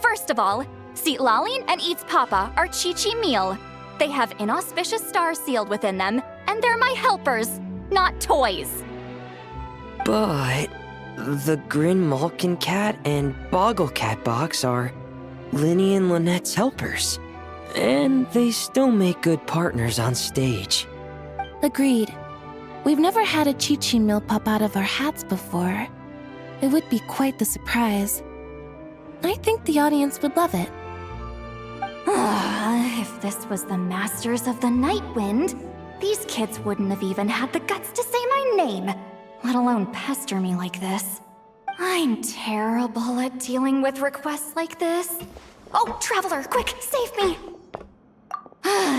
First of all, Seat Lalin and Eats Papa are Chi-Chi meal. They have inauspicious stars sealed within them, and they're my helpers, not toys. But the Grin Malkin Cat and Boggle Cat box are Linny and Lynette's helpers. And they still make good partners on stage. Agreed. We've never had a Chi-Chi meal pop out of our hats before. It would be quite the surprise. I think the audience would love it. If this was the Masters of the Night Wind, these kids wouldn't have even had the guts to say my name, let alone pester me like this. I'm terrible at dealing with requests like this. Oh, Traveler, quick, save me!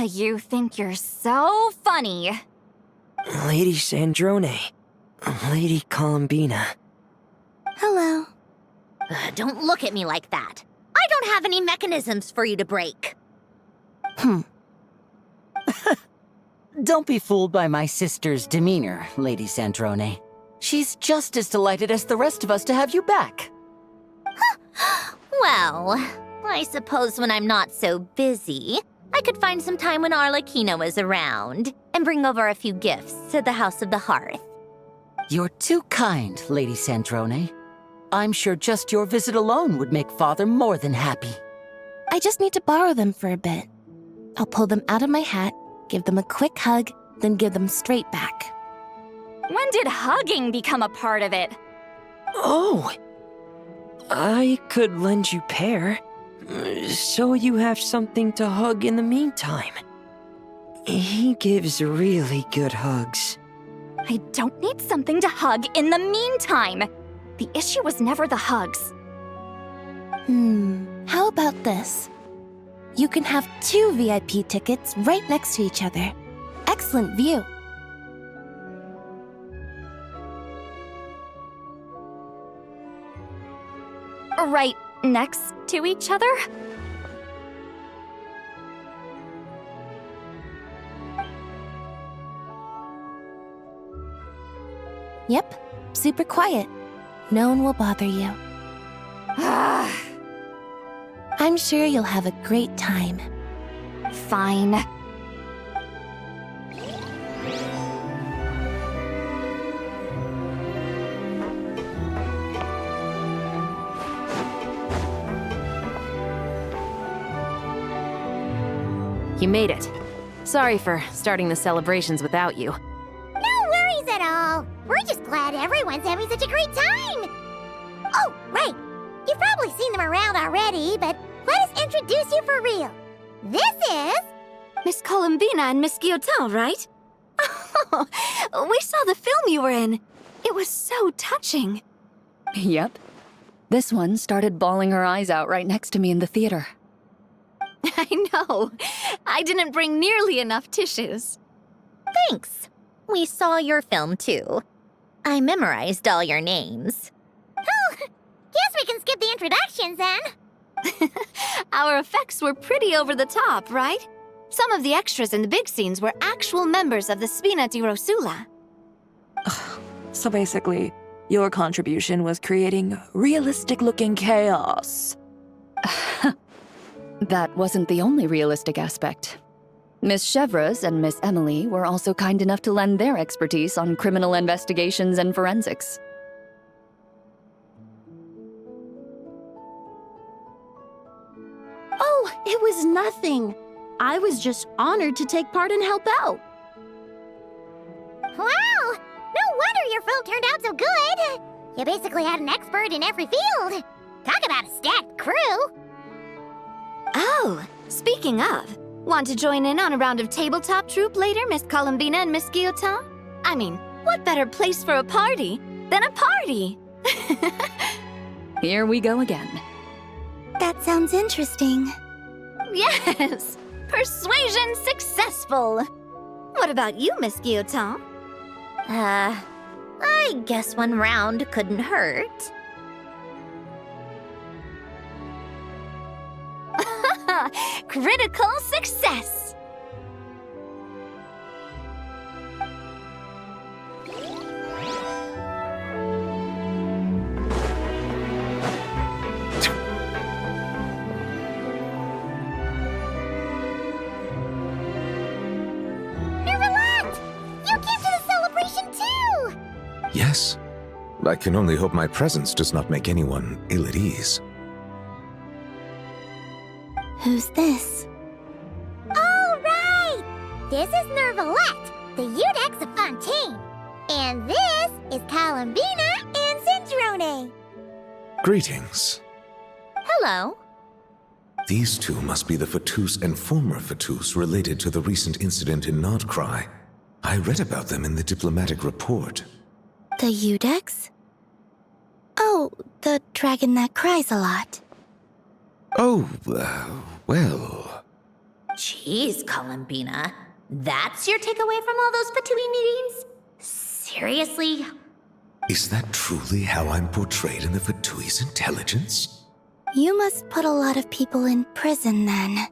You think you're so funny. Lady Sandrone, Lady Columbina. Hello. Don't look at me like that. I don't have any mechanisms for you to break. Don't be fooled by my sister's demeanor, Lady Sandrone. She's just as delighted as the rest of us to have you back. Well, I suppose when I'm not so busy, I could find some time when Arlecchino is around and bring over a few gifts to the House of the Hearth. You're too kind, Lady Sandrone. I'm sure just your visit alone would make Father more than happy. I just need to borrow them for a bit. I'll pull them out of my hat, give them a quick hug, then give them straight back. When did hugging become a part of it? Oh! I could lend you pair, so you have something to hug in the meantime. He gives really good hugs. I don't need something to hug in the meantime. The issue was never the hugs. How about this? You can have 2 VIP tickets right next to each other. Excellent view. Right next to each other? Yep, super quiet. No one will bother you. I'm sure you'll have a great time. Fine. You made it. Sorry for starting the celebrations without you. No worries at all. We're just glad everyone's having such a great time. Oh, right. You've probably seen them around already, but let us introduce you for real. This is... Miss Columbina and Miss Guillotin, right? Oh, we saw the film you were in. It was so touching. Yep. This one started bawling her eyes out right next to me in the theater. I know. I didn't bring nearly enough tissues. Thanks. We saw your film, too. I memorized all your names. Oh, guess we can skip the introductions then. Our effects were pretty over the top, right? Some of the extras in the big scenes were actual members of the Spina di Rosula. So basically, your contribution was creating realistic-looking chaos. That wasn't the only realistic aspect. Miss Chevres and Miss Emily were also kind enough to lend their expertise on criminal investigations and forensics. Oh, it was nothing. I was just honored to take part and help out. Wow! No wonder your film turned out so good. You basically had an expert in every field. Talk about a stacked crew. Oh, speaking of, want to join in on a round of tabletop troupe later, Miss Columbina and Miss Guillotin? I mean, what better place for a party than a party? Here we go again. That sounds interesting. Yes! Persuasion successful! What about you, Miss Guillotin? I guess one round couldn't hurt. Critical success! Yes. I can only hope my presence does not make anyone ill at ease. Who's this? All right! This is Nervalette, the Udex of Fontaine. And this is Columbina and Cendrone. Greetings. Hello. These two must be the Fatus and former Fatus related to the recent incident in Nodcry. I read about them in the diplomatic report. The Udex? Oh, the dragon that cries a lot. Oh, well... Jeez, Columbina. That's your takeaway from all those Fatui meetings? Seriously? Is that truly how I'm portrayed in the Fatui's intelligence? You must put a lot of people in prison, then.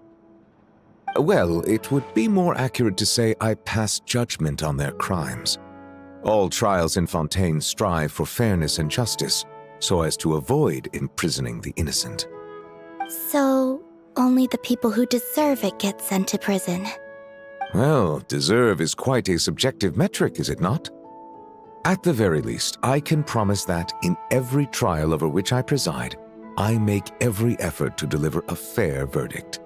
Well, it would be more accurate to say I pass judgment on their crimes. All trials in Fontaine strive for fairness and justice, so as to avoid imprisoning the innocent. So, only the people who deserve it get sent to prison. Well, deserve is quite a subjective metric, is it not? At the very least, I can promise that in every trial over which I preside, I make every effort to deliver a fair verdict.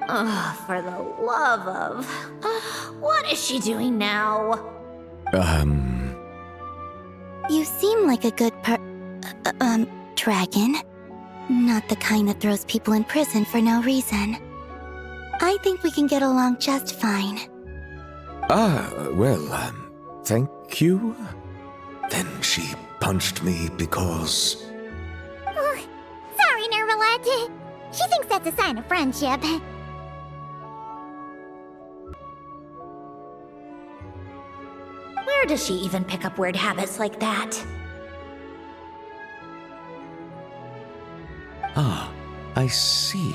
Oh, for the love of... what is she doing now? You seem like a good dragon. Not the kind that throws people in prison for no reason. I think we can get along just fine. Thank you? Then she punched me because... Sorry, Nervalette. She thinks that's a sign of friendship. Where does she even pick up weird habits like that? Ah, I see.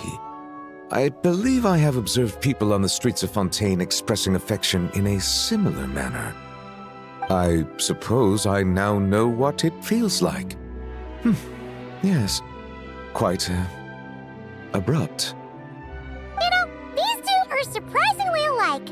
I believe I have observed people on the streets of Fontaine expressing affection in a similar manner. I suppose I now know what it feels like. Yes, quite abrupt. You know, these two are surprisingly alike.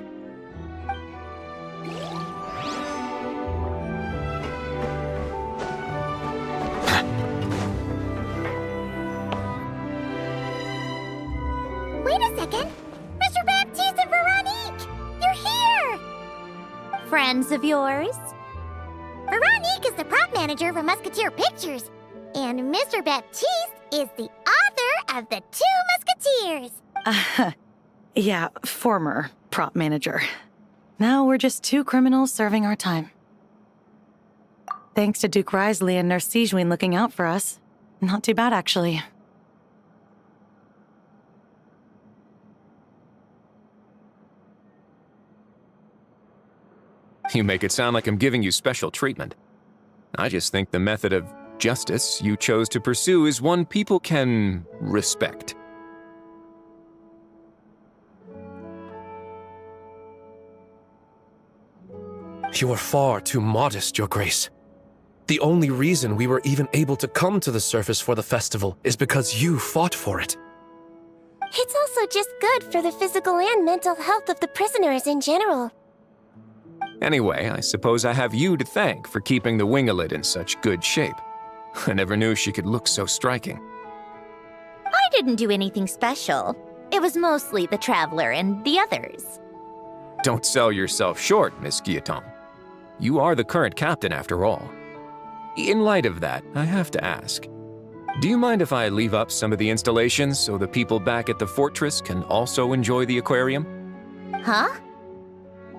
Wait a second! Mr. Baptiste and Veronique! You're here! Friends of yours? Veronique is the prop manager for Musketeer Pictures, and Mr. Baptiste is the author of The Two Musketeers. Yeah, former prop manager. Now we're just two criminals serving our time. Thanks to Duke Risley and Nurse Sigewin looking out for us. Not too bad, actually. You make it sound like I'm giving you special treatment. I just think the method of justice you chose to pursue is one people can respect. You are far too modest, Your Grace. The only reason we were even able to come to the surface for the festival is because you fought for it. It's also just good for the physical and mental health of the prisoners in general. Anyway, I suppose I have you to thank for keeping the winglet in such good shape. I never knew she could look so striking. I didn't do anything special. It was mostly the Traveler and the others. Don't sell yourself short, Miss Guillotin. You are the current captain, after all. In light of that, I have to ask, do you mind if I leave up some of the installations so the people back at the fortress can also enjoy the aquarium? Huh?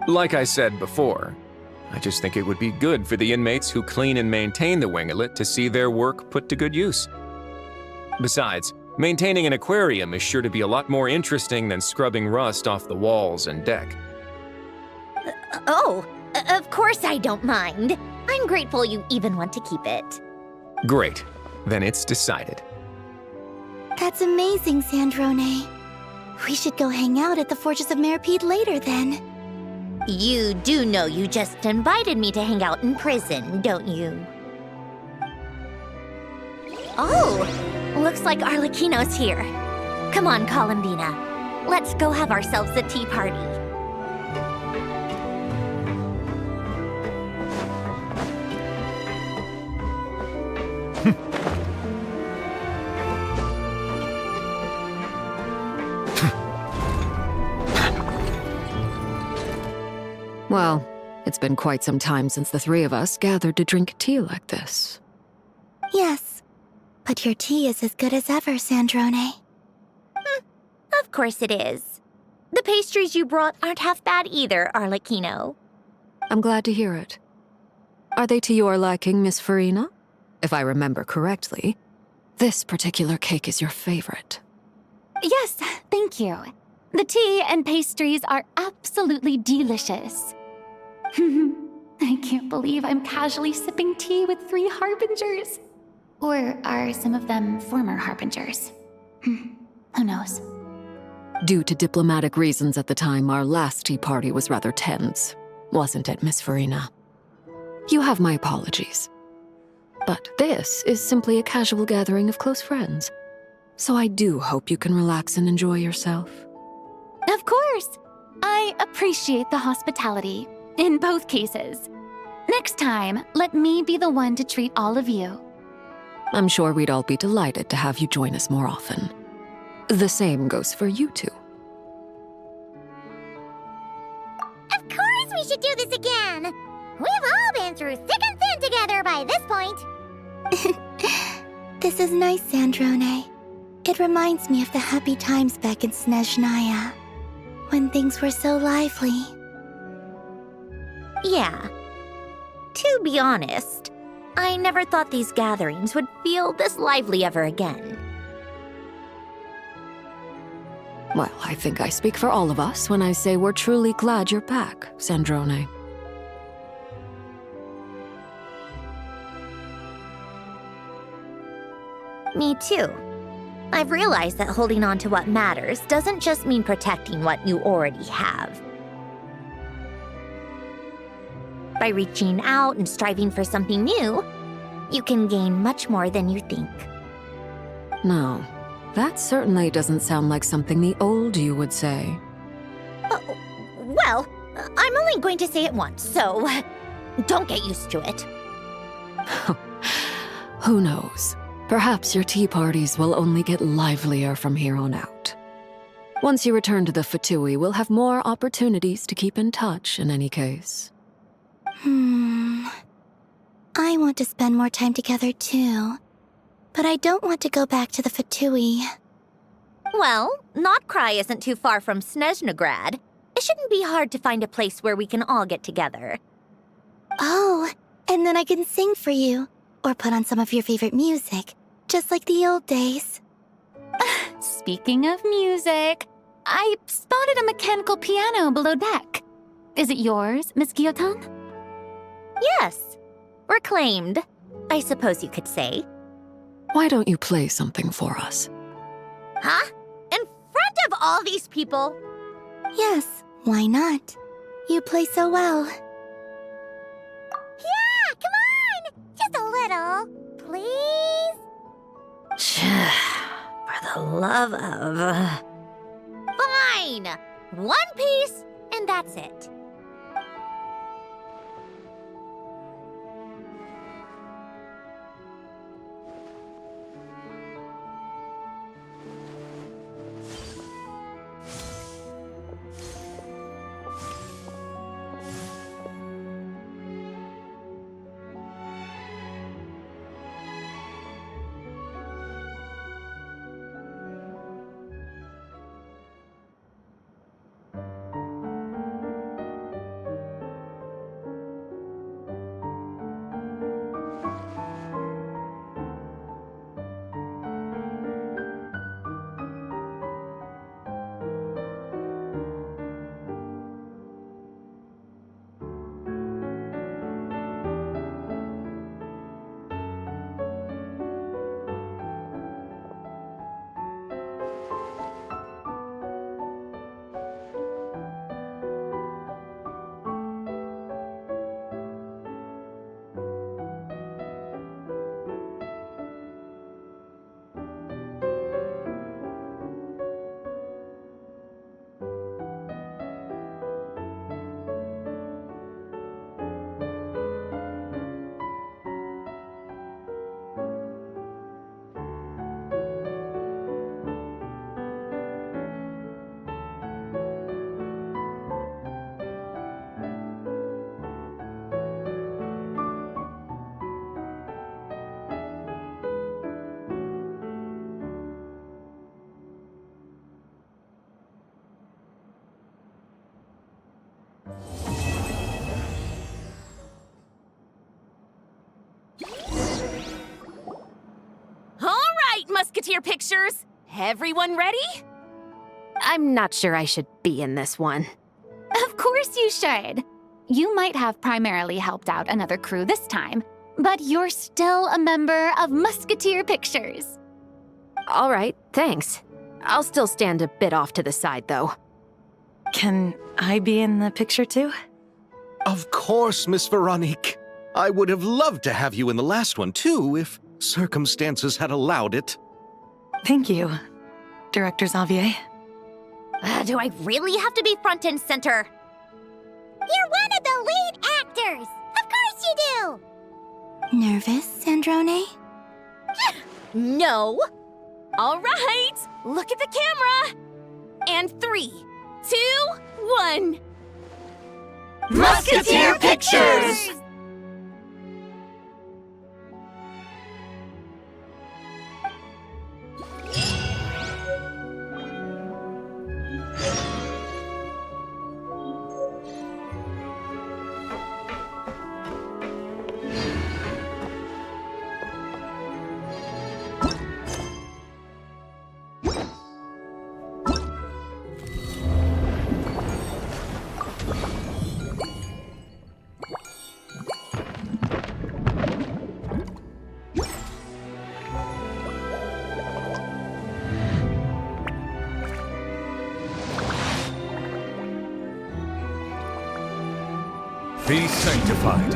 Like I said before, I just think it would be good for the inmates who clean and maintain the winglet to see their work put to good use. Besides, maintaining an aquarium is sure to be a lot more interesting than scrubbing rust off the walls and deck. Of course I don't mind. I'm grateful you even want to keep it. Great. Then it's decided. That's amazing, Sandrone. We should go hang out at the Fortress of Meripede later then. You do know you just invited me to hang out in prison, don't you? Oh, looks like Arlecchino's here. Come on, Columbina. Let's go have ourselves a tea party. Well, it's been quite some time since the three of us gathered to drink tea like this. Yes, but your tea is as good as ever, Sandrone. Of course it is. The pastries you brought aren't half bad either, Arlecchino. I'm glad to hear it. Are they to your liking, Miss Farina? If I remember correctly, this particular cake is your favorite. Yes, thank you. The tea and pastries are absolutely delicious. I can't believe I'm casually sipping tea with 3 harbingers. Or are some of them former harbingers? Who knows? Due to diplomatic reasons at the time, our last tea party was rather tense, wasn't it, Miss Farina? You have my apologies. But this is simply a casual gathering of close friends. So I do hope you can relax and enjoy yourself. Of course! I appreciate the hospitality, in both cases. Next time, let me be the one to treat all of you. I'm sure we'd all be delighted to have you join us more often. The same goes for you two. Of course we should do this again! We've all been through thick and thin together by this point. This is nice, Sandrone. It reminds me of the happy times back in Snezhnaya, when things were so lively. Yeah. To be honest, I never thought these gatherings would feel this lively ever again. Well, I think I speak for all of us when I say we're truly glad you're back, Sandrone. Me too. I've realized that holding on to what matters doesn't just mean protecting what you already have. By reaching out and striving for something new, you can gain much more than you think. No, that certainly doesn't sound like something the old you would say. Well, I'm only going to say it once, so don't get used to it. Who knows? Perhaps your tea parties will only get livelier from here on out. Once you return to the Fatui, we'll have more opportunities to keep in touch in any case. I want to spend more time together too, but I don't want to go back to the Fatui. Well, Notcry isn't too far from Snezhnograd. It shouldn't be hard to find a place where we can all get together. Oh, and then I can sing for you, or put on some of your favorite music, just like the old days. Speaking of music, I spotted a mechanical piano below deck. Is it yours, Miss Guillotin? Yes. Reclaimed, I suppose you could say. Why don't you play something for us? Huh? In front of all these people? Yes, why not? You play so well. Yeah, come on! Just a little, please? For the love of... Fine! 1 piece, and that's it. Musketeer pictures! Everyone ready? I'm not sure I should be in this one. Of course you should. You might have primarily helped out another crew this time, but you're still a member of Musketeer Pictures. All right, thanks. I'll still stand a bit off to the side, though. Can I be in the picture too? Of course, Miss Veronique. I would have loved to have you in the last one, too, if circumstances had allowed it. Thank you, Director Xavier. Do I really have to be front and center? You're one of the lead actors! Of course you do! Nervous, Sandrone? No! All right, look at the camera! And 3, 2, 1. Musketeer Pictures! Be sanctified.